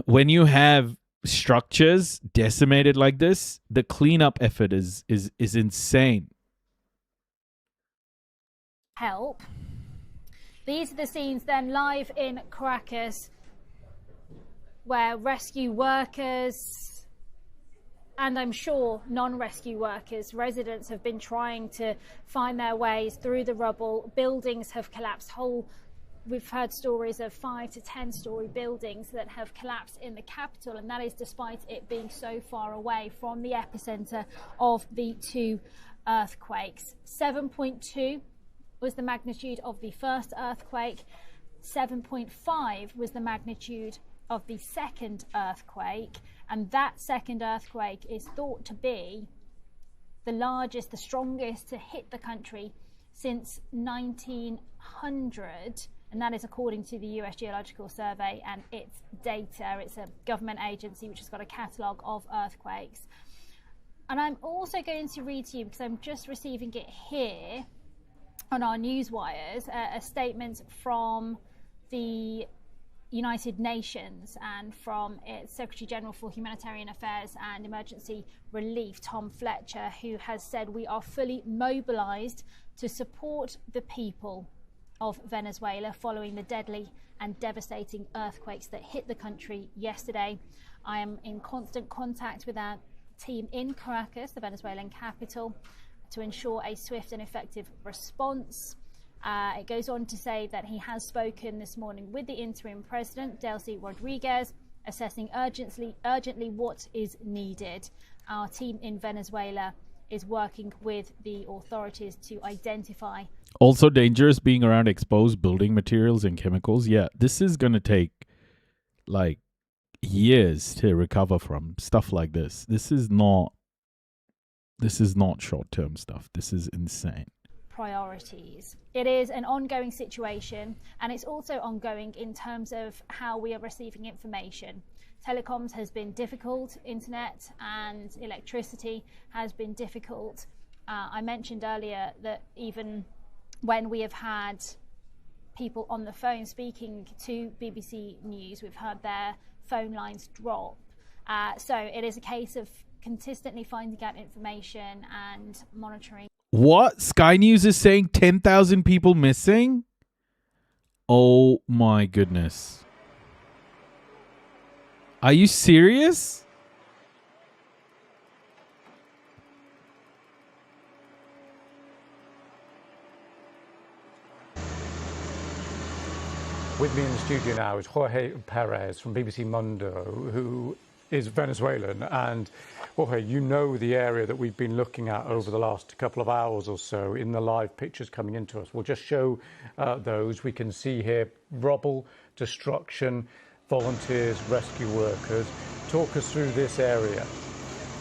S18: When you have structures decimated like this, the cleanup effort is insane.
S21: Help. These are the scenes then live in Caracas, where rescue workers and I'm sure non-rescue workers, residents have been trying to find their ways through the rubble. Buildings have collapsed. We've heard stories of 5 to 10-story buildings that have collapsed in the capital, and that is despite it being so far away from the epicenter of the two earthquakes. 7.2 was the magnitude of the first earthquake. 7.5 was the magnitude of the second earthquake, and that second earthquake is thought to be the largest, the strongest to hit the country since 1900, and that is according to the US Geological Survey and its data. It's a government agency which has got a catalogue of earthquakes. And I'm also going to read to you, because I'm just receiving it here on our news wires, a statement from the United Nations and from its Secretary General for Humanitarian Affairs and Emergency Relief, Tom Fletcher, who has said we are fully mobilized to support the people of Venezuela following the deadly and devastating earthquakes that hit the country yesterday. I am in constant contact with our team in Caracas, the Venezuelan capital, to ensure a swift and effective response. It goes on to say that he has spoken this morning with the interim president, Delcy Rodriguez, assessing urgently what is needed. Our team in Venezuela is working with the authorities to identify.
S18: Also dangerous being around exposed building materials and chemicals. Yeah, this is going to take like years to recover from stuff like this. This is not short-term stuff. This is insane.
S21: Priorities. It is an ongoing situation, and it's also ongoing in terms of how we are receiving information. Telecoms has been difficult, internet and electricity has been difficult. I mentioned earlier that even when we have had people on the phone speaking to BBC News, we've heard their phone lines drop. So it is a case of consistently finding out information and monitoring.
S18: What? Sky News is saying 10,000 people missing? Oh my goodness. Are you serious?
S1: With me in the studio now is Jorge Perez from BBC Mundo, who
S8: is Venezuelan, and Jorge, you know the area that we've been looking at over the last couple of hours or so in the live pictures coming into us. We'll just show those. We can see here rubble, destruction, volunteers, rescue workers. Talk us through this area.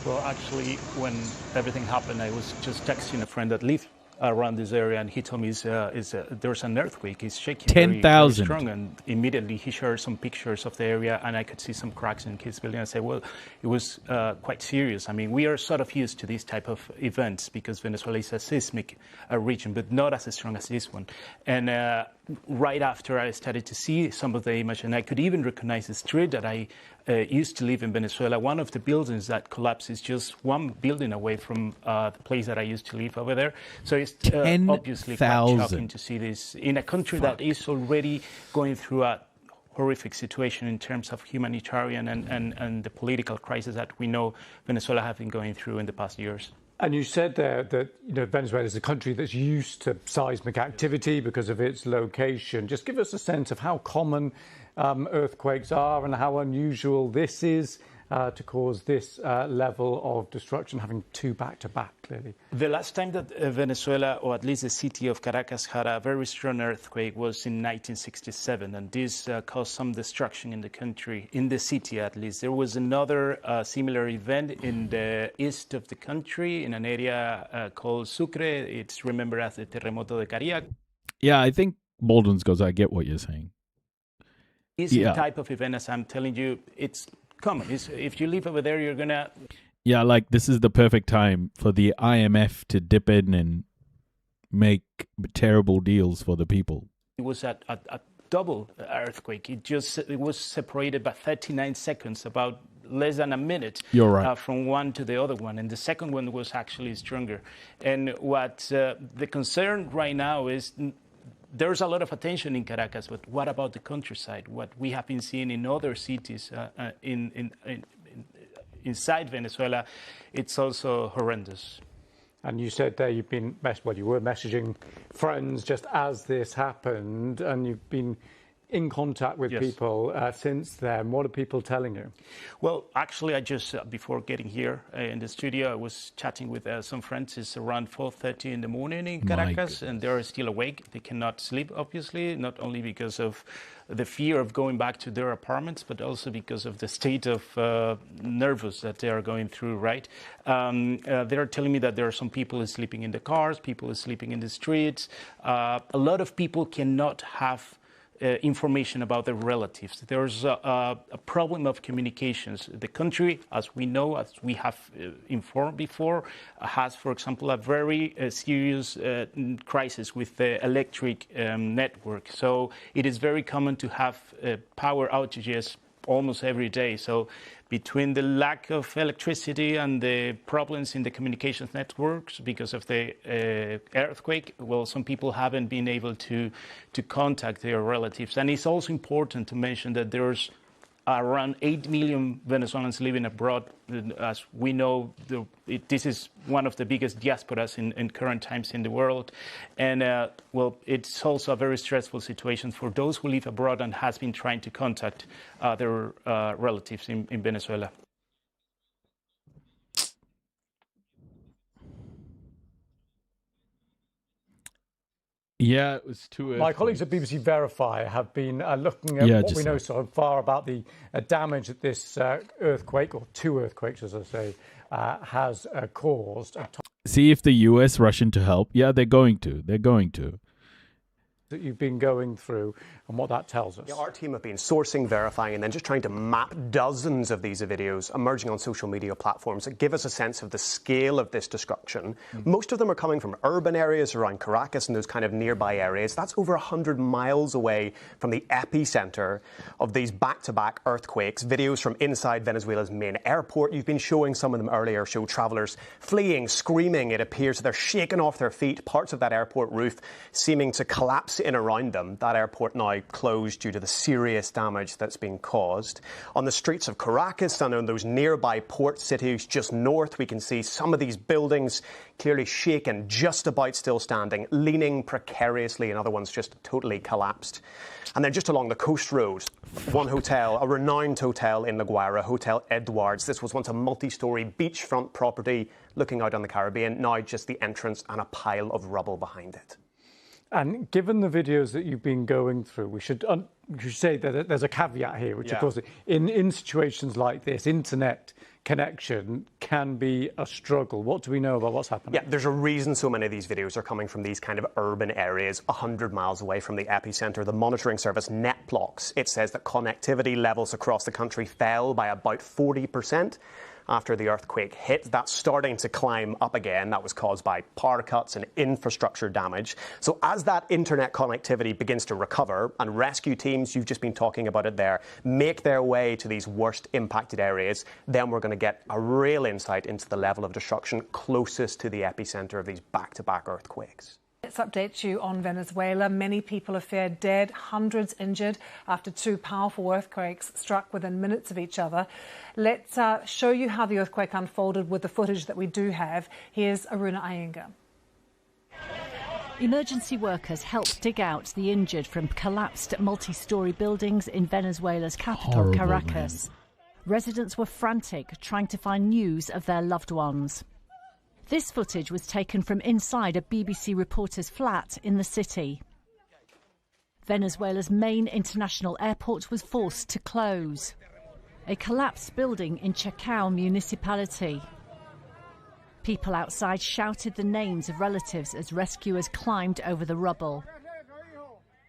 S19: Well, actually, when everything happened, I was just texting a friend that lived around this area, and he told me there's an earthquake. It's shaking
S18: 10,000.
S19: very strong, and immediately he shared some pictures of the area, and I could see some cracks in his building. I said, well, it was quite serious. I mean, we are sort of used to these type of events because Venezuela is a seismic region, but not as strong as this one. And right after I started to see some of the image, and I could even recognize the street that I used to live in Venezuela. One of the buildings that collapsed is just one building away from the place that I used to live over there. So it's obviously quite shocking to see this in a country that is already going through a horrific situation in terms of humanitarian and the political crisis that we know Venezuela have been going through in the past years.
S8: And you said there that Venezuela is a country that's used to seismic activity because of its location. Just give us a sense of how common earthquakes are and how unusual this is to cause this level of destruction, having two back-to-back, clearly.
S19: The last time that Venezuela, or at least the city of Caracas, had a very strong earthquake was in 1967, and this caused some destruction in the country, in the city at least. There was another similar event in the east of the country, in an area called Sucre. It's remembered as the Terremoto de Cariac.
S18: Yeah, I think Baldwin's goes, I get what you're saying.
S19: It's the type of event, as I'm telling you, it's common. If you live over there, you're going to...
S18: Yeah, like this is the perfect time for the IMF to dip in and make terrible deals for the people.
S19: It was a double earthquake. It was separated by 39 seconds, about less than a minute.
S18: You're right.
S19: From one to the other one. And the second one was actually stronger. And what the concern right now is... There's a lot of attention in Caracas, but what about the countryside? What we have been seeing in other cities inside Venezuela, it's also horrendous.
S8: And you said there you were messaging friends just as this happened, and you've been in contact with people since then. What are people telling you?
S19: Well, actually, I just, before getting here in the studio, I was chatting with some friends. It's around 4:30 in the morning in Caracas, and they're still awake. They cannot sleep, obviously, not only because of the fear of going back to their apartments, but also because of the state of nervous that they are going through, right? They're telling me that there are some people sleeping in the cars, people sleeping in the streets. A lot of people cannot have information about their relatives. There's a problem of communications. The country, as we know, as we have informed before, has, for example, a very serious crisis with the electric network. So it is very common to have power outages almost every day. So between the lack of electricity and the problems in the communications networks because of the earthquake, well, some people haven't been able to contact their relatives. And it's also important to mention that there's around 8 million Venezuelans living abroad. As we know, this is one of the biggest diasporas in current times in the world. And, well, it's also a very stressful situation for those who live abroad and has been trying to contact their relatives in Venezuela.
S18: Yeah, it was two.
S8: My colleagues at BBC Verify have been looking at what we know so far about the damage that this earthquake, or two earthquakes, as I say, has caused.
S18: See if the US rushing to help. Yeah, they're going to. They're going to.
S8: That you've been going through and what that tells us.
S1: Yeah, our team have been sourcing, verifying, and then just trying to map dozens of these videos emerging on social media platforms that give us a sense of the scale of this destruction. Most of them are coming from urban areas around Caracas and those kind of nearby areas. That's over 100 miles away from the epicenter of these back-to-back earthquakes. Videos from inside Venezuela's main airport, you've been showing some of them earlier, show travelers fleeing, screaming. It appears they're shaken off their feet, parts of that airport roof seeming to collapse in around them. That airport now closed due to the serious damage that's been caused. On the streets of Caracas and on those nearby port cities just north, we can see some of these buildings clearly shaken, just about still standing, leaning precariously, and other ones just totally collapsed. And then just along the coast road, one hotel, a renowned hotel in La Guaira, Hotel Edwards. This was once a multi-storey beachfront property looking out on the Caribbean, now just the entrance and a pile of rubble behind it.
S8: And given the videos that you've been going through, we should say that there's a caveat here, which of course, in situations like this, internet connection can be a struggle. What do we know about what's happening?
S1: Yeah, there's a reason so many of these videos are coming from these kind of urban areas 100 miles away from the epicenter. The monitoring service NetBlocks, it says that connectivity levels across the country fell by about 40% after the earthquake hit. That's starting to climb up again. That was caused by power cuts and infrastructure damage. So as that internet connectivity begins to recover and rescue teams, you've just been talking about it there, make their way to these worst impacted areas, then we're going to get a real insight into the level of destruction closest to the epicenter of these back-to-back earthquakes.
S20: Let's update you on Venezuela. Many people are feared dead, hundreds injured after two powerful earthquakes struck within minutes of each other. Let's show you how the earthquake unfolded with the footage that we do have. Here's Aruna Iyengar.
S2: Emergency workers helped dig out the injured from collapsed multi-storey buildings in Venezuela's capital, Caracas. Residents were frantic, trying to find news of their loved ones. This footage was taken from inside a BBC reporter's flat in the city. Venezuela's main international airport was forced to close. A collapsed building in Chacao municipality. People outside shouted the names of relatives as rescuers climbed over the rubble.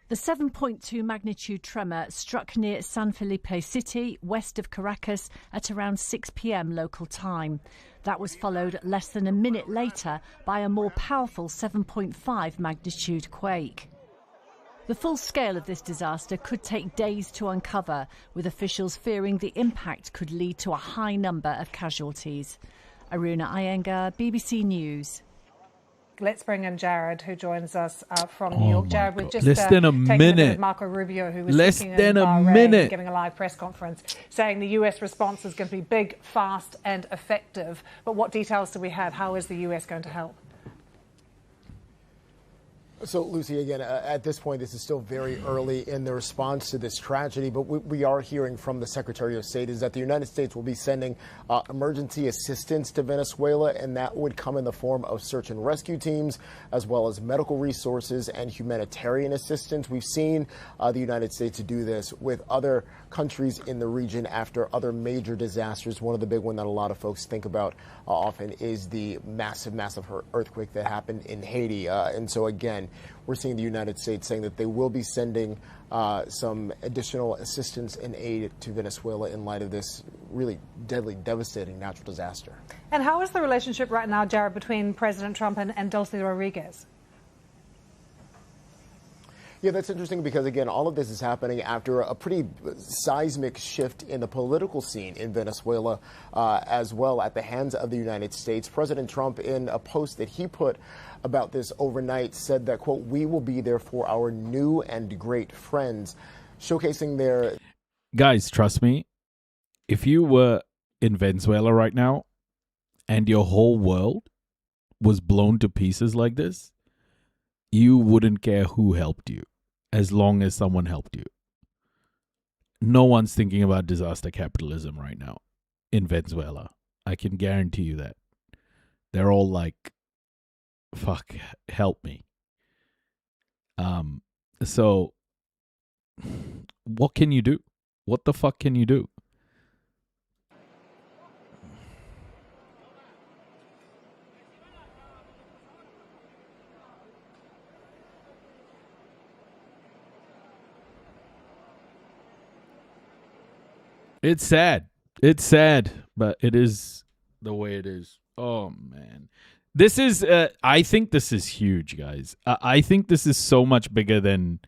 S2: The 7.2 magnitude tremor struck near San Felipe City, west of Caracas, at around 6 p.m. local time. That was followed less than a minute later by a more powerful 7.5 magnitude quake. The full scale of this disaster could take days to uncover, with officials fearing the impact could lead to a high number of casualties. Aruna Iyengar, BBC News.
S20: Let's bring in Jared, who joins us from New York. Jared, we've just
S18: Less than a
S20: taken
S18: minute.
S20: with Marco Rubio, who was
S18: Less
S20: speaking
S18: than
S20: in
S18: a
S20: Bahrain,
S18: minute.
S20: giving a live press conference, saying the US response is going to be big, fast and effective. But what details do we have? How is the US going to help?
S3: So, Lucy, again, at this point, this is still very early in the response to this tragedy, but we are hearing from the Secretary of State is that the United States will be sending emergency assistance to Venezuela, and that would come in the form of search and rescue teams, as well as medical resources and humanitarian assistance. We've seen the United States do this with other countries in the region after other major disasters. One of the big ones that a lot of folks think about often is the massive earthquake that happened in Haiti. And so, again, we're seeing the United States saying that they will be sending some additional assistance and aid to Venezuela in light of this really deadly, devastating natural disaster.
S20: And how is the relationship right now, Jared, between President Trump and Delcy Rodriguez?
S3: Yeah, that's interesting because, again, all of this is happening after a pretty seismic shift in the political scene in Venezuela as well at the hands of the United States. President Trump, in a post that he put about this overnight, said that, quote, "We will be there for our new and great friends," showcasing their...
S18: Guys, trust me, if you were in Venezuela right now and your whole world was blown to pieces like this, you wouldn't care who helped you, as long as someone helped you. No one's thinking about disaster capitalism right now in Venezuela. I can guarantee you that. They're all like, fuck, help me. So what can you do? What the fuck can you do? It's sad. It's sad, but it is the way it is. Oh, man. This is, I think this is huge, guys. I think this is so much bigger than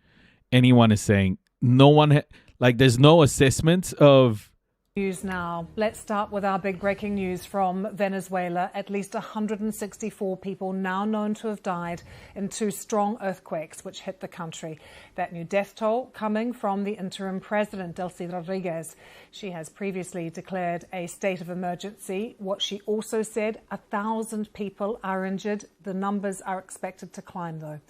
S18: anyone is saying. No one, like, there's no assessments of
S20: News now. Let's start with our big breaking news from Venezuela. At least 164 people now known to have died in 2 strong earthquakes which hit the country. That new death toll coming from the interim president, Delcy Rodriguez. She has previously declared a state of emergency. What she also said, 1,000 people are injured. The numbers are expected to climb, though.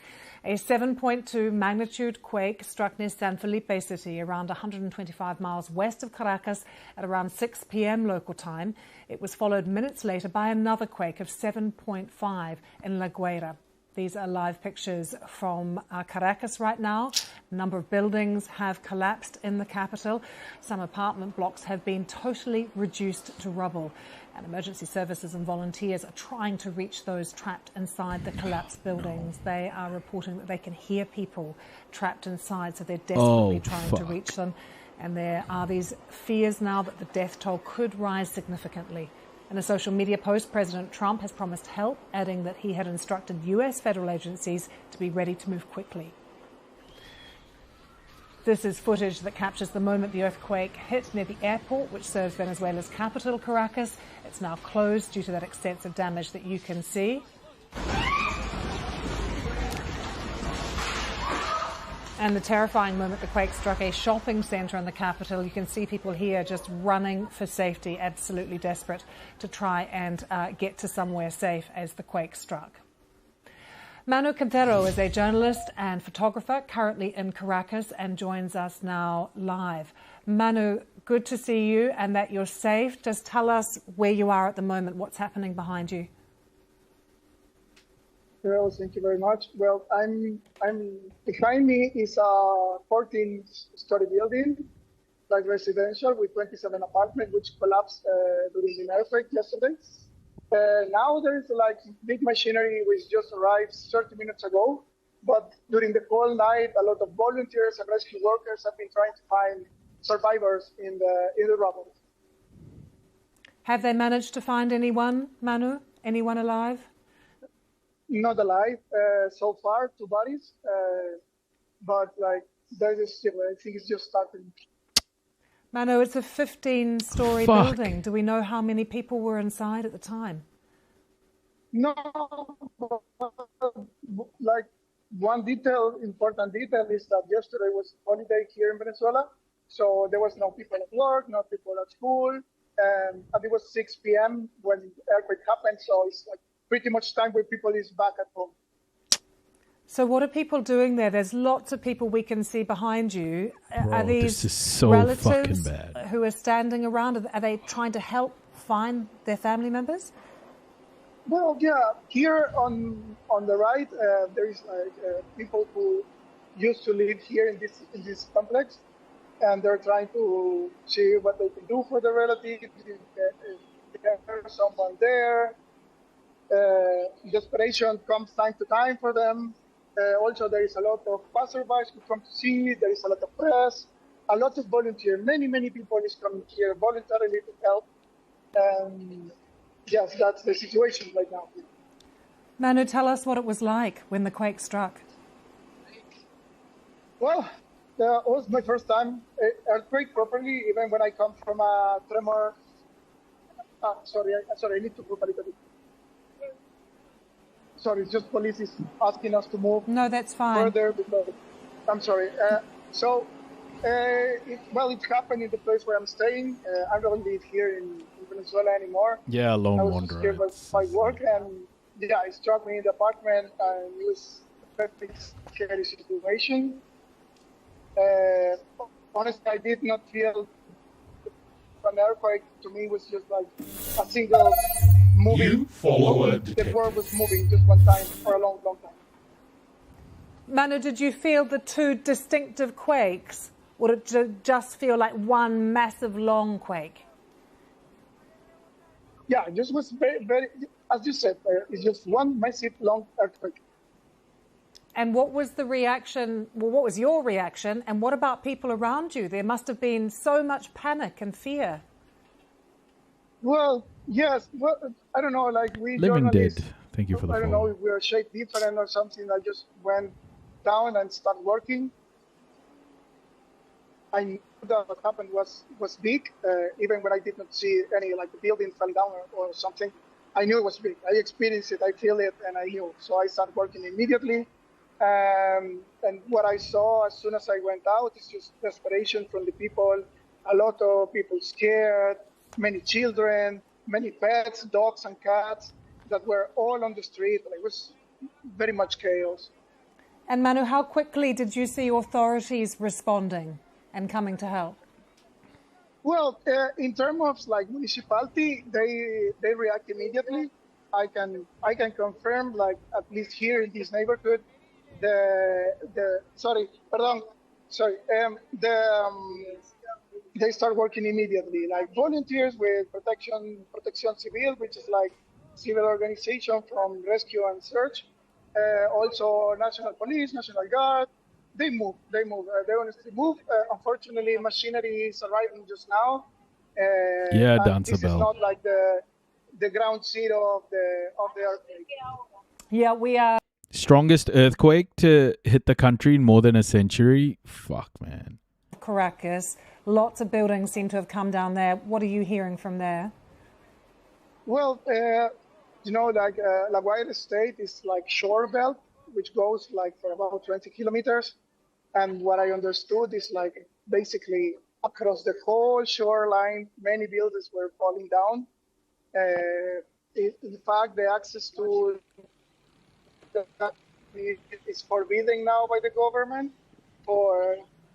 S20: A 7.2 magnitude quake struck near San Felipe City, around 125 miles west of Caracas, at around 6 p.m. local time. It was followed minutes later by another quake of 7.5 in La Guaira. These are live pictures from Caracas right now. A number of buildings have collapsed in the capital. Some apartment blocks have been totally reduced to rubble. And emergency services and volunteers are trying to reach those trapped inside the collapsed buildings. They are reporting that they can hear people trapped inside, so they're desperately trying to reach them. And there are these fears now that the death toll could rise significantly. In a social media post, President Trump has promised help, adding that he had instructed U.S. federal agencies to be ready to move quickly. This is footage that captures the moment the earthquake hit near the airport, which serves Venezuela's capital, Caracas. It's now closed due to that extensive damage that you can see. And the terrifying moment the quake struck a shopping centre in the capital. You can see people here just running for safety, absolutely desperate to try and get to somewhere safe as the quake struck. Manu Quintero is a journalist and photographer currently in Caracas and joins us now live. Manu, good to see you and that you're safe. Just tell us where you are at the moment, what's happening behind you.
S5: Well, thank you very much. Well, I'm behind me is a 14-story building, like residential, with 27 apartments, which collapsed during the earthquake yesterday. Now there is like big machinery which just arrived 30 minutes ago. But during the whole night, a lot of volunteers and rescue workers have been trying to find survivors in the rubble.
S20: Have they managed to find anyone, Manu? Anyone alive?
S5: Not alive so far, 2 bodies, but like there is still, I think it's just starting.
S20: Manu, it's a 15-story building. Do we know how many people were inside at the time?
S5: No, like one important detail is that yesterday was holiday here in Venezuela, so there was no people at work, no people at school, and it was 6 p.m. when the earthquake happened, so it's like pretty much time where people is back at home.
S20: So what are people doing there? There's lots of people we can see behind you.
S18: Bro,
S20: are these
S18: this is so
S20: relatives
S18: fucking bad.
S20: Who are standing around? Are they trying to help find their family members?
S5: Well, yeah. Here on the right, there is like people who used to live here in this complex, and they're trying to see what they can do for their relatives. If there's someone there. Desperation comes time to time for them. Also, there is a lot of passerbys who come to see. There is a lot of press, a lot of volunteers. Many people is coming here voluntarily to help. Yes, that's the situation right now.
S20: Manu, tell us what it was like when the quake struck.
S5: Well, it was my first time earthquake properly, even when I come from a tremor. Sorry, I need to move a little bit. Sorry, it's just police is asking us to move.
S20: No, that's fine.
S5: Further because I'm sorry. It happened in the place where I'm staying. I don't live here in Venezuela anymore.
S18: Yeah, lone
S5: I was
S18: wanderer.
S5: scared by work, and yeah, it struck me in the apartment, and it was a very scary situation. Honestly, I did not feel an earthquake. To me, it was just like a single moving. The world was moving just one time for a long time.
S20: Manu, did you feel the 2 distinctive quakes, or did it just feel like one massive long quake?
S5: Yeah, it just was very, as you said, it's just one massive long earthquake.
S20: And what was the reaction? Well, what was your reaction? And what about people around you? There must have been so much panic and fear.
S5: Well, yes. Well, I don't know. Like we
S18: Living
S5: journalists,
S18: dead. Thank you for the
S5: I don't
S18: follow.
S5: know if we are shaped different or something. I just went down and started working. I knew that what happened was big, even when I did not see any, like the building fell down or something. I knew it was big. I experienced it, I feel it, and I knew. So I started working immediately. And what I saw as soon as I went out is just desperation from the people. A lot of people scared, many children, many pets, dogs and cats that were all on the street. It was very much chaos.
S20: And Manu, how quickly did you see authorities responding and coming to help?
S5: Well, in terms of like municipality, they react immediately. I can confirm, like at least here in this neighborhood, they start working immediately. Like volunteers with Protección Civil, which is like civil organization from rescue and search. Also, National Police, National Guard. They move. They honestly move. Unfortunately, machinery is arriving just now.
S18: Yeah,
S5: this is not like the ground zero of the earthquake.
S20: Yeah, we are.
S18: Strongest earthquake to hit the country in more than a century? Fuck, man.
S20: Caracas. Lots of buildings seem to have come down there. What are you hearing from there?
S5: Well, like La Guaira State is like shore belt, which goes like for about 20 kilometers. And what I understood is like basically across the whole shoreline, many buildings were falling down. In fact, the access to that is forbidden now by the government.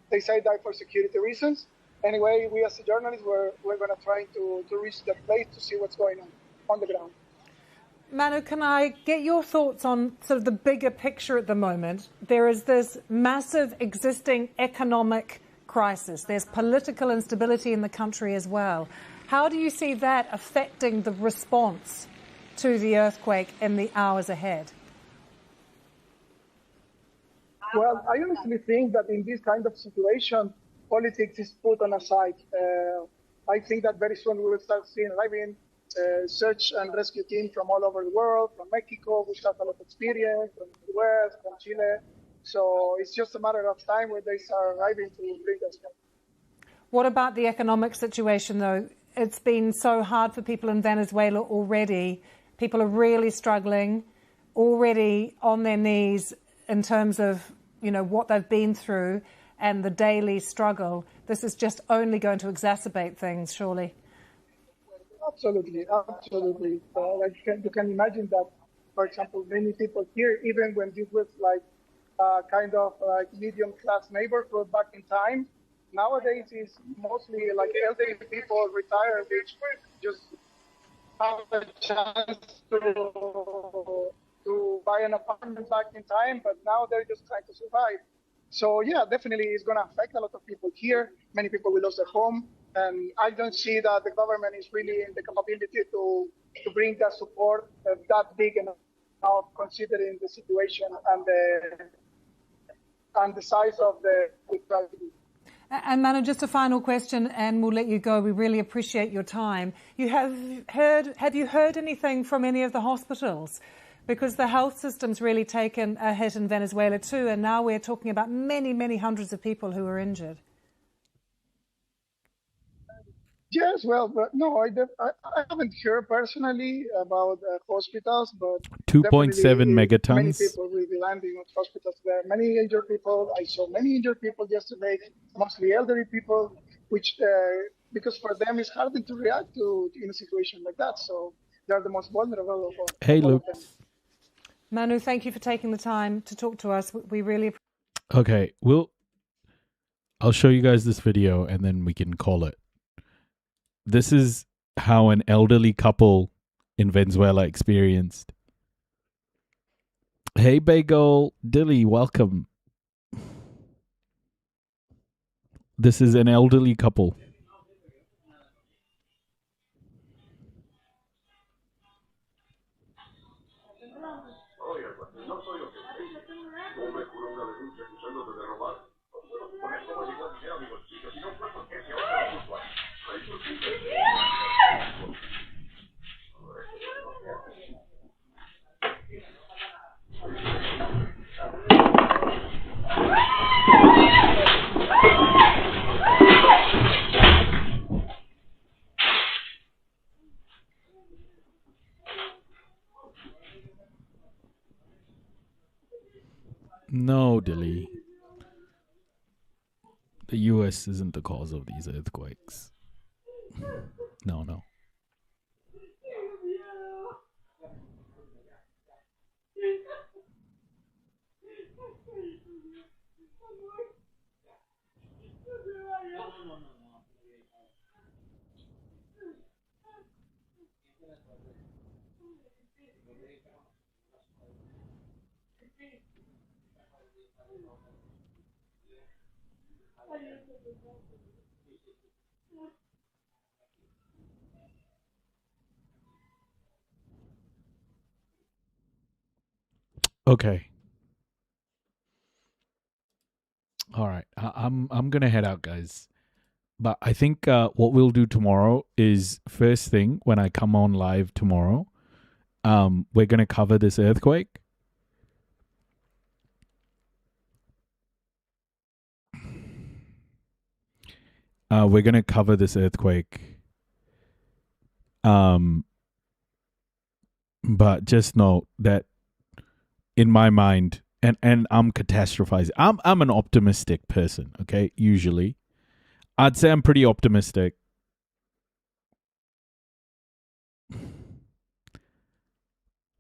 S5: They say that for security reasons. Anyway, we as a journalist, we're going to try to reach that place to see what's going on the ground.
S20: Manu, can I get your thoughts on sort of the bigger picture at the moment? There is this massive existing economic crisis. There's political instability in the country as well. How do you see that affecting the response to the earthquake in the hours ahead?
S5: Well, I honestly think that in this kind of situation, politics is put on a side. I think that very soon we will start seeing arriving search and rescue teams from all over the world, from Mexico, which has a lot of experience, from the US, from Chile. So it's just a matter of time when they start arriving to bring us help.
S20: What about the economic situation, though? It's been so hard for people in Venezuela already. People are really struggling, already on their knees in terms of, what they've been through and the daily struggle. This is just only going to exacerbate things, surely.
S5: Absolutely. You can imagine that, for example, many people here, even when this was like kind of like medium-class neighborhood back in time, nowadays it's mostly like elderly people, retired, which just have a chance to buy an apartment back in time, but now they're just trying to survive. So yeah, definitely it's going to affect a lot of people here. Many people will lose their home. And I don't see that the government is really in the capability to bring that support that big enough, considering the situation and the size of the tragedy.
S20: And Manu, just a final question, and we'll let you go. We really appreciate your time. Have you heard anything from any of the hospitals? Because the health system's really taken a hit in Venezuela too, and now we're talking about many, many hundreds of people who are injured.
S5: Yes, well, but no, I haven't heard personally about hospitals, but
S18: 2.7 megatons.
S5: Many people will be landing at hospitals there. Many injured people. I saw many injured people yesterday, mostly elderly people, which because for them it's harder to react to in a situation like that. So they're the most vulnerable of all.
S18: Hey, Luke.
S20: Manu, thank you for taking the time to talk to us. We really appreciate.
S18: Okay, I'll show you guys this video and then we can call it. This is how an elderly couple in Venezuela experienced. Hey, Bagel, Dilly, welcome. This is an elderly couple. No, Dilly. The US isn't the cause of these earthquakes. No. Okay. All right. I'm gonna head out, guys. But I think what we'll do tomorrow is first thing when I come on live tomorrow, we're gonna cover this earthquake. We're gonna cover this earthquake. But just know that in my mind, and I'm catastrophizing. I'm an optimistic person, okay? Usually. I'd say I'm pretty optimistic.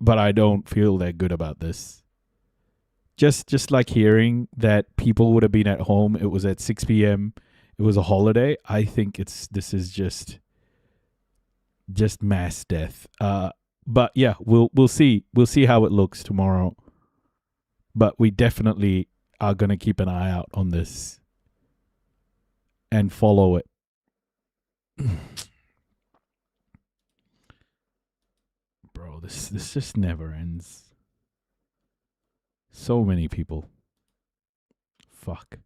S18: But I don't feel that good about this. Just like hearing that people would have been at home, it was at 6 p.m. It was a holiday. I think this is just mass death. But yeah, we'll see. We'll see how it looks tomorrow. But we definitely are going to keep an eye out on this and follow it. Bro, this just never ends. So many people. Fuck.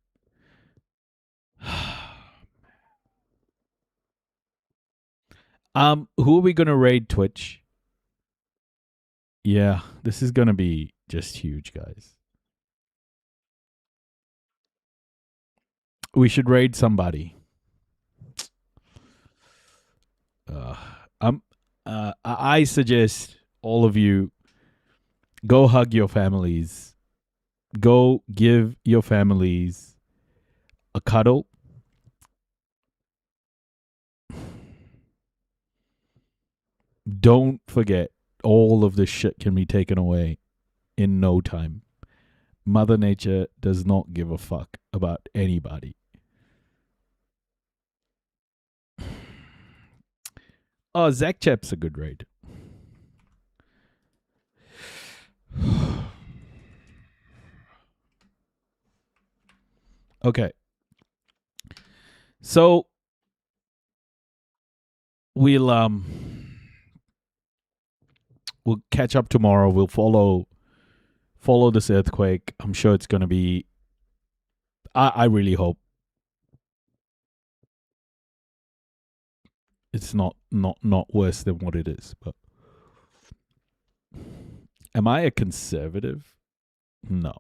S18: Who are we gonna raid Twitch? Yeah, this is gonna be just huge, guys. We should raid somebody. I suggest all of you go hug your families. Go give your families a cuddle. Don't forget, all of this shit can be taken away in no time. Mother Nature does not give a fuck about anybody. Oh, Zach Chep's a good raid. Okay. So we'll catch up tomorrow. We'll follow this earthquake. I'm sure it's going to be I really hope it's not worse than what it is, but am I a conservative? No.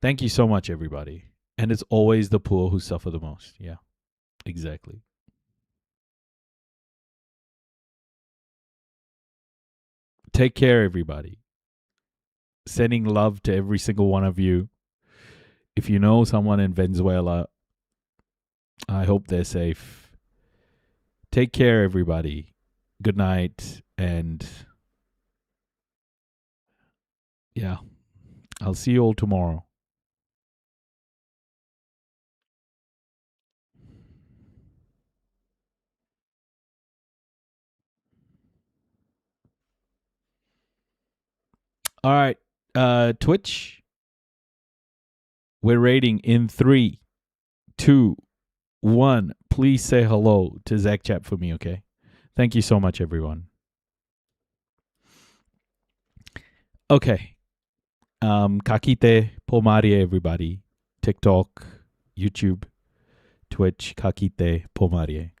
S18: Thank you so much, everybody. And it's always the poor who suffer the most. Yeah, exactly. Take care, everybody. Sending love to every single one of you. If you know someone in Venezuela, I hope they're safe. Take care, everybody. Good night. And yeah, I'll see you all tomorrow. All right, Twitch. We're rating in 3, 2, 1. Please say hello to Zach Chap for me, okay? Thank you so much, everyone. Okay. Kakite Pomarie, everybody. TikTok, YouTube, Twitch, Kakite Pomarie.